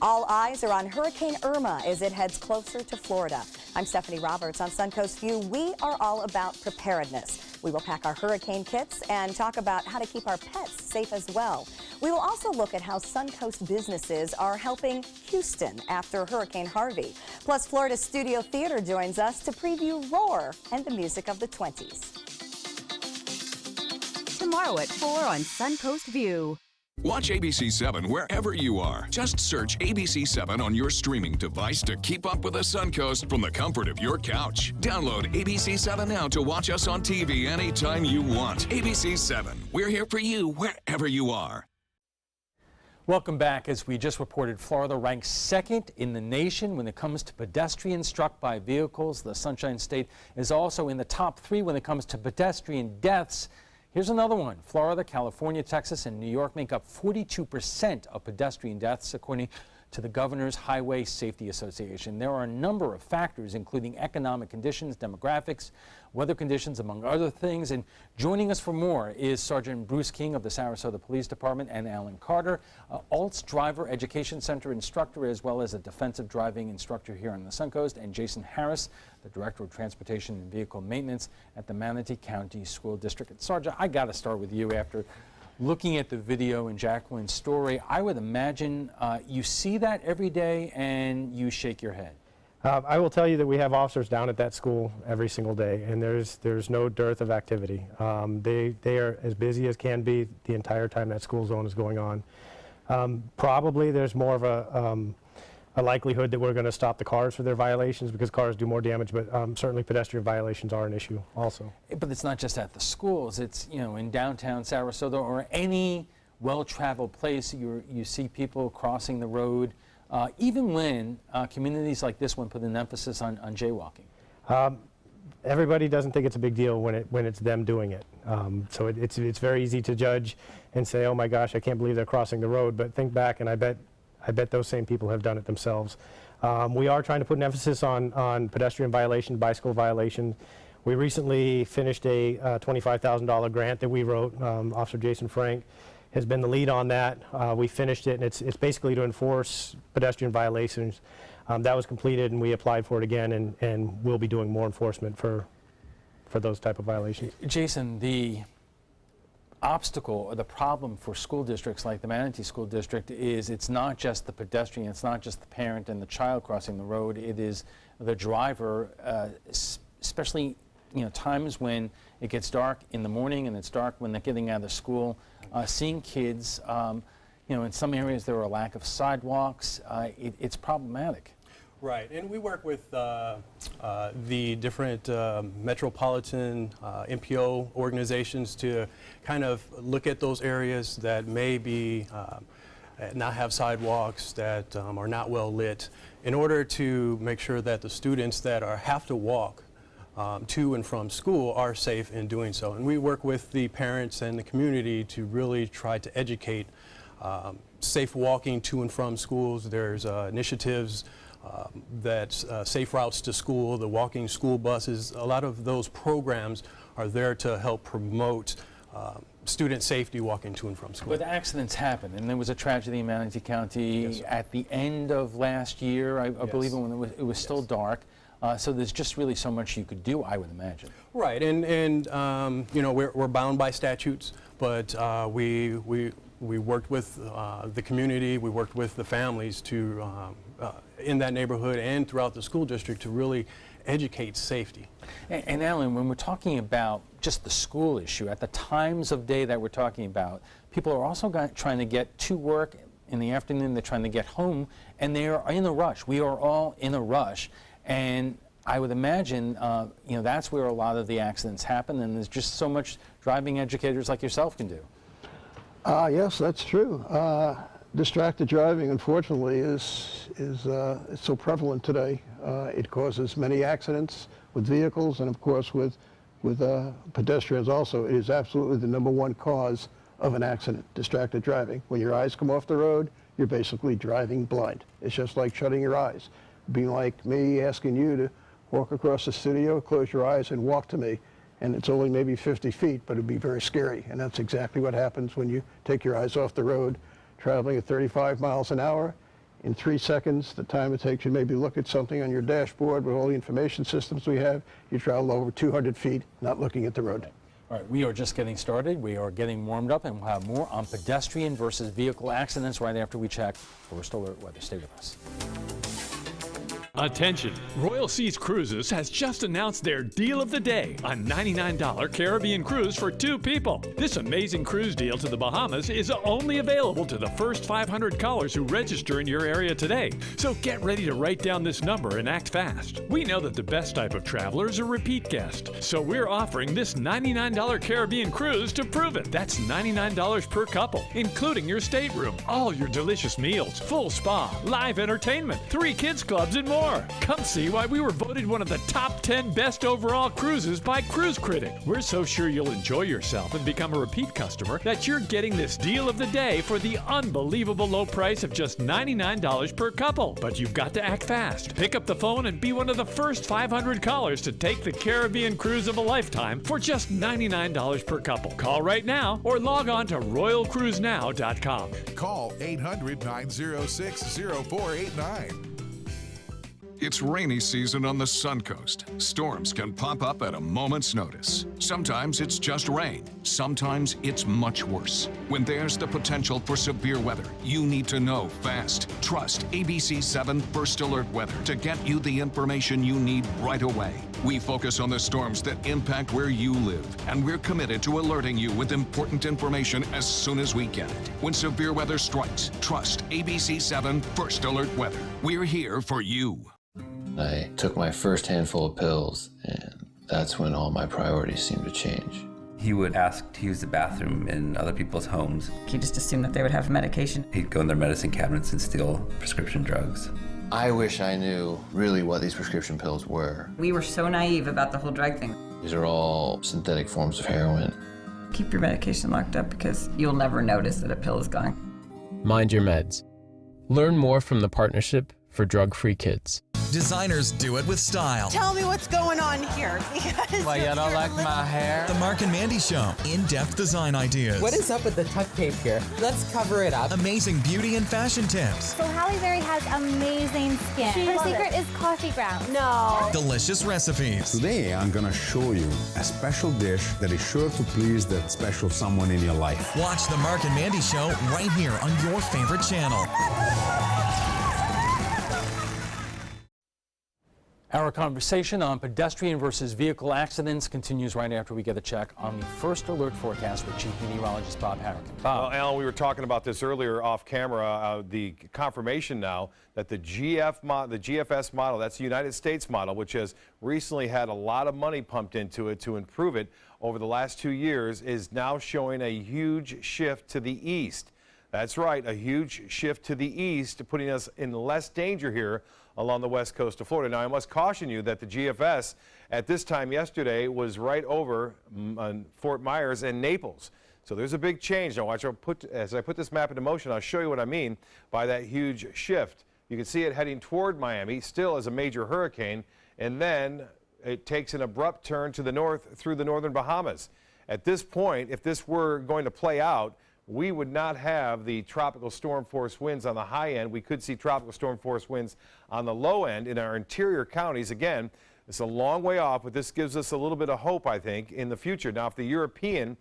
All eyes are on Hurricane Irma as it heads closer to Florida. I'm Stephanie Roberts on Suncoast View. We are all about preparedness. We will pack our hurricane kits and talk about how to keep our pets safe as well. We will also look at how Suncoast businesses are helping Houston after Hurricane Harvey. Plus, Florida Studio Theater joins us to preview Roar and the music of the 20s. Tomorrow at 4 on Suncoast View. Watch ABC 7 wherever you are. Just search ABC 7 on your streaming device to keep up with the Suncoast from the comfort of your couch. Download ABC 7 now to watch us on TV anytime you want. ABC 7, we're here for you wherever you are. Welcome back. As we just reported, Florida ranks second in the nation when it comes to pedestrians struck by vehicles. The Sunshine State is also in the top 3 when it comes to pedestrian deaths. Here's another one. Florida, California, Texas, and New York make up 42% of pedestrian deaths, according to the Governor's Highway Safety Association. There are a number of factors, including economic conditions, demographics, weather conditions, among other things. And joining us for more is Sergeant Bruce King of the Sarasota Police Department and Alan Carter, ALT's Driver Education Center instructor, as well as a defensive driving instructor here on the Suncoast, and Jason Harris, the Director of Transportation and Vehicle Maintenance at the Manatee County School District. And Sergeant, I got to start with you. After looking at the video in Jacqueline's story, I would imagine you see that every day and you shake your head. I will tell you that we have officers down at that school every single day, and there's no dearth of activity. They are as busy as can be the entire time that school zone is going on. Probably there's more of a likelihood that we're going to stop the cars for their violations, because cars do more damage, but certainly pedestrian violations are an issue also. But it's not just at the schools. It's, you know, in downtown Sarasota or any well-traveled place, you see people crossing the road, even when communities like this one put an emphasis on jaywalking. Everybody doesn't think it's a big deal when it's them doing it. So it's very easy to judge and say, oh my gosh, I can't believe they're crossing the road. But think back, and I bet those same people have done it themselves. We are trying to put an emphasis on pedestrian violations, bicycle violations. We recently finished a $25,000 grant that we wrote. Officer Jason Frank has been the lead on that. We finished it, and it's basically to enforce pedestrian violations. That was completed, and we applied for it again, and we'll be doing more enforcement for those type of violations. Jason, obstacle or the problem for school districts like the Manatee School District is it's not just the pedestrian, it's not just the parent and the child crossing the road, it is the driver, especially times when it gets dark in the morning and it's dark when they're getting out of school, seeing kids, in some areas there are a lack of sidewalks, it's problematic. Right, and we work with the different metropolitan MPO organizations to kind of look at those areas that may be not have sidewalks, that are not well lit, in order to make sure that the students that have to walk to and from school are safe in doing so. And we work with the parents and the community to really try to educate safe walking to and from schools. There's initiatives that's safe routes to school, the walking school buses. A lot of those programs are there to help promote student safety walking to and from school. But accidents happen, and there was a tragedy in Manatee County at the end of last year, I believe, when it was still dark. So there's just really so much you could do, I would imagine. Right, and we're bound by statutes, but we worked with the community, we worked with the families to in that neighborhood and throughout the school district to really educate safety. And Alan, when we're talking about just the school issue, at the times of day that we're talking about, people are also trying to get to work in the afternoon, they're trying to get home, and they are in a rush. We are all in a rush. And I would imagine, that's where a lot of the accidents happen, and there's just so much driving educators like yourself can do. Yes, that's true. Distracted driving, unfortunately, is so prevalent today. It causes many accidents with vehicles, and of course with pedestrians also. It is absolutely the #1 cause of an accident, distracted driving. When your eyes come off the road, you're basically driving blind. It's just like shutting your eyes. Being like me asking you to walk across the studio, close your eyes and walk to me, and it's only maybe 50 feet, but it'd be very scary. And that's exactly what happens when you take your eyes off the road, traveling at 35 miles an hour. In 3 seconds, the time it takes you to maybe look at something on your dashboard with all the information systems we have, you travel over 200 feet not looking at the road. All right, we are just getting started. We are getting warmed up, and we'll have more on pedestrian versus vehicle accidents right after we check First Alert Weather. Stay with us. Attention! Royal Seas Cruises has just announced their deal of the day, a $99 Caribbean cruise for 2 people. This amazing cruise deal to the Bahamas is only available to the first 500 callers who register in your area today. So get ready to write down this number and act fast. We know that the best type of traveler is a repeat guest, so we're offering this $99 Caribbean cruise to prove it. That's $99 per couple, including your stateroom, all your delicious meals, full spa, live entertainment, 3 kids clubs, and more. Come see why we were voted one of the top 10 best overall cruises by Cruise Critic. We're so sure you'll enjoy yourself and become a repeat customer that you're getting this deal of the day for the unbelievable low price of just $99 per couple. But you've got to act fast. Pick up the phone and be one of the first 500 callers to take the Caribbean cruise of a lifetime for just $99 per couple. Call right now or log on to royalcruisenow.com. Call 800-906-0489. It's rainy season on the Suncoast. Storms can pop up at a moment's notice. Sometimes it's just rain. Sometimes it's much worse. When there's the potential for severe weather, you need to know fast. Trust ABC 7 First Alert Weather to get you the information you need right away. We focus on the storms that impact where you live, and we're committed to alerting you with important information as soon as we get it. When severe weather strikes, trust ABC 7 First Alert Weather. We're here for you. I took my first handful of pills, and that's when all my priorities seemed to change. He would ask to use the bathroom in other people's homes. He just assumed that they would have medication. He'd go in their medicine cabinets and steal prescription drugs. I wish I knew really what these prescription pills were. We were so naive about the whole drug thing. These are all synthetic forms of heroin. Keep your medication locked up because you'll never notice that a pill is gone. Mind your meds. Learn more from the Partnership for Drug-Free Kids. Designers do it with style. Tell me what's going on here. Why, you don't like my hair? The Mark and Mandy Show. In-depth design ideas. What is up with the tuck tape here? Let's cover it up. Amazing beauty and fashion tips. So Halle Berry has amazing skin. Her secret is coffee grounds. No. Delicious recipes. Today, I'm going to show you a special dish that is sure to please that special someone in your life. Watch the Mark and Mandy Show right here on your favorite channel. Our conversation on pedestrian versus vehicle accidents continues right after we get a check on the first alert forecast with Chief Meteorologist Bob Harrigan. Bob. Well, Alan, we were talking about this earlier off camera, the confirmation now that the GFS model, that's the United States model, which has recently had a lot of money pumped into it to improve it over the last 2 years, is now showing a huge shift to the east. That's right, a huge shift to the east, putting us in less danger here along the west coast of Florida. Now, I must caution you that the GFS at this time yesterday was right over Fort Myers and Naples. So there's a big change. Now, watch, as I put this map into motion, I'll show you what I mean by that huge shift. You can see it heading toward Miami, still as a major hurricane, and then it takes an abrupt turn to the north through the northern Bahamas. At this point, if this were going to play out, we would not have the tropical storm force winds on the high end. We could see tropical storm force winds on the low end in our interior counties. Again, it's a long way off, but this gives us a little bit of hope, I think, in the future. Now, if the European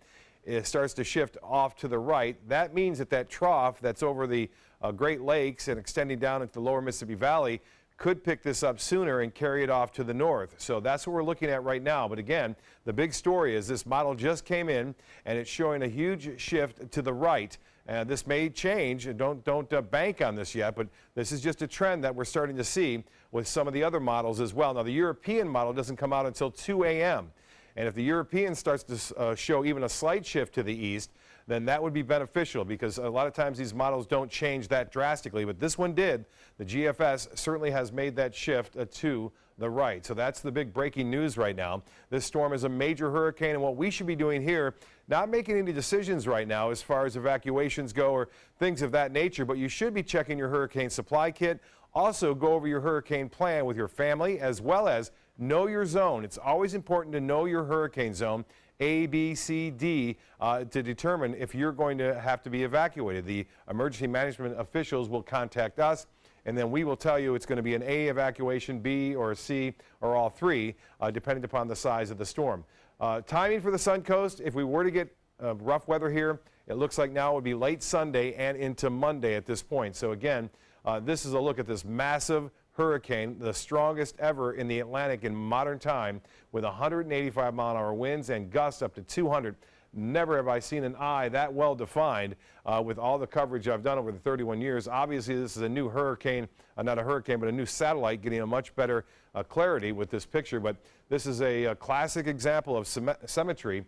starts to shift off to the right, that means that that trough that's over the Great Lakes and extending down into the lower Mississippi Valley could pick this up sooner and carry it off to the north. So that's what we're looking at right now. But again, the big story is this model just came in and it's showing a huge shift to the right. This may change. Don't bank on this yet, but this is just a trend that we're starting to see with some of the other models as well. Now, the European model doesn't come out until 2 a.m. And if the European starts to show even a slight shift to the east, then that would be beneficial because a lot of times these models don't change that drastically, but this one did. The GFS certainly has made that shift to the right. So that's the big breaking news right now. This storm is a major hurricane, and what we should be doing here, not making any decisions right now as far as evacuations go or things of that nature, but you should be checking your hurricane supply kit. Also, go over your hurricane plan with your family as well as know your zone. It's always important to know your hurricane zone. A, B, C, D, to determine if you're going to have to be evacuated. The emergency management officials will contact us, and then we will tell you it's going to be an A evacuation, B or a C, or all three, depending upon the size of the storm. Timing for the Suncoast, if we were to get rough weather here, it looks like now it would be late Sunday and into Monday at this point. So again, this is a look at this massive hurricane, the strongest ever in the Atlantic in modern time, with 185-mile-an-hour winds and gusts up to 200. Never have I seen an eye that well defined with all the coverage I've done over the 31 years. Obviously, this is a new hurricane, not a hurricane, but a new satellite getting a much better clarity with this picture. But this is a classic example of symmetry.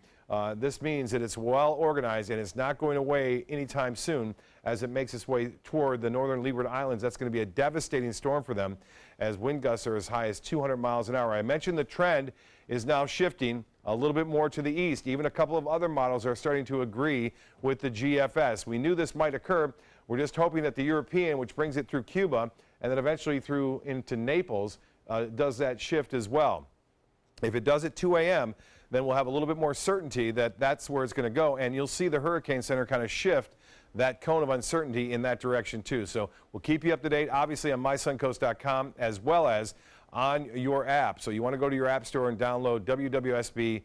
This means that it's well organized and it's not going away anytime soon as it makes its way toward the northern Leeward Islands. That's going to be a devastating storm for them as wind gusts are as high as 200 miles an hour. I mentioned the trend is now shifting a little bit more to the east. Even a couple of other models are starting to agree with the GFS. We knew this might occur. We're just hoping that the European, which brings it through Cuba and then eventually through into Naples, does that shift as well. If it does at 2 a.m., then we'll have a little bit more certainty that that's where it's going to go, and you'll see the Hurricane Center kind of shift that cone of uncertainty in that direction too. So we'll keep you up to date, obviously on mysuncoast.com as well as on your app. So you want to go to your app store and download WWSB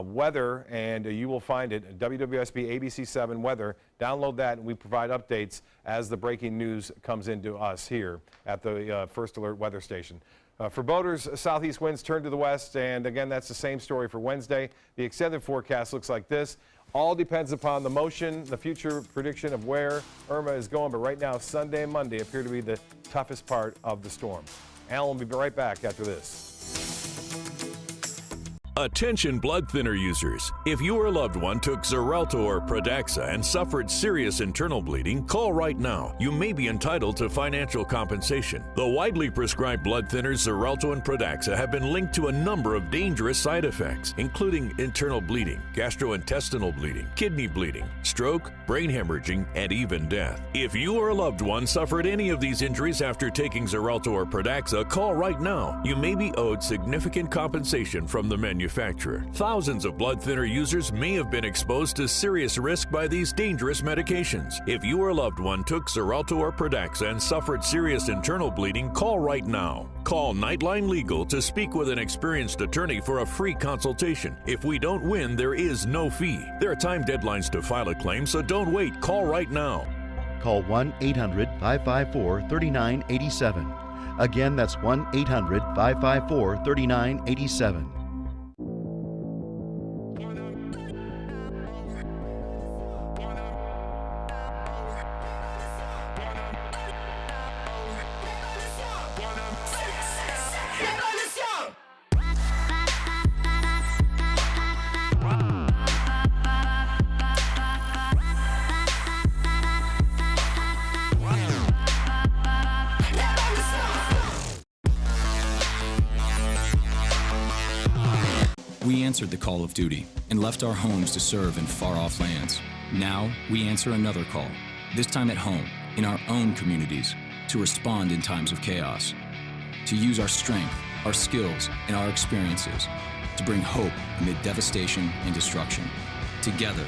Weather, and you will find it, WWSB ABC7 Weather. Download that, and we provide updates as the breaking news comes into us here at the First Alert Weather Station. For boaters, southeast winds turn to the west, and again, that's the same story for Wednesday. The extended forecast looks like this. All depends upon the motion, the future prediction of where Irma is going, but right now, Sunday and Monday appear to be the toughest part of the storm. Alan will be right back after this. Attention blood thinner users. If your loved one took Xarelto or Pradaxa and suffered serious internal bleeding, call right now. You may be entitled to financial compensation. The widely prescribed blood thinners Xarelto and Pradaxa have been linked to a number of dangerous side effects, including internal bleeding, gastrointestinal bleeding, kidney bleeding, stroke, brain hemorrhaging, and even death. If you or a loved one suffered any of these injuries after taking Xarelto or Pradaxa, call right now. You may be owed significant compensation from the manufacturer. Thousands of blood thinner users may have been exposed to serious risk by these dangerous medications. If you or a loved one took Xarelto or Pradaxa and suffered serious internal bleeding, call right now. Call Nightline Legal to speak with an experienced attorney for a free consultation. If we don't win, there is no fee. There are time deadlines to file a claim, so don't wait. Call right now. Call 1-800-554-3987. Again, that's 1-800-554-3987. We answered the call of duty and left our homes to serve in far-off lands. Now, we answer another call, this time at home, in our own communities, to respond in times of chaos, to use our strength, our skills, and our experiences to bring hope amid devastation and destruction. Together,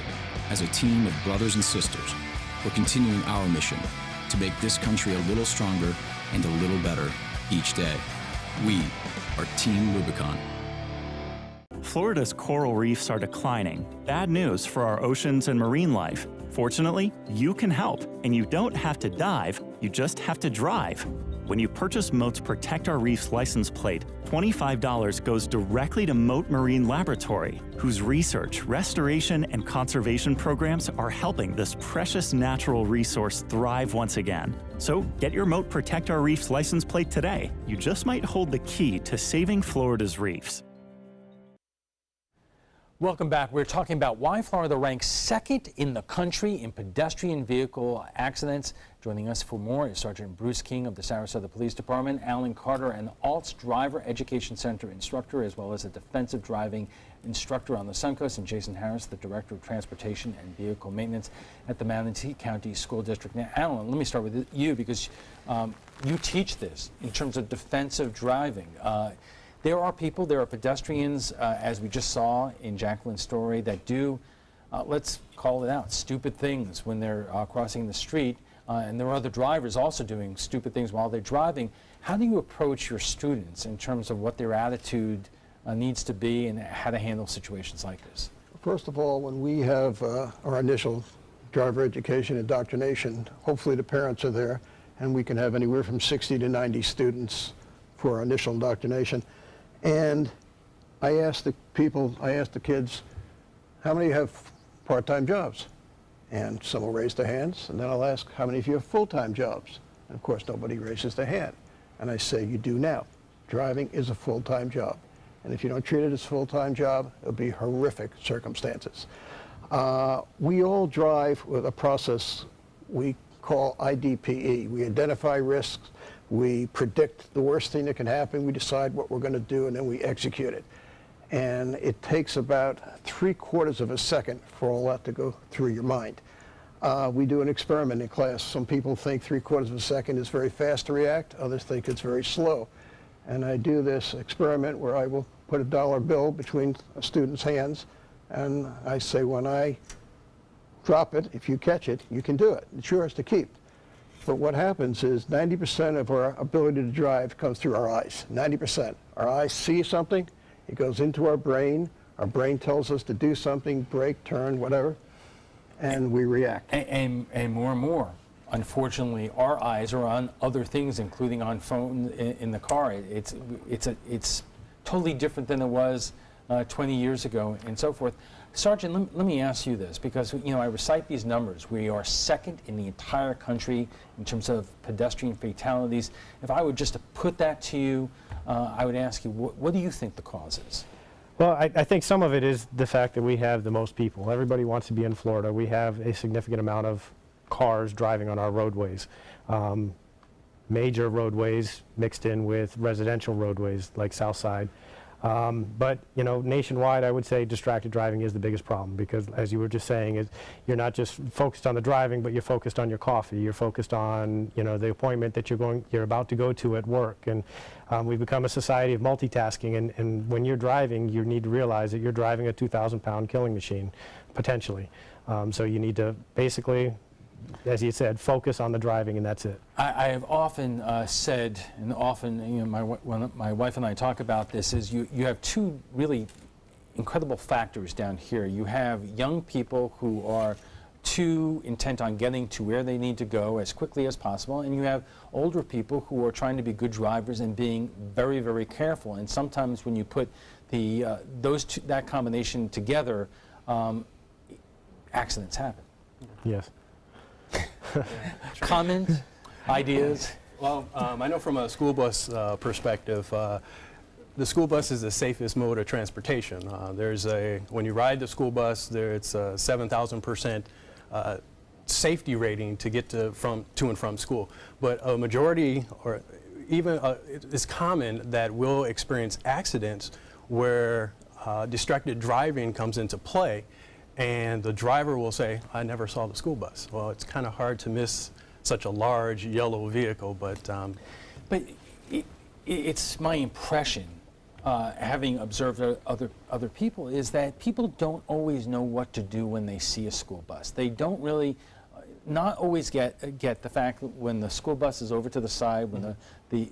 as a team of brothers and sisters, we're continuing our mission to make this country a little stronger and a little better each day. We are Team Rubicon. Florida's coral reefs are declining. Bad news for our oceans and marine life. Fortunately, you can help, and you don't have to dive, you just have to drive. When you purchase Moat's Protect Our Reefs license plate, $25 goes directly to Moat Marine Laboratory, whose research, restoration, and conservation programs are helping this precious natural resource thrive once again. So get your Moat Protect Our Reefs license plate today. You just might hold the key to saving Florida's reefs. Welcome back. We're talking about why Florida ranks second in the country in pedestrian vehicle accidents. Joining us for more is Sergeant Bruce King of the Sarasota Police Department, Alan Carter, an ALTS Driver Education Center instructor, as well as a defensive driving instructor on the Suncoast, and Jason Harris, the Director of Transportation and Vehicle Maintenance at the Manatee County School District. Now, Alan, let me start with you because you teach this in terms of defensive driving. There are people, there are pedestrians, as we just saw in Jacqueline's story, that do, let's call it out, stupid things when they're crossing the street. And there are other drivers also doing stupid things while they're driving. How do you approach your students in terms of what their attitude needs to be and how to handle situations like this? First of all, when we have our initial driver education indoctrination, hopefully the parents are there, and we can have anywhere from 60 to 90 students for our initial indoctrination. And I asked the kids, how many have part-time jobs? And some will raise their hands, and then I'll ask, how many of you have full-time jobs? And of course, nobody raises their hand. And I say, you do now. Driving is a full-time job. And if you don't treat it as a full-time job, it'll be horrific circumstances. We all drive with a process we call IDPE. We identify risks. We predict the worst thing that can happen, we decide what we're going to do, and then we execute it. And it takes about 3/4 of a second for all that to go through your mind. We do an experiment in class. Some people think 3/4 of a second is very fast to react, others think it's very slow. And I do this experiment where I will put a dollar bill between a student's hands, and I say, when I drop it, if you catch it, you can do it. It's yours to keep. But what happens is 90% of our ability to drive comes through our eyes, 90%. Our eyes see something, it goes into our brain tells us to do something, brake, turn, whatever, and we react. And more, unfortunately, our eyes are on other things, including on phone in the car. It's totally different than it was 20 years ago and so forth. Sergeant, let me ask you this, because I recite these numbers. We are second in the entire country in terms of pedestrian fatalities. If I were just to put that to you, I would ask you, what do you think the cause is? Well, I think some of it is the fact that we have the most people. Everybody wants to be in Florida. We have a significant amount of cars driving on our roadways. Major roadways mixed in with residential roadways like Southside. But, you know, nationwide, I would say distracted driving is the biggest problem because, as you were just saying, you're not just focused on the driving, but you're focused on your coffee. You're focused on, you know, the appointment that you're about to go to at work. And we've become a society of multitasking. And when you're driving, you need to realize that you're driving a 2,000-pound killing machine, potentially. So you need to basically, as you said, focus on the driving, and that's it. I have often said, and often, you know, when my wife and I talk about this, is you have two really incredible factors down here. You have young people who are too intent on getting to where they need to go as quickly as possible, and you have older people who are trying to be good drivers and being very, very careful. And sometimes when you put that combination together, accidents happen. Yes. Comment, ideas? Well, I know from a school bus perspective, the school bus is the safest mode of transportation. When you ride the school bus, it's a 7,000% safety rating to get to and from school. But a majority, or even it's common that we'll experience accidents where distracted driving comes into play. And the driver will say, I never saw the school bus. Well, it's kind of hard to miss such a large yellow vehicle, but it's my impression, having observed other people, is that people don't always know what to do when they see a school bus. They don't really, not always get the fact that when the school bus is over to the side, when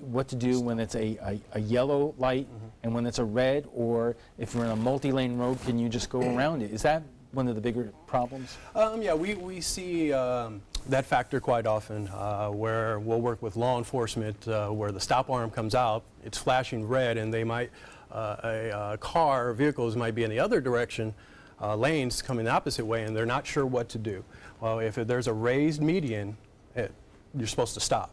what to do when it's a yellow light and when it's a red, or if you're in a multi-lane road, can you just go around it? Is that one of the bigger problems? Yeah, we see that factor quite often, where we'll work with law enforcement, where the stop arm comes out, it's flashing red, and they might, vehicles might be in the other direction, lanes coming the opposite way, and they're not sure what to do. Well, if there's a raised median, you're supposed to stop,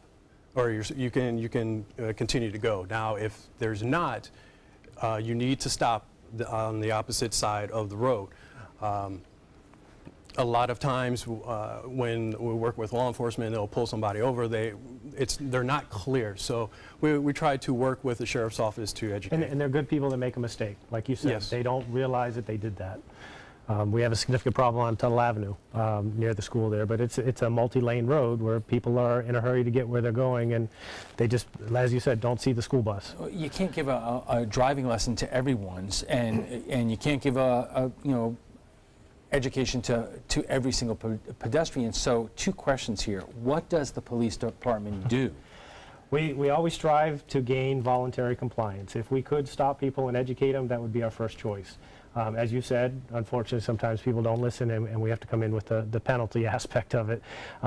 or you can continue to go. Now, if there's not, you need to stop on the opposite side of the road. A lot of times when we work with law enforcement, they'll pull somebody over, they're not clear. So we try to work with the sheriff's office to educate. And they're good people that make a mistake. Like you said, yes. They don't realize that they did that. We have a significant problem on Tuttle Avenue near the school there, but it's a multi-lane road where people are in a hurry to get where they're going, and they just, as you said, don't see the school bus. You can't give a driving lesson to everyone's, and you can't give education to every single pedestrian. So 2 questions here. What does the police department do? We always strive to gain voluntary compliance. If we could stop people and educate them, that would be our first choice. As you said, unfortunately, sometimes people don't listen, and we have to come in with the penalty aspect of it.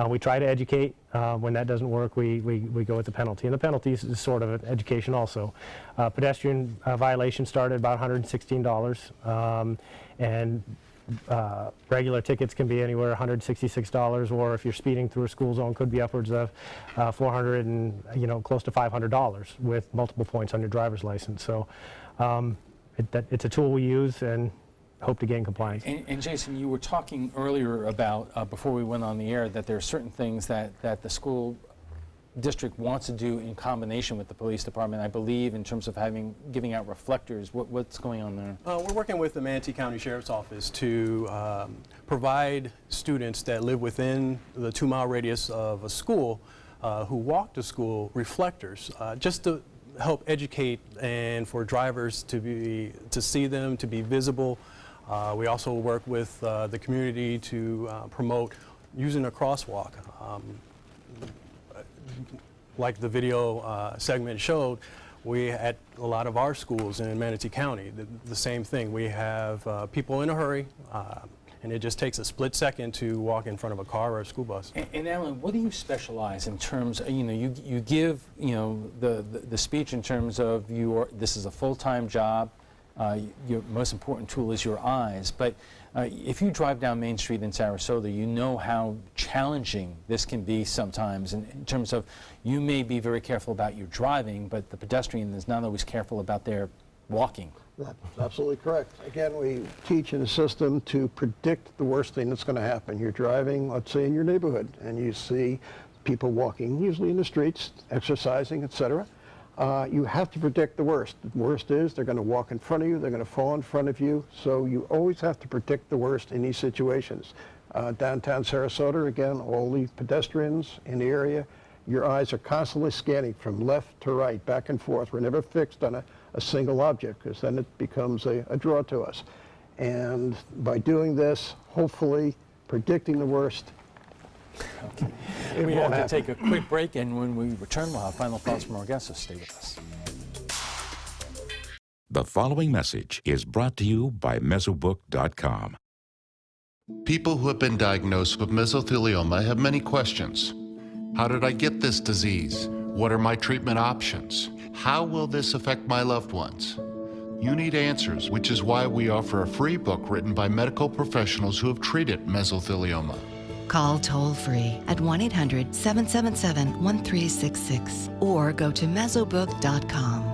We try to educate. When that doesn't work, we go with the penalty. And the penalty is sort of an education also. Pedestrian violations start at about $116, and regular tickets can be anywhere $166, or if you're speeding through a school zone, could be upwards of $400 and close to $500 with multiple points on your driver's license. So it's a tool we use and hope to gain compliance. And Jason, you were talking earlier about before we went on the air that there are certain things that the school district wants to do in combination with the police department, I believe, in terms of giving out reflectors. What's going on there? We're working with the Manatee County Sheriff's Office to provide students that live within the 2-mile radius of a school who walk to school reflectors, just to help educate and for drivers to see them, to be visible. We also work with the community to promote using a crosswalk. Like the video segment showed, we at a lot of our schools in Manatee County, the same thing. We have people in a hurry, and it just takes a split second to walk in front of a car or a school bus. And Alan, what do you specialize in terms of, you give, the speech in terms of this is a full-time job, your most important tool is your eyes, but if you drive down Main Street in Sarasota, you know how challenging this can be sometimes in terms of you may be very careful about your driving, but the pedestrian is not always careful about their walking. That's absolutely correct. Again, we teach in a system to predict the worst thing that's going to happen. You're driving, let's say, in your neighborhood, and you see people walking, usually in the streets, exercising, etc. You have to predict the worst. The worst is they're going to walk in front of you, they're going to fall in front of you, so you always have to predict the worst in these situations. Downtown Sarasota, again, all the pedestrians in the area, your eyes are constantly scanning from left to right, back and forth. We're never fixed on a single object, because then it becomes a draw to us. And by doing this, hopefully predicting the worst, we have to take a quick break, and when we return, we'll have final thoughts from our guests, so stay with us. The following message is brought to you by Mesobook.com. People who have been diagnosed with mesothelioma have many questions. How did I get this disease? What are my treatment options? How will this affect my loved ones? You need answers, which is why we offer a free book written by medical professionals who have treated mesothelioma. Call toll-free at 1-800-777-1366 or go to mesobook.com.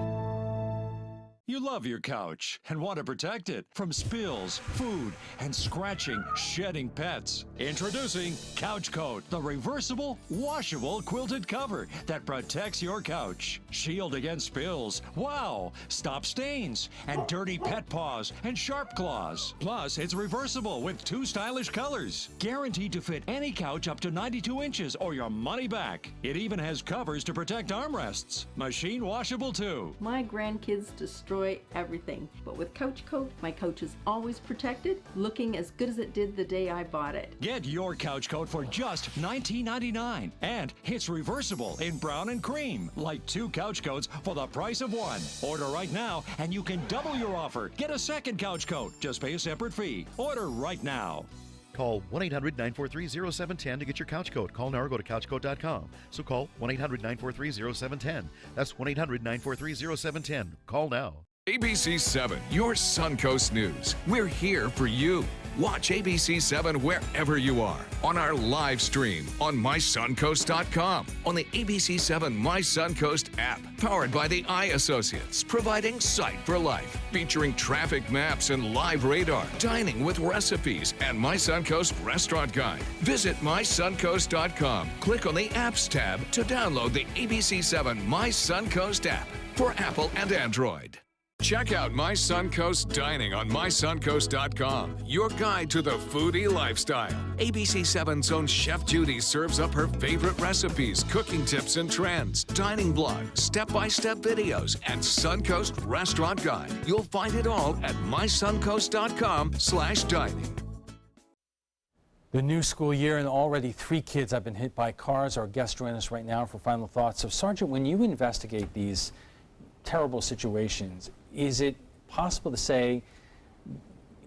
You love your couch and want to protect it from spills, food, and scratching, shedding pets. Introducing Couch Coat, the reversible, washable quilted cover that protects your couch. Shield against spills, wow, stop stains, and dirty pet paws and sharp claws. Plus, it's reversible with 2 stylish colors. Guaranteed to fit any couch up to 92 inches or your money back. It even has covers to protect armrests. Machine washable too. My grandkids destroy everything, but with Couch Coat, my couch is always protected, looking as good as it did the day I bought it. Get your Couch Coat for just $19.99, and it's reversible in brown and cream, like 2 couch coats for the price of 1. Order right now, and you can double your offer. Get a second Couch Coat. Just pay a separate fee. Order right now. Call 1-800-943-0710 to get your couch coat. Call now or go to couchcoat.com. So call 1-800-943-0710. That's 1-800-943-0710. Call now. ABC 7, your Suncoast News. We're here for you. Watch ABC 7 wherever you are. On our live stream on mysuncoast.com. On the ABC 7 My Suncoast app. Powered by the Eye Associates. Providing sight for life. Featuring traffic maps and live radar. Dining with recipes and My Suncoast restaurant guide. Visit mysuncoast.com. Click on the Apps tab to download the ABC 7 My Suncoast app for Apple and Android. Check out My Suncoast Dining on mysuncoast.com, your guide to the foodie lifestyle. ABC 7's own Chef Judy serves up her favorite recipes, cooking tips and trends, dining blogs, step-by-step videos, and Suncoast Restaurant Guide. You'll find it all at mysuncoast.com/dining. The new school year, and already 3 kids have been hit by cars. Our guests join us right now for final thoughts. So, Sergeant, when you investigate these terrible situations, is it possible to say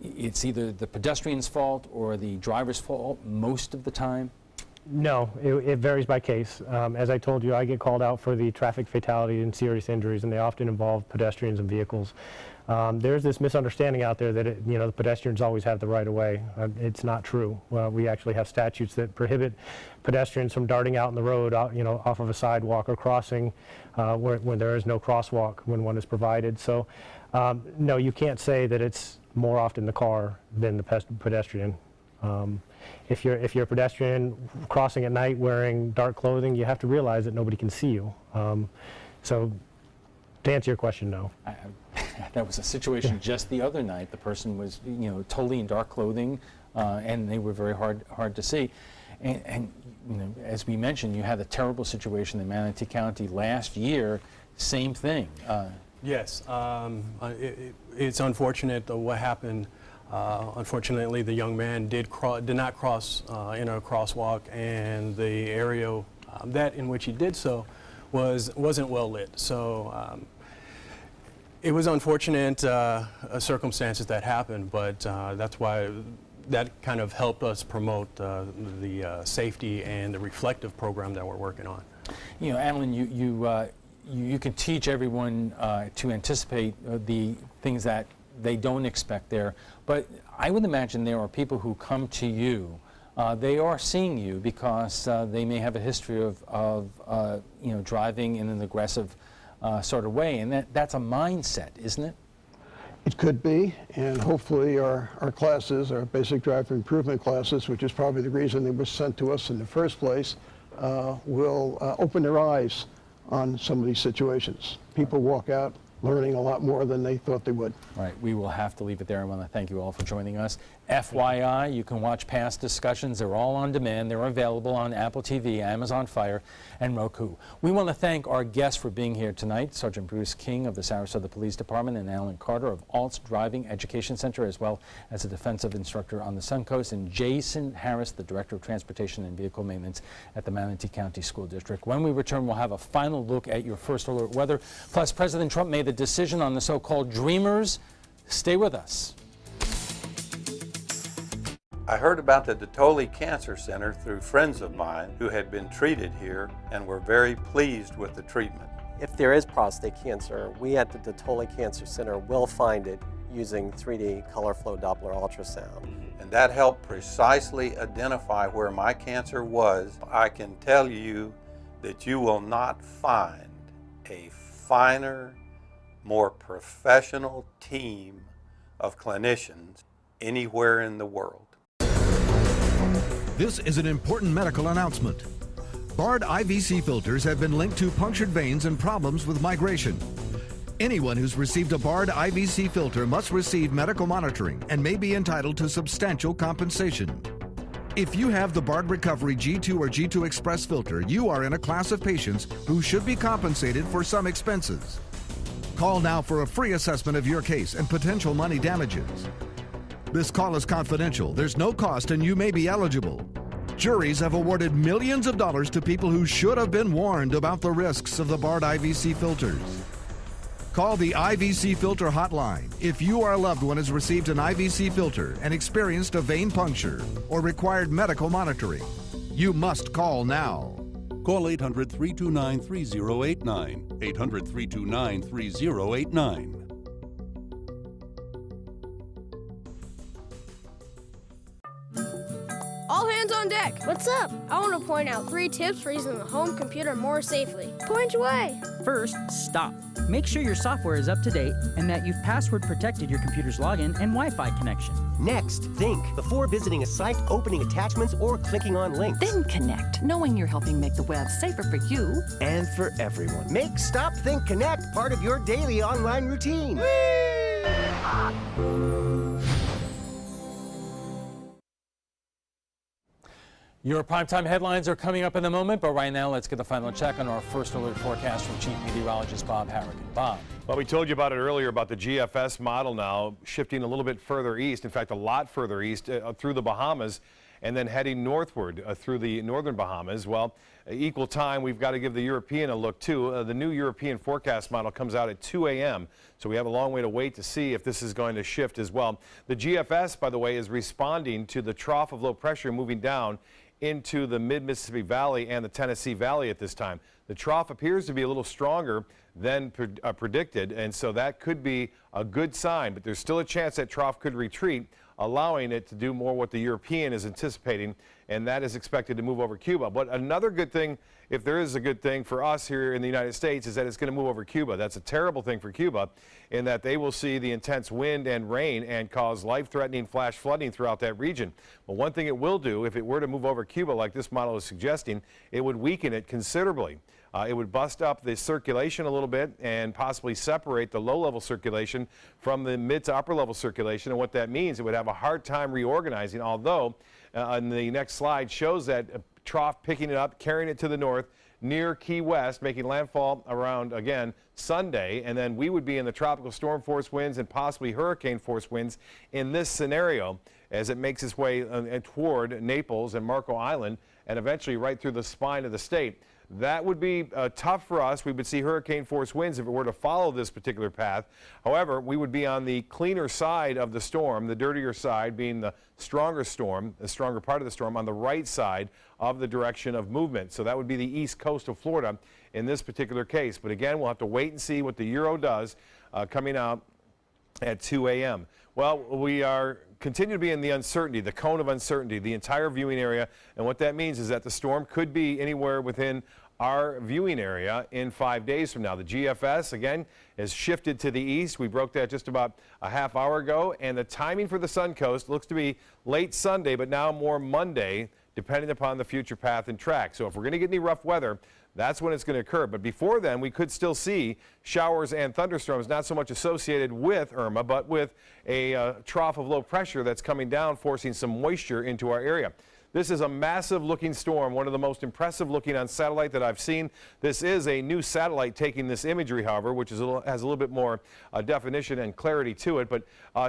it's either the pedestrian's fault or the driver's fault most of the time? No, it varies by case. As I told you, I get called out for the traffic fatality and serious injuries, and they often involve pedestrians and vehicles. There's this misunderstanding out there that the pedestrians always have the right of way. It's not true. We actually have statutes that prohibit pedestrians from darting out in the road, off of a sidewalk or crossing when there is no crosswalk when one is provided. So, no, you can't say that it's more often the car than the pedestrian. If you're a pedestrian crossing at night wearing dark clothing, you have to realize that nobody can see you. So, to answer your question, no. That was a situation just the other night. The person was, totally in dark clothing, and they were very hard to see. And as we mentioned, you had a terrible situation in Manatee County last year. Same thing. Yes, it's unfortunate what happened. Unfortunately, the young man did not cross in a crosswalk, and the area that in which he did so wasn't well lit. So. It was unfortunate circumstances that happened, but that's why that kind of helped us promote the safety and the reflective program that we're working on. Alan, you can teach everyone to anticipate the things that they don't expect there, but I would imagine there are people who come to you. They are seeing you because they may have a history of driving in an aggressive sort of way, and that's a mindset, isn't it? It could be, and hopefully our classes, our basic driver improvement classes, which is probably the reason they were sent to us in the first place, will open their eyes on some of these situations. People walk out learning a lot more than they thought they would. All right, we will have to leave it there. I want to thank you all for joining us. FYI, you can watch past discussions. They're all on demand. They're available on Apple TV, Amazon Fire, and Roku. We want to thank our guests for being here tonight, Sergeant Bruce King of the Sarasota Police Department and Alan Carter of Alt's Driving Education Center, as well as a defensive instructor on the Suncoast, and Jason Harris, the Director of Transportation and Vehicle Maintenance at the Manatee County School District. When we return, we'll have a final look at your first alert weather. Plus, President Trump made the decision on the so-called Dreamers. Stay with us. I heard about the Detoli Cancer Center through friends of mine who had been treated here and were very pleased with the treatment. If there is prostate cancer, we at the Detoli Cancer Center will find it using 3D color flow Doppler ultrasound. And that helped precisely identify where my cancer was. I can tell you that you will not find a finer, more professional team of clinicians anywhere in the world. This is an important medical announcement. Bard IVC filters have been linked to punctured veins and problems with migration. Anyone who's received a Bard IVC filter must receive medical monitoring and may be entitled to substantial compensation. If you have the Bard Recovery G2 or G2 Express filter, you are in a class of patients who should be compensated for some expenses. Call now for a free assessment of your case and potential money damages. This call is confidential. There's no cost and you may be eligible. Juries have awarded millions of dollars to people who should have been warned about the risks of the Bard IVC filters. Call the IVC Filter Hotline if you or a loved one has received an IVC filter and experienced a vein puncture or required medical monitoring. You must call now. Call 800-329-3089. 800-329-3089. All hands on deck. What's up? I want to point out 3 tips for using the home computer more safely. Point away. First, stop. Make sure your software is up to date and that you've password protected your computer's login and Wi-Fi connection. Next, think before visiting a site, opening attachments, or clicking on links. Then connect, knowing you're helping make the web safer for you and for everyone. Make Stop, Think, Connect part of your daily online routine. Your primetime headlines are coming up in a moment, but right now let's get a final check on our first alert forecast from Chief Meteorologist Bob Harrigan. Bob. Well, we told you about it earlier about the GFS model now shifting a little bit further east, in fact a lot further east through the Bahamas and then heading northward through the northern Bahamas. Well, equal time we've got to give the European a look too. The new European forecast model comes out at 2 a.m. So we have a long way to wait to see if this is going to shift as well. The GFS, by the way, is responding to the trough of low pressure moving down into the mid-Mississippi Valley and the Tennessee Valley at this time. The trough appears to be a little stronger than predicted, and so that could be a good sign, but there's still a chance that trough could retreat, allowing it to do more what the European is anticipating, and that is expected to move over Cuba. But another good thing, if there is a good thing for us here in the United States, is that it's going to move over Cuba. That's a terrible thing for Cuba in that they will see the intense wind and rain and cause life-threatening flash flooding throughout that region. But one thing it will do, if it were to move over Cuba like this model is suggesting, it would weaken it considerably. It would bust up the circulation a little bit and possibly separate the low-level circulation from the mid to upper-level circulation. And what that means, it would have a hard time reorganizing, although on the next slide shows that trough picking it up, carrying it to the north near Key West, making landfall around, again, Sunday. And then we would be in the tropical storm force winds and possibly hurricane force winds in this scenario as it makes its way toward Naples and Marco Island and eventually right through the spine of the state. That would be tough for us. We would see hurricane force winds if it were to follow this particular path. However, we would be on the cleaner side of the storm, the dirtier side being the stronger storm, the stronger part of the storm on the right side of the direction of movement. So that would be the east coast of Florida in this particular case. But again, we'll have to wait and see what the Euro does coming out at 2 a.m. Well, we are continue to be in the uncertainty, the cone of uncertainty, the entire viewing area. And what that means is that the storm could be anywhere within our viewing area in 5 days from now. The GFS, again, is shifted to the east. We broke that just about a half hour ago, and the timing for the Suncoast looks to be late Sunday, but now more Monday, depending upon the future path and track. So if we're going to get any rough weather, that's when it's going to occur. But before then, we could still see showers and thunderstorms, not so much associated with Irma, but with a trough of low pressure that's coming down, forcing some moisture into our area. This is a massive looking storm, one of the most impressive looking on satellite that I've seen. This is a new satellite taking this imagery, however, which is has a little bit more definition and clarity to it. But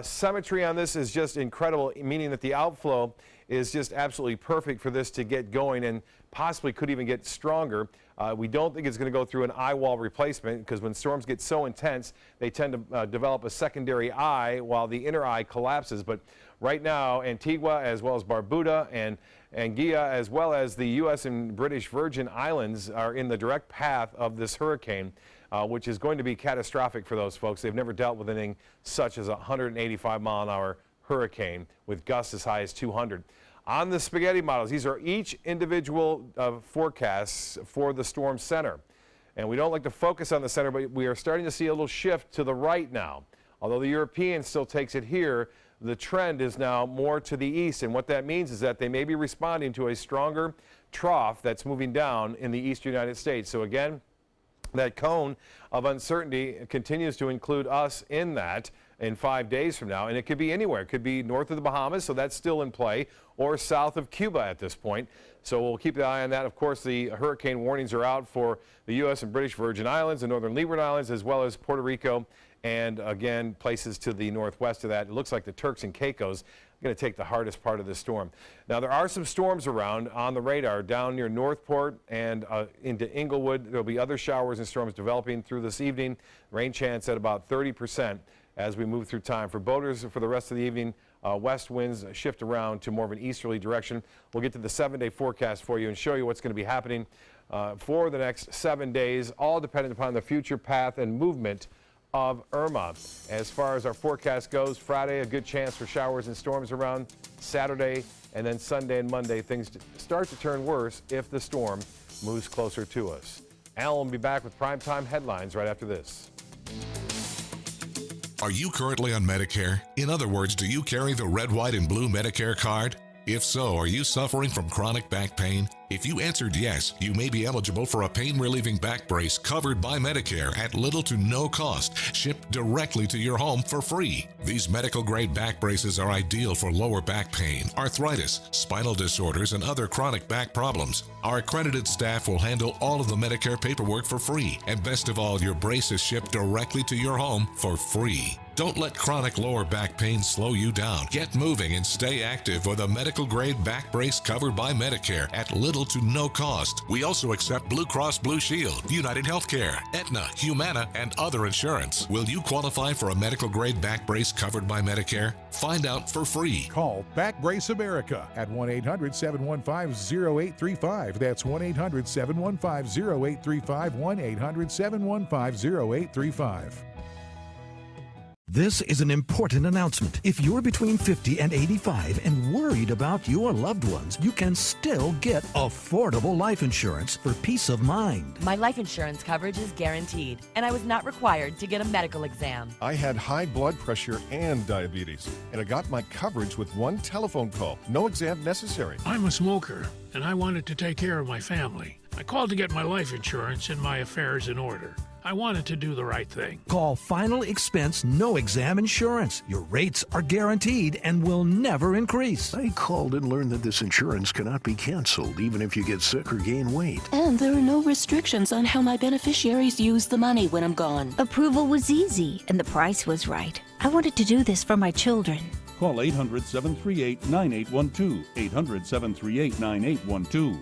symmetry on this is just incredible, meaning that the outflow is just absolutely perfect for this to get going and possibly could even get stronger. We don't think it's going to go through an eye wall replacement, because when storms get so intense, they tend to develop a secondary eye while the inner eye collapses. But right now, Antigua, as well as Barbuda and Anguilla, as well as the U.S. and British Virgin Islands, are in the direct path of this hurricane, which is going to be catastrophic for those folks. They've never dealt with anything such as a 185-mile-an-hour hurricane with gusts as high as 200. On the spaghetti models, these are each individual forecasts for the storm center. And we don't like to focus on the center, but we are starting to see a little shift to the right now. Although the European still takes it here, the trend is now more to the east. And what that means is that they may be responding to a stronger trough that's moving down in the eastern United States. So again, that cone of uncertainty continues to include us in that in 5 days from now, and it could be anywhere. It could be north of the Bahamas, so that's still in play, or south of Cuba at this point. So we'll keep the eye on that. Of course, the hurricane warnings are out for the U.S. and British Virgin Islands and Northern Leeward Islands, as well as Puerto Rico, and again, places to the northwest of that. It looks like the Turks and Caicos are going to take the hardest part of the storm. Now, there are some storms around on the radar down near Northport and into Inglewood. There'll be other showers and storms developing through this evening. Rain chance at about 30% as we move through time. For boaters, for the rest of the evening, west winds shift around to more of an easterly direction. We'll get to the 7-day forecast for you and show you what's going to be happening for the next 7 days, all dependent upon the future path and movement of Irma. As far as our forecast goes, Friday, a good chance for showers and storms around. Saturday, and then Sunday and Monday, things start to turn worse if the storm moves closer to us. Alan will be back with primetime headlines right after this. Are you currently on Medicare? In other words, do you carry the red, white, and blue Medicare card? If so, are you suffering from chronic back pain? If you answered yes, you may be eligible for a pain-relieving back brace covered by Medicare at little to no cost, shipped directly to your home for free. These medical-grade back braces are ideal for lower back pain, arthritis, spinal disorders, and other chronic back problems. Our accredited staff will handle all of the Medicare paperwork for free, and best of all, your brace is shipped directly to your home for free. Don't let chronic lower back pain slow you down. Get moving and stay active with a medical-grade back brace covered by Medicare at little to no cost. We also accept Blue Cross Blue Shield, United Healthcare, Aetna, Humana, and other insurance. Will you qualify for a medical-grade back brace covered by Medicare? Find out for free. Call Back Brace America at 1-800-715-0835. That's 1-800-715-0835, 1-800-715-0835. This is an important announcement. If you're between 50 and 85 and worried about your loved ones, you can still get affordable life insurance for peace of mind. My life insurance coverage is guaranteed, and I was not required to get a medical exam. I had high blood pressure and diabetes, and I got my coverage with one telephone call. No exam necessary. I'm a smoker, and I wanted to take care of my family. I called to get my life insurance and my affairs in order. I wanted to do the right thing. Call Final Expense No Exam Insurance. Your rates are guaranteed and will never increase. I called and learned that this insurance cannot be canceled even if you get sick or gain weight. And there are no restrictions on how my beneficiaries use the money when I'm gone. Approval was easy and the price was right. I wanted to do this for my children. Call 800-738-9812. 800-738-9812.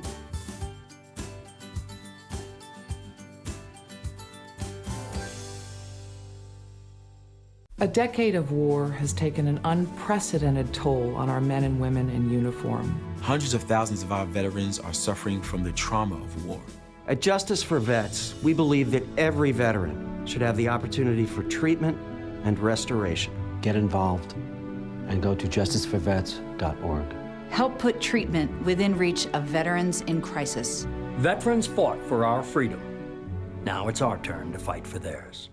A decade of war has taken an unprecedented toll on our men and women in uniform. Hundreds of thousands of our veterans are suffering from the trauma of war. At Justice for Vets, we believe that every veteran should have the opportunity for treatment and restoration. Get involved and go to justiceforvets.org. Help put treatment within reach of veterans in crisis. Veterans fought for our freedom. Now it's our turn to fight for theirs.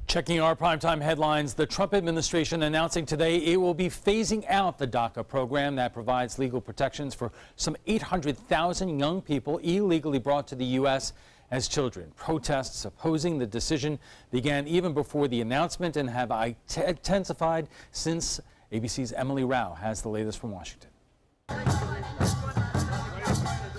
Checking our primetime headlines, the Trump administration announcing today it will be phasing out the DACA program that provides legal protections for some 800,000 young people illegally brought to the U.S. as children. Protests opposing the decision began even before the announcement and have intensified since. ABC's Emily Rao has the latest from Washington.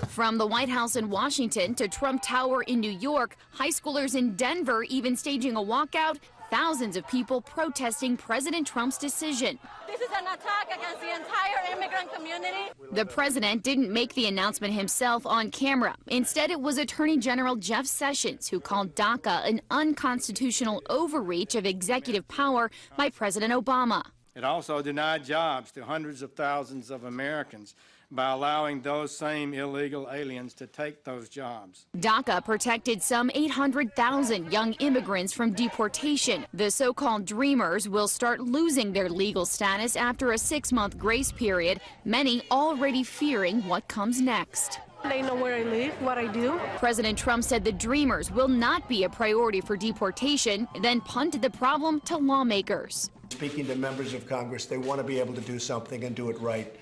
From the White House in Washington to Trump Tower in New York, high schoolers in Denver even staging a walkout, thousands of people protesting President Trump's decision. This is an attack against the entire immigrant community. The president didn't make the announcement himself on camera. Instead, it was Attorney General Jeff Sessions who called DACA an unconstitutional overreach of executive power by President Obama. It also denied jobs to hundreds of thousands of Americans by allowing those same illegal aliens to take those jobs. DACA protected some 800,000 young immigrants from deportation. The so-called Dreamers will start losing their legal status after a 6-month grace period, many already fearing what comes next. They know where I live, what I do. President Trump said the Dreamers will not be a priority for deportation, then punted the problem to lawmakers. Speaking to members of Congress, they want to be able to do something and do it right.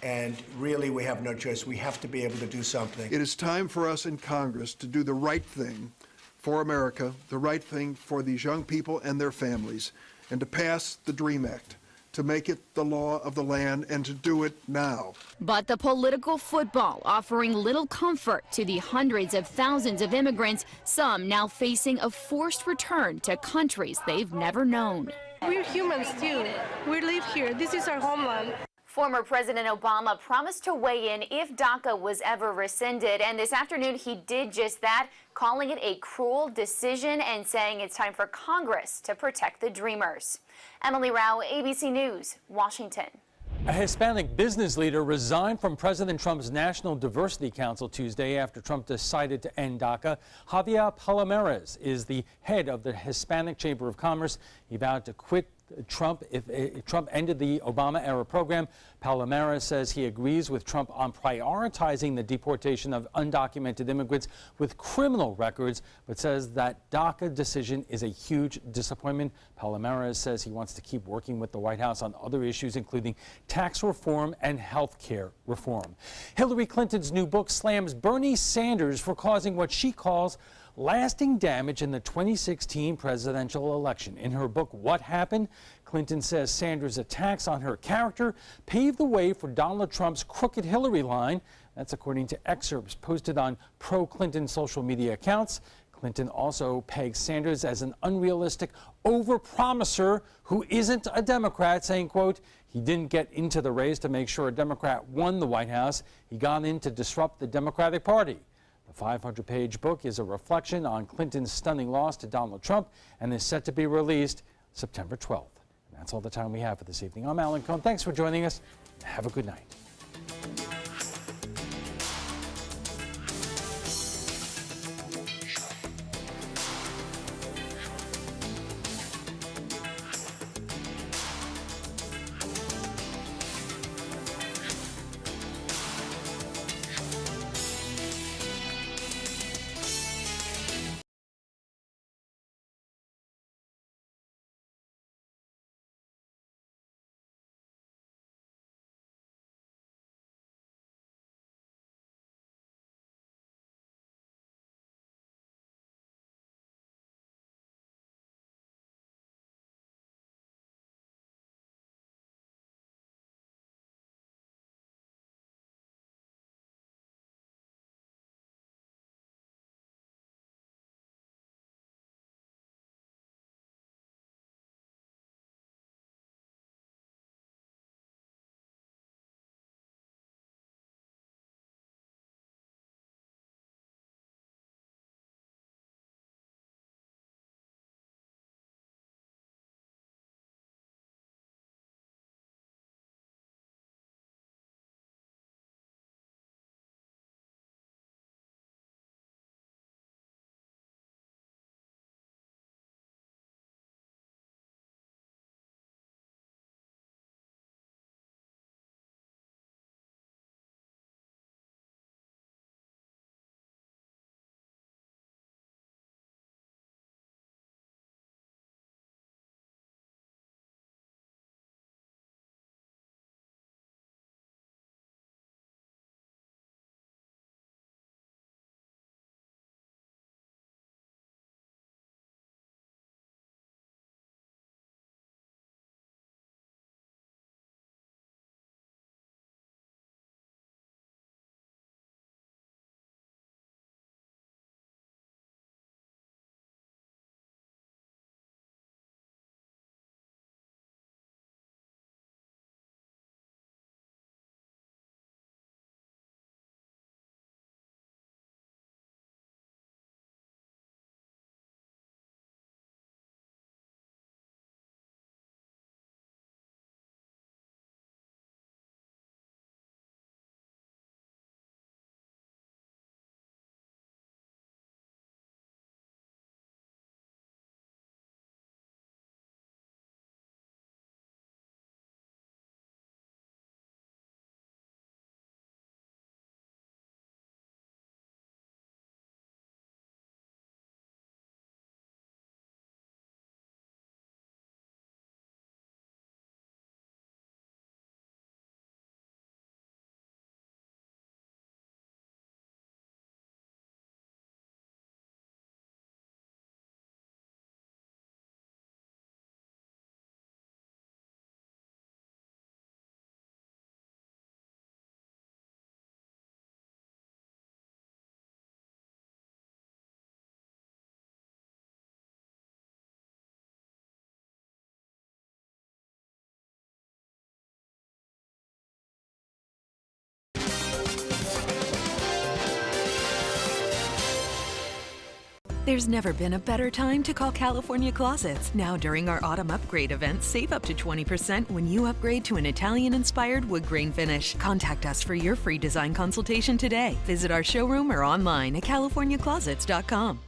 And really, we have no choice. We have to be able to do something. It is time for us in Congress to do the right thing for America, the right thing for these young people and their families, and to pass the DREAM Act, to make it the law of the land, and to do it now. But the political football offering little comfort to the hundreds of thousands of immigrants, some now facing a forced return to countries they've never known. We're humans too. We live here. This is our homeland. Former President Obama promised to weigh in if DACA was ever rescinded, and this afternoon he did just that, calling it a cruel decision and saying it's time for Congress to protect the Dreamers. Emily Rao, ABC News, Washington. A Hispanic business leader resigned from President Trump's National Diversity Council Tuesday after Trump decided to end DACA. Javier Palomares is the head of the Hispanic Chamber of Commerce. He vowed to quit Trump if Trump ended the Obama-era program. Palomares says he agrees with Trump on prioritizing the deportation of undocumented immigrants with criminal records, but says that DACA decision is a huge disappointment. Palomares says he wants to keep working with the White House on other issues, including tax reform and health care reform. Hillary Clinton's new book slams Bernie Sanders for causing what she calls lasting damage in the 2016 presidential election. In her book, What Happened?, Clinton says Sanders' attacks on her character paved the way for Donald Trump's crooked Hillary line. That's according to excerpts posted on pro-Clinton social media accounts. Clinton also pegs Sanders as an unrealistic overpromiser who isn't a Democrat, saying, quote, he didn't get into the race to make sure a Democrat won the White House. He got in to disrupt the Democratic Party. The 500-page book is a reflection on Clinton's stunning loss to Donald Trump and is set to be released September 12th. And that's all the time we have for this evening. I'm Alan Cohn. Thanks for joining us. Have a good night. There's never been a better time to call California Closets. Now during our autumn upgrade event, save up to 20% when you upgrade to an Italian-inspired wood grain finish. Contact us for your free design consultation today. Visit our showroom or online at californiaclosets.com.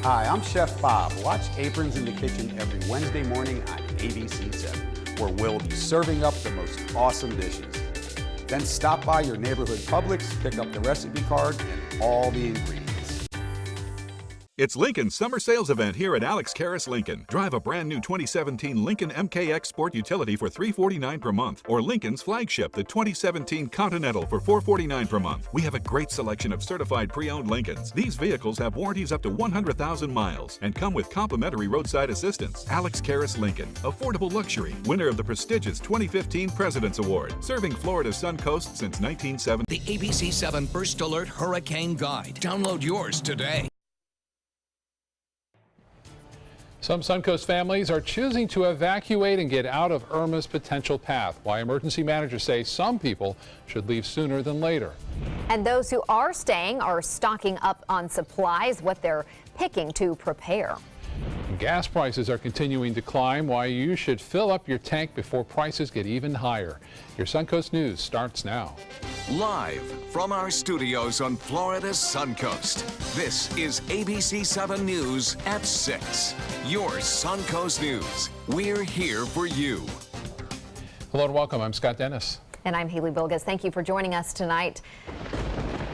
Hi, I'm Chef Bob. Watch Aprons in the Kitchen every Wednesday morning on ABC7, where we'll be serving up the most awesome dishes. Then stop by your neighborhood Publix, pick up the recipe card and all the ingredients. It's Lincoln's summer sales event here at Alex Karras Lincoln. Drive a brand new 2017 Lincoln MKX Sport Utility for $349 per month, or Lincoln's flagship, the 2017 Continental, for $449 per month. We have a great selection of certified pre-owned Lincolns. These vehicles have warranties up to 100,000 miles and come with complimentary roadside assistance. Alex Karras Lincoln, affordable luxury, winner of the prestigious 2015 President's Award, serving Florida's Suncoast since 1970. The ABC7 First Alert Hurricane Guide. Download yours today. Some Suncoast families are choosing to evacuate and get out of Irma's potential path. Why emergency managers say some people should leave sooner than later. And those who are staying are stocking up on supplies, what they're picking to prepare. Gas prices are continuing to climb. Why you should fill up your tank before prices get even higher. Your Suncoast News starts now. Live from our studios on Florida's Suncoast, this is ABC 7 News at 6. Your Suncoast News. We're here for you. Hello and welcome. I'm Scott Dennis. And I'm Haley Bilges. Thank you for joining us tonight.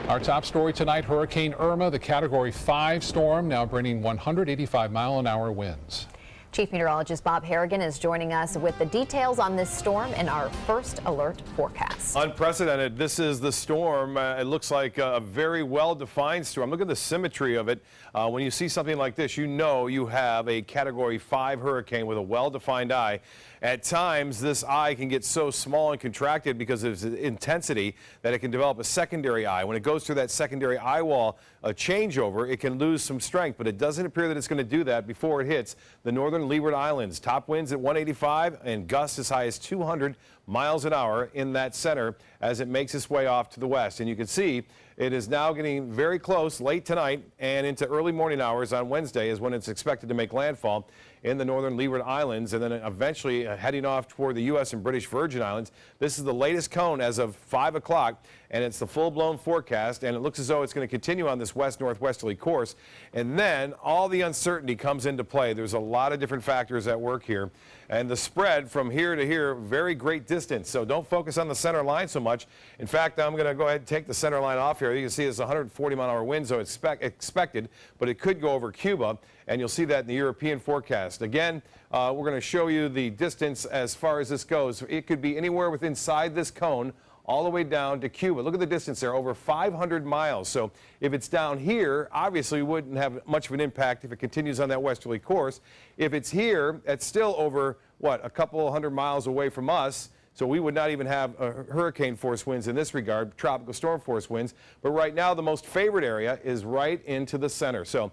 Our top story tonight, Hurricane Irma, the Category 5 storm, now bringing 185-mile-an-hour winds. Chief Meteorologist Bob Harrigan is joining us with the details on this storm and our first alert forecast. Unprecedented. This is the storm. It looks like a very well-defined storm. Look at the symmetry of it. When you see something like this, you know you have a Category 5 hurricane with a well-defined eye. At times, this eye can get so small and contracted because of its intensity that it can develop a secondary eye. When it goes through that secondary eye wall changeover, it can lose some strength, but it doesn't appear that it's going to do that before it hits the northern Leeward Islands. Top winds at 185 and gusts as high as 200 miles an hour in that center as it makes its way off to the west. And you can see it is now getting very close late tonight and into early morning hours on Wednesday is when it's expected to make landfall in the northern Leeward Islands, and then eventually heading off toward the U.S. and British Virgin Islands. This is the latest cone as of 5 o'clock, and it's the full-blown forecast, and it looks as though it's going to continue on this west-northwesterly course. And then all the uncertainty comes into play. There's a lot of different factors at work here, and the spread from here to here, very great distance. So don't focus on the center line so much. In fact, I'm going to go ahead and take the center line off here. You can see it's 140-mile-an-hour wind, so it's expected, but it could go over Cuba. And you'll see that in the European forecast. Again, we're going to show you the distance as far as this goes. It could be anywhere within inside this cone all the way down to Cuba. Look at the distance there, over 500 miles. So if it's down here, obviously it wouldn't have much of an impact if it continues on that westerly course. If it's here, it's still over, what, a couple hundred miles away from us. So we would not even have hurricane force winds in this regard, tropical storm force winds. But right now, the most favored area is right into the center. So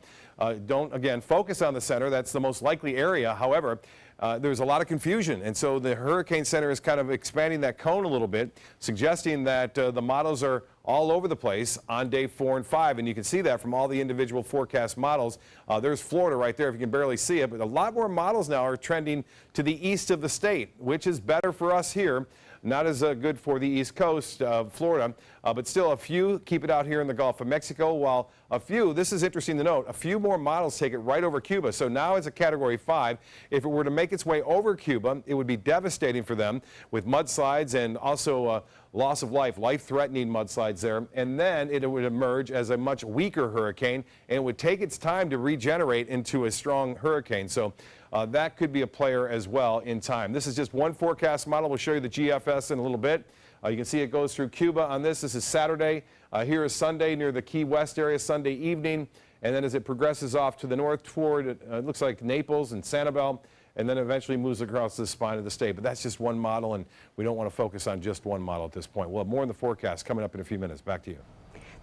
don't, again, focus on the center. That's the most likely area. However, there's a lot of confusion. And so the Hurricane Center is kind of expanding that cone a little bit, suggesting that the models are all over the place on day 4 and 5. And you can see that from all the individual forecast models. There's Florida right there, if you can barely see it. But a lot more models now are trending to the east of the state, which is better for us here. Not as good for the east coast of Florida, but still a few keep it out here in the Gulf of Mexico, while a few, this is interesting to note, a few more models take it right over Cuba. So now it's a Category 5. If it were to make its way over Cuba, it would be devastating for them with mudslides and also loss of life, life-threatening mudslides there. And then it would emerge as a much weaker hurricane, and it would take its time to regenerate into a strong hurricane. So that could be a player as well in time. This is just one forecast model. We'll show you the GFS in a little bit. You can see it goes through Cuba on this. This is Saturday. Here is Sunday near the Key West area, Sunday evening. And then as it progresses off to the north toward, it looks like Naples and Sanibel, and then eventually moves across the spine of the state. But that's just one model, and we don't want to focus on just one model at this point. We'll have more in the forecast coming up in a few minutes. Back to you.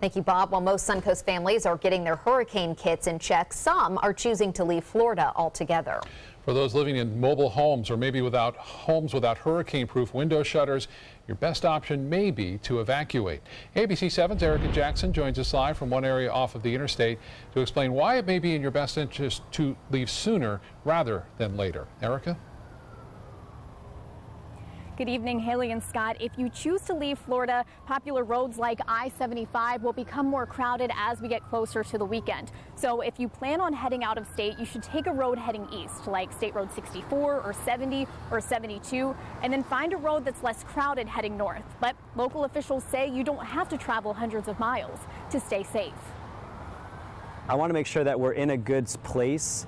Thank you, Bob. While most Suncoast families are getting their hurricane kits in check, some are choosing to leave Florida altogether. For those living in mobile homes or maybe without homes without hurricane-proof window shutters, your best option may be to evacuate. ABC 7's Erica Jackson joins us live from one area off of the interstate to explain why it may be in your best interest to leave sooner rather than later. Erica? Good evening, Haley and Scott. If you choose to leave Florida, popular roads like I-75 will become more crowded as we get closer to the weekend. So if you plan on heading out of state, you should take a road heading east, like State Road 64 or 70 or 72, and then find a road that's less crowded heading north. But local officials say you don't have to travel hundreds of miles to stay safe. I want to make sure that we're in a good place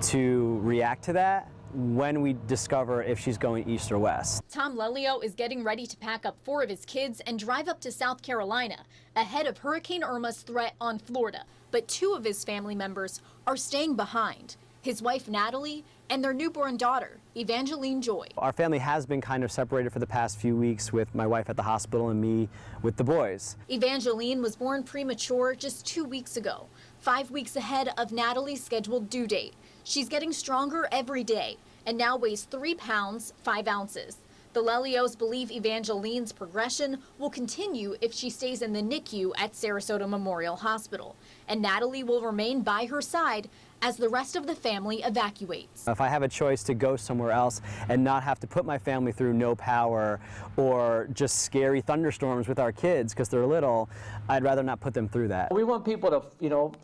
to react to that when we discover if she's going east or west. Tom Lelio is getting ready to pack up 4 of his kids and drive up to South Carolina ahead of Hurricane Irma's threat on Florida. But 2 of his family members are staying behind. His wife, Natalie, and their newborn daughter, Evangeline Joy. Our family has been kind of separated for the past few weeks, with my wife at the hospital and me with the boys. Evangeline was born premature just 2 weeks ago, 5 weeks ahead of Natalie's scheduled due date. She's getting stronger every day and now weighs 3 pounds, 5 ounces. The Lelios believe Evangeline's progression will continue if she stays in the NICU at Sarasota Memorial Hospital, and Natalie will remain by her side as the rest of the family evacuates. If I have a choice to go somewhere else and not have to put my family through no power or just scary thunderstorms with our kids because they're little, I'd rather not put them through that. We want people to,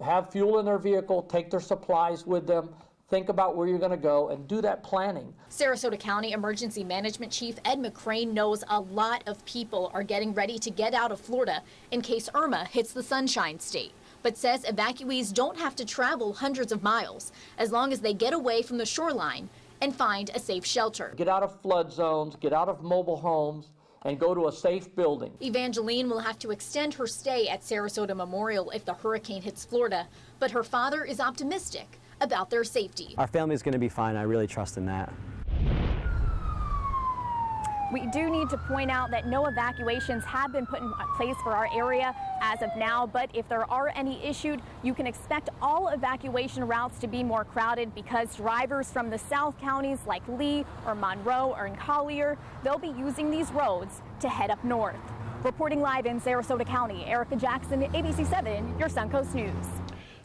have fuel in their vehicle, take their supplies with them, think about where you're going to go, and do that planning. Sarasota County Emergency Management Chief Ed McCrane knows a lot of people are getting ready to get out of Florida in case Irma hits the Sunshine State, but says evacuees don't have to travel hundreds of miles as long as they get away from the shoreline and find a safe shelter. Get out of flood zones, get out of mobile homes, and go to a safe building. Evangeline will have to extend her stay at Sarasota Memorial if the hurricane hits Florida, but her father is optimistic about their safety. Our family is going to be fine. I really trust in that. We do need to point out that no evacuations have been put in place for our area as of now, but if there are any issued, you can expect all evacuation routes to be more crowded because drivers from the south counties like Lee or Monroe or in Collier, they'll be using these roads to head up north. Reporting live in Sarasota County, Erica Jackson, ABC 7, your Suncoast News.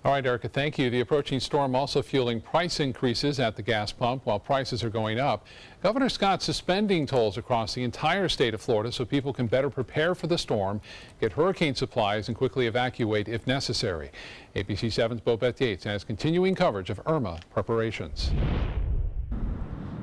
All right, Erica, thank you. The approaching storm also fueling price increases at the gas pump while prices are going up. Governor Scott suspending tolls across the entire state of Florida so people can better prepare for the storm, get hurricane supplies, and quickly evacuate if necessary. ABC 7's Bobette Yates has continuing coverage of Irma preparations.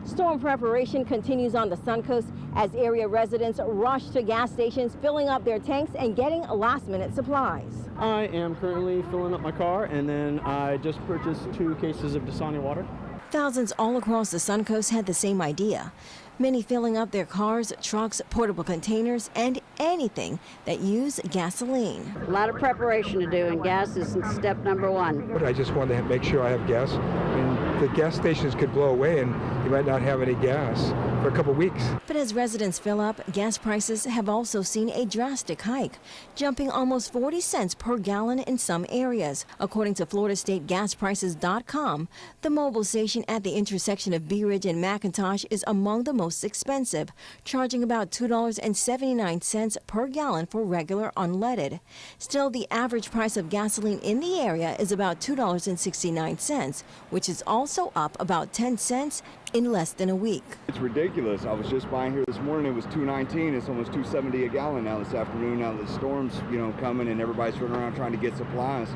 Storm preparation continues on the Suncoast as area residents rush to gas stations, filling up their tanks and getting last-minute supplies. I am currently filling up my car, and then I just purchased 2 cases of Dasani water. Thousands all across the Suncoast had the same idea. Many filling up their cars, trucks, portable containers, and anything that use gasoline. A lot of preparation to do, and gas is step number 1. But I just wanted to make sure I have gas. And the gas stations could blow away, and you might not have any gas for a couple weeks. But as residents fill up, gas prices have also seen a drastic hike, jumping almost 40 cents per gallon in some areas. According to FloridaStateGasPrices.com, the mobile station at the intersection of Bee Ridge and McIntosh is among the most expensive, charging about $2.79 per gallon for regular unleaded. Still, the average price of gasoline in the area is about $2.69, which is also up about 10 cents in less than a week. It's ridiculous. I was just buying here this morning. It was $2.19. It's almost $2.70 a gallon now this afternoon. Now the storm's, coming and everybody's running around trying to get supplies.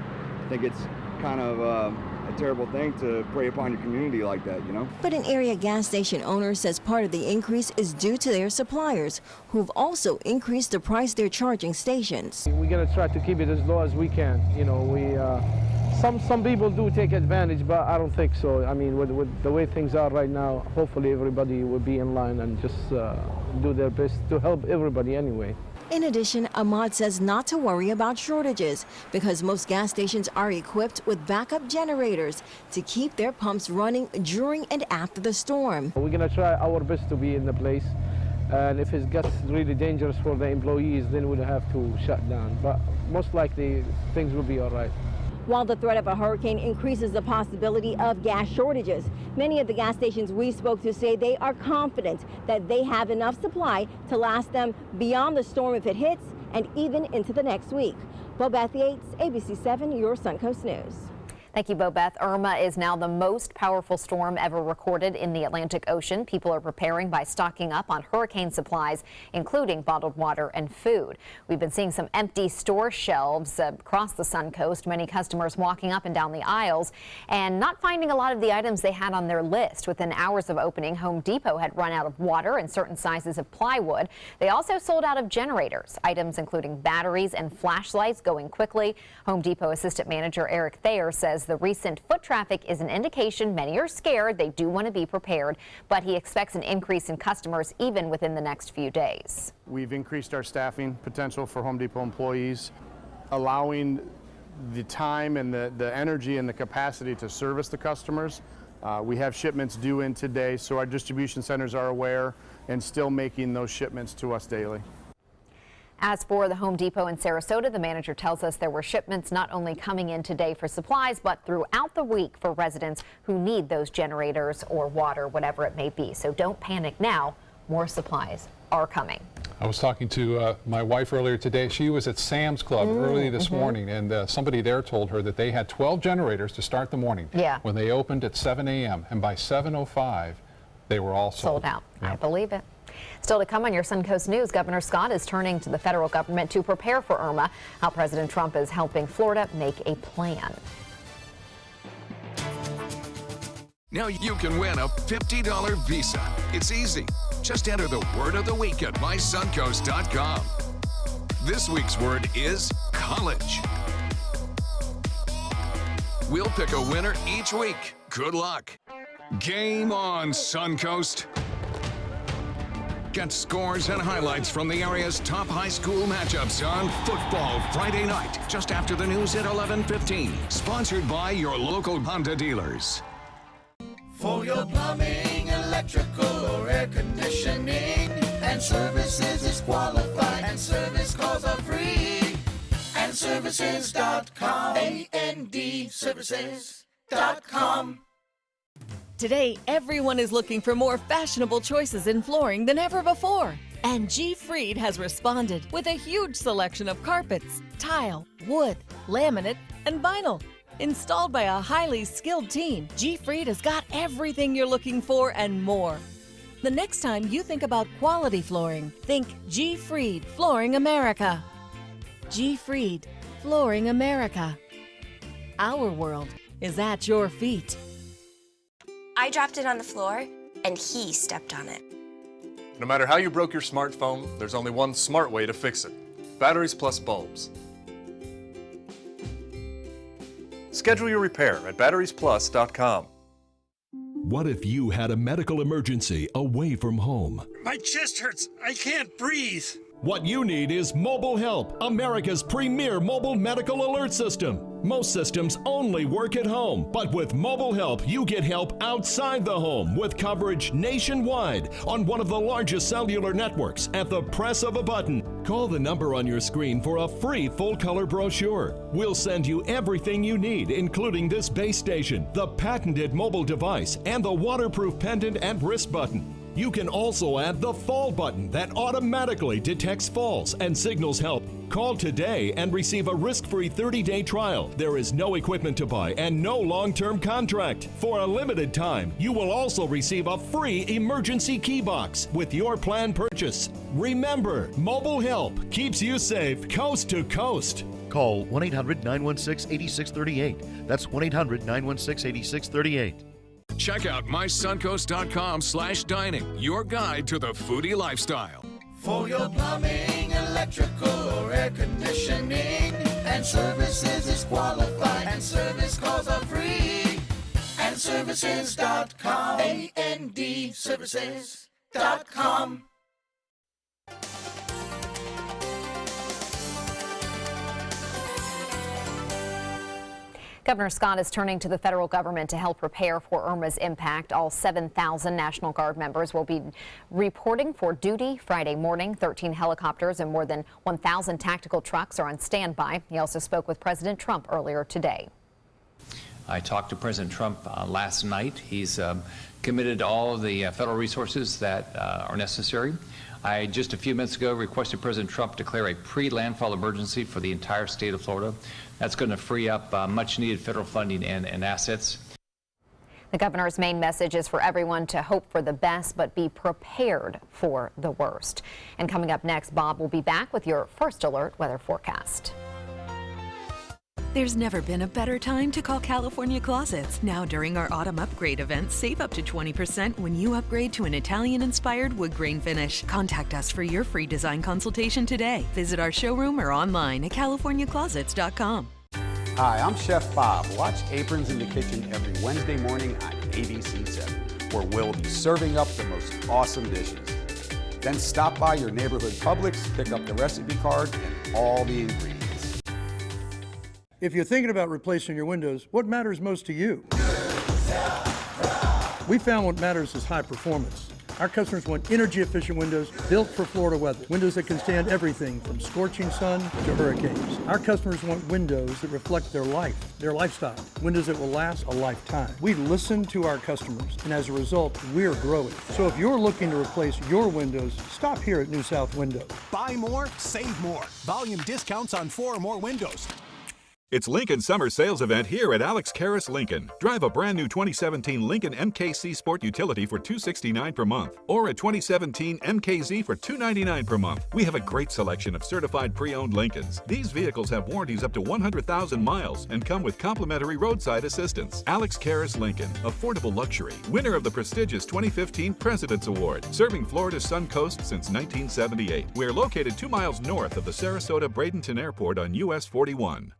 I think it's kind of a terrible thing to prey upon your community like that, But an area gas station owner says part of the increase is due to their suppliers, who've also increased the price they're charging stations. We're going to try to keep it as low as we can. Some people do take advantage, but I don't think so. I mean, with the way things are right now, hopefully everybody will be in line and just do their best to help everybody anyway. In addition, Ahmad says not to worry about shortages because most gas stations are equipped with backup generators to keep their pumps running during and after the storm. We're going to try our best to be in the place, and if it gets really dangerous for the employees, then we'll have to shut down. But most likely, things will be all right. while the threat of a hurricane increases the possibility of gas shortages. Many of the gas stations we spoke to say they are confident that they have enough supply to last them beyond the storm if it hits and even into the next week. Bobeth Yates, ABC 7, your Suncoast News. Thank you, Bobeth. Irma is now the most powerful storm ever recorded in the Atlantic Ocean. People are preparing by stocking up on hurricane supplies, including bottled water and food. We've been seeing some empty store shelves across the Suncoast, many customers walking up and down the aisles and not finding a lot of the items they had on their list. Within hours of opening, Home Depot had run out of water and certain sizes of plywood. They also sold out of generators, items including batteries and flashlights going quickly. Home Depot Assistant Manager Eric Thayer says the recent foot traffic is an indication many are scared. They do want to be prepared, but he expects an increase in customers even within the next few days. We've increased our staffing potential for Home Depot employees, allowing the time and the energy and the capacity to service the customers. We have shipments due in today, so our distribution centers are aware and still making those shipments to us daily. As for the Home Depot in Sarasota, the manager tells us there were shipments not only coming in today for supplies, but throughout the week for residents who need those generators or water, whatever it may be. So don't panic now. More supplies are coming. I was talking to my wife earlier today. She was at Sam's Club early this morning, and somebody there told her that they had 12 generators to start the morning. Yeah. When they opened at 7 a.m. and by 7:05, they were all sold out. Yeah. I believe it. Still to come on your Suncoast News, Governor Scott is turning to the federal government to prepare for Irma, how President Trump is helping Florida make a plan. Now you can win a $50 Visa. It's easy. Just enter the word of the week at mysuncoast.com. This week's word is college. We'll pick a winner each week. Good luck. Game on, Suncoast. Get scores and highlights from the area's top high school matchups on Football Friday night, just after the news at 11:15. Sponsored by your local Honda dealers. For your plumbing, electrical, or air conditioning, and services is qualified, and service calls are free. And services.com, A-N-D, services.com. Today, everyone is looking for more fashionable choices in flooring than ever before. And G. Fried has responded with a huge selection of carpets, tile, wood, laminate, and vinyl. Installed by a highly skilled team, G. Fried has got everything you're looking for and more. The next time you think about quality flooring, think G. Fried Flooring America. G. Fried Flooring America. Our world is at your feet. I dropped it on the floor, and he stepped on it. No matter how you broke your smartphone, there's only one smart way to fix it. Batteries plus bulbs. Schedule your repair at batteriesplus.com. What if you had a medical emergency away from home? My chest hurts. I can't breathe. What you need is Mobile Help, America's premier mobile medical alert system. Most systems only work at home, but with Mobile Help, you get help outside the home with coverage nationwide on one of the largest cellular networks at the press of a button. Call the number on your screen for a free full-color brochure. We'll send you everything you need, including this base station, the patented mobile device, and the waterproof pendant and wrist button. You can also add the fall button that automatically detects falls and signals help. Call today and receive a risk-free 30-day trial. There is no equipment to buy and no long-term contract. For a limited time, you will also receive a free emergency key box with your plan purchase. Remember, Mobile Help keeps you safe coast to coast. Call 1-800-916-8638. That's 1-800-916-8638. Check out mysuncoast.com/dining, your guide to the foodie lifestyle. For your plumbing, electrical, or air conditioning, and services is qualified, and service calls are free. And services.com, A-N-D, services.com. Governor Scott is turning to the federal government to help prepare for Irma's impact. All 7,000 National Guard members will be reporting for duty Friday morning. 13 helicopters and more than 1,000 tactical trucks are on standby. He also spoke with President Trump earlier today. I talked to President Trump last night. He's committed all of the federal resources that are necessary. I just a few minutes ago requested President Trump declare a pre-landfall emergency for the entire state of Florida. That's going to free up much needed federal funding and assets. The governor's main message is for everyone to hope for the best, but be prepared for the worst. And coming up next, Bob will be back with your first alert weather forecast. There's never been a better time to call California Closets. Now during our autumn upgrade event, save up to 20% when you upgrade to an Italian-inspired wood grain finish. Contact us for your free design consultation today. Visit our showroom or online at californiaclosets.com. Hi, I'm Chef Bob. Watch Aprons in the Kitchen every Wednesday morning on ABC 7, where we'll be serving up the most awesome dishes. Then stop by your neighborhood Publix, pick up the recipe card and all the ingredients. If you're thinking about replacing your windows, what matters most to you? We found what matters is high performance. Our customers want energy-efficient windows built for Florida weather. Windows that can stand everything from scorching sun to hurricanes. Our customers want windows that reflect their life, their lifestyle. Windows that will last a lifetime. We listen to our customers, and as a result, we're growing. So if you're looking to replace your windows, stop here at New South Window. Buy more, save more. Volume discounts on 4 or more windows. It's Lincoln's summer sales event here at Alex Karras Lincoln. Drive a brand new 2017 Lincoln MKC Sport Utility for $269 per month, or a 2017 MKZ for $299 per month. We have a great selection of certified pre-owned Lincolns. These vehicles have warranties up to 100,000 miles and come with complimentary roadside assistance. Alex Karras Lincoln, affordable luxury, winner of the prestigious 2015 President's Award, serving Florida's Sun Coast since 1978. We're located 2 miles north of the Sarasota-Bradenton Airport on US 41.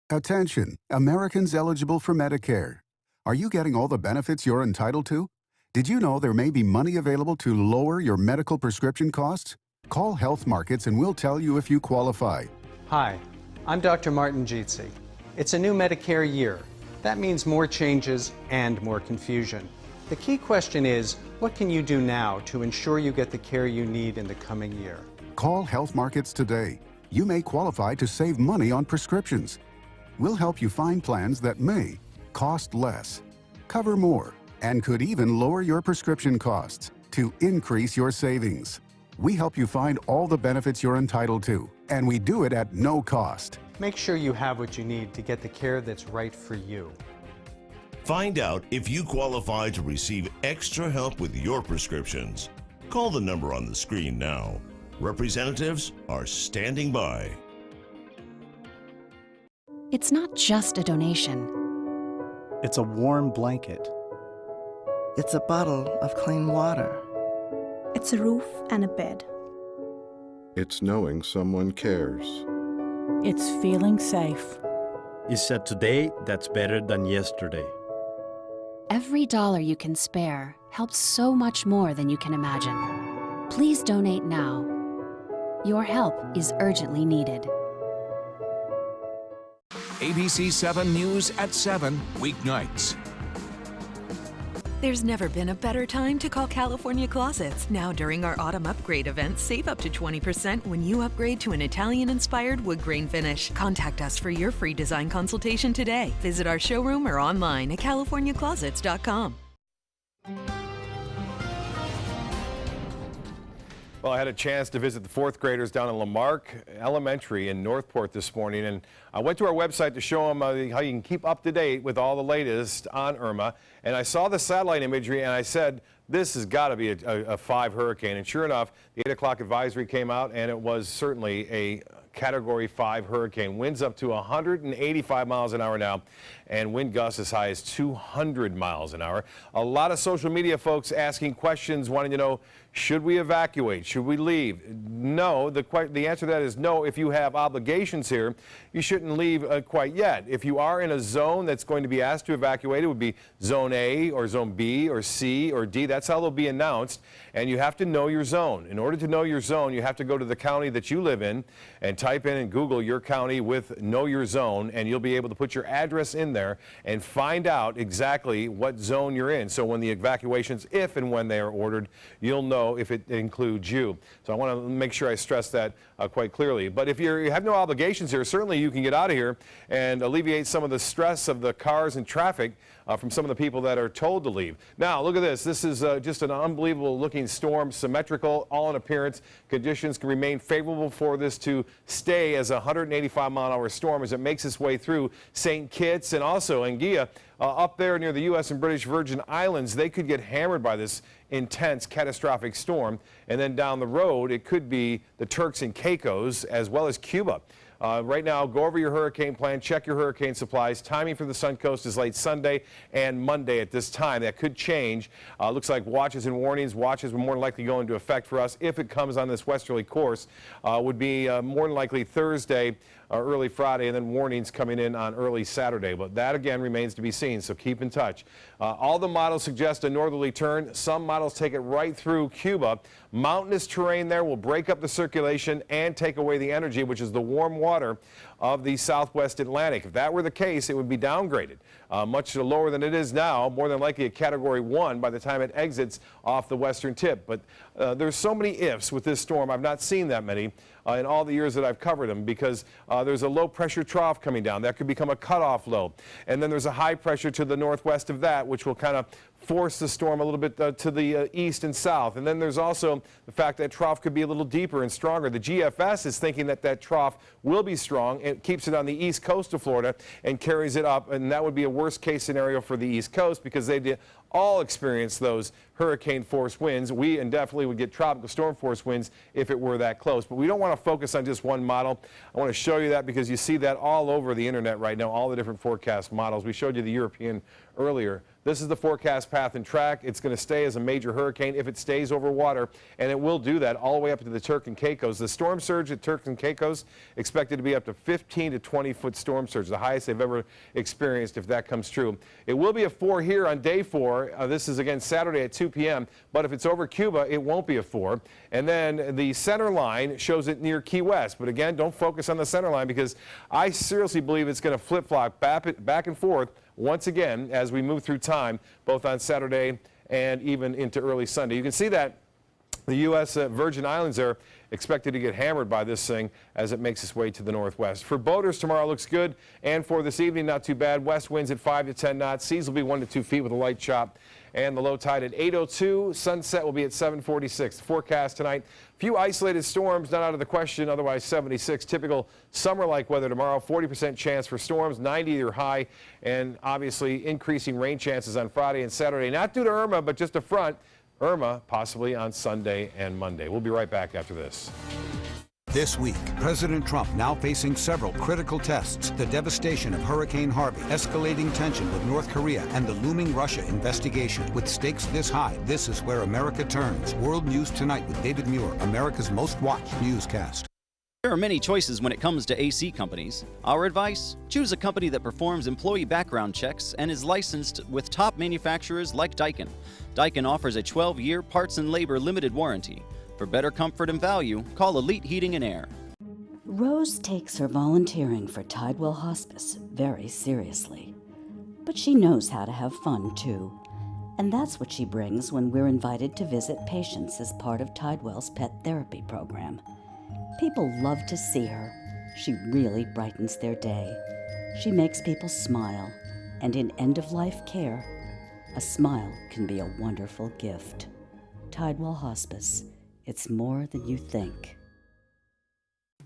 Attention, Americans eligible for Medicare. Are you getting all the benefits you're entitled to? Did you know there may be money available to lower your medical prescription costs? Call Health Markets and we'll tell you if you qualify. Hi, I'm Dr. Martin Jeetsi. It's a new Medicare year. That means more changes and more confusion. The key question is, what can you do now to ensure you get the care you need in the coming year? Call Health Markets today. You may qualify to save money on prescriptions. We'll help you find plans that may cost less, cover more, and could even lower your prescription costs to increase your savings. We help you find all the benefits you're entitled to, and we do it at no cost. Make sure you have what you need to get the care that's right for you. Find out if you qualify to receive extra help with your prescriptions. Call the number on the screen now. Representatives are standing by. It's not just a donation. It's a warm blanket. It's a bottle of clean water. It's a roof and a bed. It's knowing someone cares. It's feeling safe. It's a today that's better than yesterday. Every dollar you can spare helps so much more than you can imagine. Please donate now. Your help is urgently needed. ABC 7 News at 7, weeknights. There's never been a better time to call California Closets. Now during our autumn upgrade event, save up to 20% when you upgrade to an Italian-inspired wood grain finish. Contact us for your free design consultation today. Visit our showroom or online at californiaclosets.com. Well, I had a chance to visit the 4th graders down in Lamarck Elementary in Northport this morning, and I went to our website to show them how you can keep up to date with all the latest on Irma, and I saw the satellite imagery and I said, this has got to be a 5 hurricane, and sure enough, the 8 o'clock advisory came out and it was certainly a Category 5 hurricane. Winds up to 185 miles an hour now, and wind gusts as high as 200 miles an hour. A lot of social media folks asking questions, wanting to know, should we evacuate? Should we leave? No, the answer to that is no. If you have obligations here, you shouldn't leave quite yet. If you are in a zone that's going to be asked to evacuate, it would be Zone A or Zone B or C or D. That's how they'll be announced, and you have to know your zone. In order to know your zone, you have to go to the county that you live in and type in Google your county with Know Your Zone, and you'll be able to put your address in there and find out exactly what zone you're in. So when the evacuations, if and when they are ordered, you'll know if it includes you. So I want to make sure I stress that quite clearly. But if you have no obligations here, certainly you can get out of here and alleviate some of the stress of the cars and traffic from some of the people that are told to leave. Now, look at this. This is just an unbelievable looking storm, symmetrical, all in appearance. Conditions can remain favorable for this to stay as a 185-mile-an-hour storm as it makes its way through St. Kitts and also Anguilla. Up there near the U.S. and British Virgin Islands, they could get hammered by this intense, catastrophic storm. And then down the road, it could be the Turks and Caicos as well as Cuba. Right now, go over your hurricane plan, check your hurricane supplies. Timing for the Suncoast is late Sunday and Monday at this time. That could change. Looks like watches and warnings. Watches will more than likely go into effect for us if it comes on this westerly course. Would be more than likely Thursday, early Friday, and then warnings coming in on early Saturday. But that, again, remains to be seen, so keep in touch. All the models suggest a northerly turn. Some models take it right through Cuba. Mountainous terrain there will break up the circulation and take away the energy, which is the warm water of the southwest Atlantic. If that were the case, it would be downgraded much lower than it is now, more than likely a Category 1 by the time it exits off the western tip. But there's so many ifs with this storm. I've not seen that many in all the years that I've covered them, because there's a low pressure trough coming down. That could become a cutoff low. And then there's a high pressure to the northwest of that, which will kind of force the storm a little bit to the east and south. And then there's also the fact that trough could be a little deeper and stronger. The GFS is thinking that that trough will be strong. It keeps it on the east coast of Florida and carries it up, and that would be a worst case scenario for the east coast, because they all experience those hurricane force winds. We definitely would get tropical storm force winds if it were that close. But we don't want to focus on just one model. I want to show you that because you see that all over the internet right now, all the different forecast models. We showed you the European earlier. This is the forecast path and track. It's going to stay as a major hurricane if it stays over water, and it will do that all the way up to the Turks and Caicos. The storm surge at Turks and Caicos expected to be up to 15 to 20-foot storm surge, the highest they've ever experienced if that comes true. It will be a 4 here on day 4. This is again Saturday at 2 p.m., but if it's over Cuba, it won't be a 4. And then the center line shows it near Key West. But again, don't focus on the center line, because I seriously believe it's going to flip-flop back and forth once again as we move through time, both on Saturday and even into early Sunday. You can see that the U.S. Virgin Islands are expected to get hammered by this thing as it makes its way to the northwest. For boaters, tomorrow looks good, and for this evening, not too bad. West winds at 5 to 10 knots. Seas will be 1 to 2 feet with a light chop, and the low tide at 8:02. Sunset will be at 7:46. The forecast tonight, few isolated storms, not out of the question, otherwise 76. Typical summer-like weather tomorrow, 40% chance for storms, 90 your high, and obviously increasing rain chances on Friday and Saturday. Not due to Irma, but just a front. Irma possibly on Sunday and Monday. We'll be right back after this. This week, President Trump now facing several critical tests: the devastation of Hurricane Harvey, escalating tension with North Korea, and the looming Russia investigation. With stakes this high, this is where America turns. World News Tonight with David Muir, America's most watched newscast. There are many choices when it comes to AC companies. Our advice? Choose a company that performs employee background checks and is licensed with top manufacturers like Daikin. Daikin offers a 12-year parts and labor limited warranty. For better comfort and value, call Elite Heating and Air. Rose takes her volunteering for Tidewell Hospice very seriously. But she knows how to have fun, too. And that's what she brings when we're invited to visit patients as part of Tidewell's pet therapy program. People love to see her. She really brightens their day. She makes people smile. And in end-of-life care, a smile can be a wonderful gift. Tidewell Hospice. It's more than you think.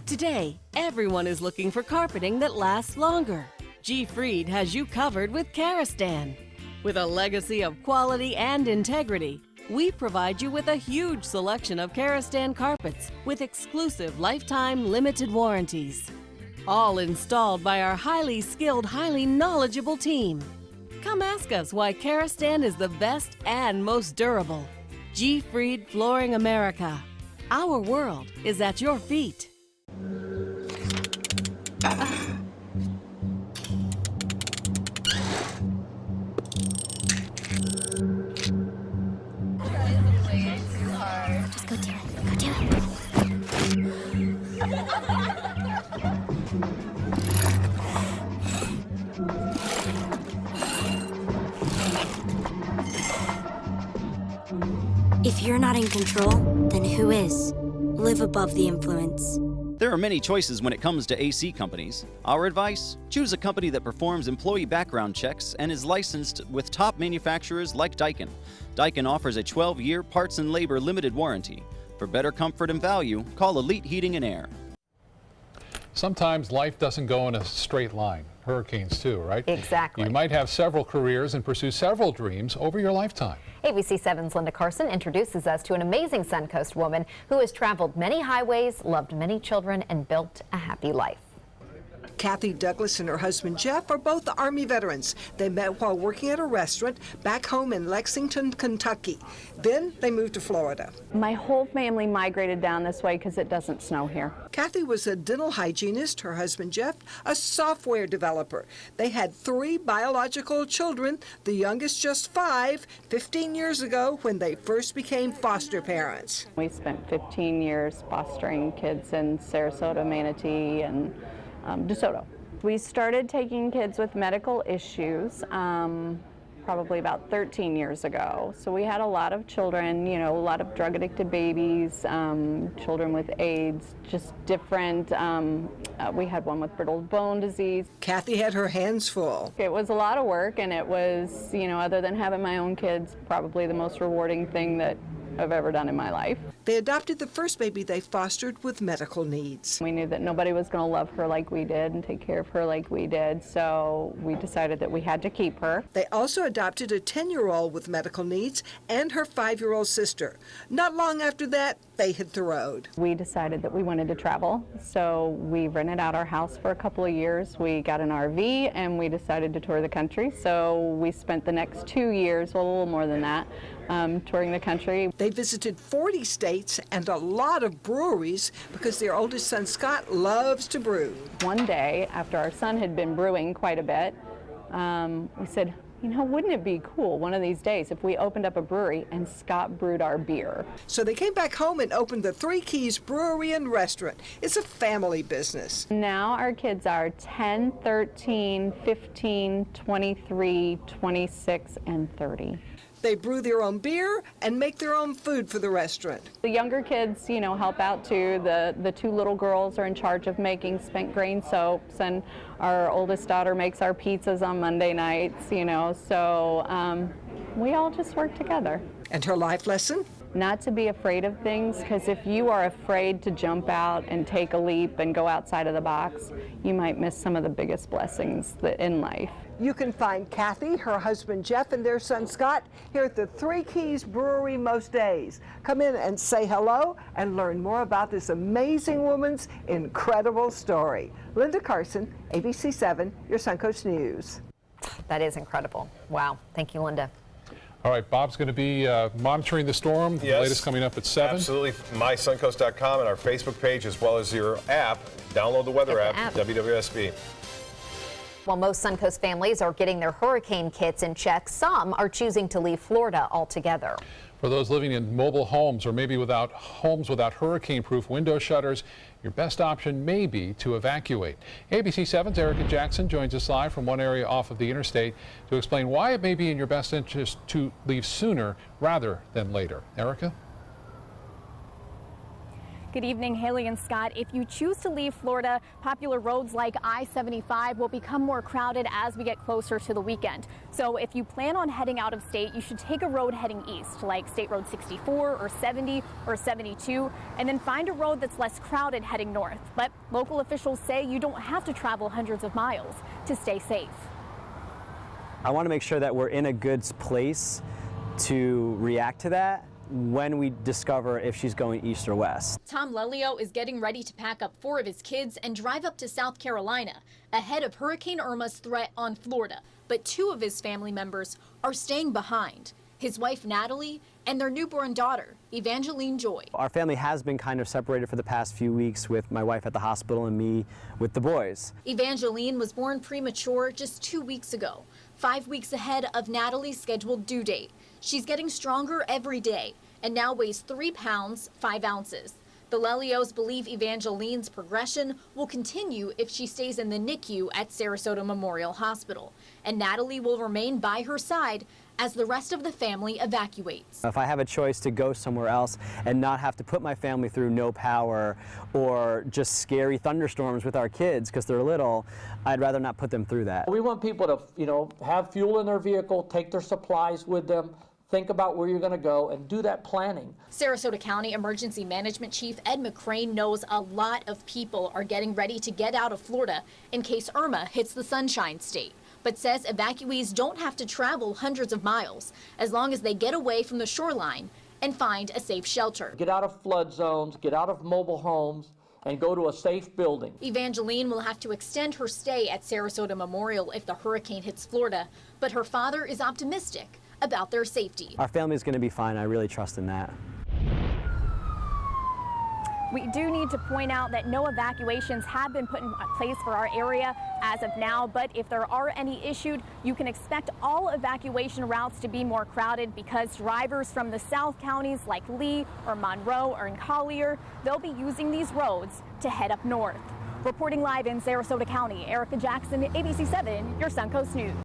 Today, everyone is looking for carpeting that lasts longer. G. Fried has you covered with Karastan. With a legacy of quality and integrity, we provide you with a huge selection of Karastan carpets with exclusive lifetime limited warranties. All installed by our highly skilled, highly knowledgeable team. Come ask us why Karastan is the best and most durable. G. Fried Flooring America. Our world is at your feet. Just go do it. Go do it. If you're not in control, then who is? Live above the influence. There are many choices when it comes to AC companies. Our advice? Choose a company that performs employee background checks and is licensed with top manufacturers like Daikin. Daikin offers a 12-year parts and labor limited warranty. For better comfort and value, call Elite Heating and Air. Sometimes life doesn't go in a straight line. Hurricanes too, right? Exactly. You might have several careers and pursue several dreams over your lifetime. ABC 7's Linda Carson introduces us to an amazing Suncoast woman who has traveled many highways, loved many children, and built a happy life. Kathy Douglas and her husband Jeff are both Army veterans. They met while working at a restaurant back home in Lexington, Kentucky. Then they moved to Florida. My whole family migrated down this way because it doesn't snow here. Kathy was a dental hygienist, her husband Jeff, a software developer. They had 3 biological children, the youngest just 5, 15 years ago when they first became foster parents. We spent 15 years fostering kids in Sarasota, Manatee, and DeSoto. We started taking kids with medical issues probably about 13 years ago. So we had a lot of children, you know, a lot of drug addicted babies, children with AIDS, just different. We had one with brittle bone disease. Kathy had her hands full. It was a lot of work, and it was, you know, other than having my own kids, probably the most rewarding thing that I've ever done in my life. They adopted the first baby they fostered with medical needs. We knew that nobody was going to love her like we did and take care of her like we did, so we decided that we had to keep her. They also adopted a 10-year-old with medical needs and her 5-year-old sister. Not long after that, they hit the road. We decided that we wanted to travel, so we rented out our house for a couple of years. We got an RV and we decided to tour the country, so we spent the next 2 years, well, a little more than that, touring the country. They visited 40 states and a lot of breweries because their oldest son, Scott, loves to brew. One day, after our son had been brewing quite a bit, we said, you know, wouldn't it be cool one of these days if we opened up a brewery and Scott brewed our beer? So they came back home and opened the Three Keys Brewery and Restaurant. It's a family business. Now our kids are 10, 13, 15, 23, 26, and 30. They brew their own beer and make their own food for the restaurant. The younger kids, you know, help out too. The 2 little girls are in charge of making spent grain soaps, and our oldest daughter makes our pizzas on Monday nights, you know, so we all just work together. And her life lesson? Not to be afraid of things, because if you are afraid to jump out and take a leap and go outside of the box, you might miss some of the biggest blessings in life. You can find Kathy, her husband Jeff, and their son Scott here at the Three Keys Brewery most days. Come in and say hello and learn more about this amazing woman's incredible story. Linda Carson, ABC 7, your Suncoast News. That is incredible. Wow. Thank you, Linda. All right, Bob's going to be monitoring the storm. Yes, the latest coming up at 7. Absolutely. MySuncoast.com and our Facebook page, as well as your app. Download the weather app, WWSB. While most Suncoast families are getting their hurricane kits in check, some are choosing to leave Florida altogether. For those living in mobile homes or maybe without homes without hurricane-proof window shutters, your best option may be to evacuate. ABC 7's Erica Jackson joins us live from one area off of the interstate to explain why it may be in your best interest to leave sooner rather than later. Erica? Good evening, Haley and Scott. If you choose to leave Florida, popular roads like I-75 will become more crowded as we get closer to the weekend. So if you plan on heading out of state, you should take a road heading east, like State Road 64 or 70 or 72, and then find a road that's less crowded heading north. But local officials say you don't have to travel hundreds of miles to stay safe. I want to make sure that we're in a good place to react to that when we discover if she's going east or west. Tom Lelio is getting ready to pack up 4 of his kids and drive up to South Carolina ahead of Hurricane Irma's threat on Florida. But 2 of his family members are staying behind. His wife, Natalie, and their newborn daughter, Evangeline Joy. Our family has been kind of separated for the past few weeks, with my wife at the hospital and me with the boys. Evangeline was born premature just 2 weeks ago, 5 weeks ahead of Natalie's scheduled due date. She's getting stronger every day and now weighs 3 pounds, 5 ounces. The Lelios believe Evangeline's progression will continue if she stays in the NICU at Sarasota Memorial Hospital, and Natalie will remain by her side as the rest of the family evacuates. If I have a choice to go somewhere else and not have to put my family through no power or just scary thunderstorms with our kids because they're little, I'd rather not put them through that. We want people to, have fuel in their vehicle, take their supplies with them, think about where you're going to go, and do that planning. Sarasota County Emergency Management Chief Ed McCrane knows a lot of people are getting ready to get out of Florida in case Irma hits the Sunshine State, but says evacuees don't have to travel hundreds of miles as long as they get away from the shoreline and find a safe shelter. Get out of flood zones, get out of mobile homes, and go to a safe building. Evangeline will have to extend her stay at Sarasota Memorial if the hurricane hits Florida, but her father is optimistic about their safety. Our family's going to be fine. I really trust in that. We do need to point out that no evacuations have been put in place for our area as of now, but if there are any issued, you can expect all evacuation routes to be more crowded because drivers from the south counties like Lee or Monroe or in Collier, they'll be using these roads to head up north. Reporting live in Sarasota County, Erica Jackson, ABC 7, your Suncoast News.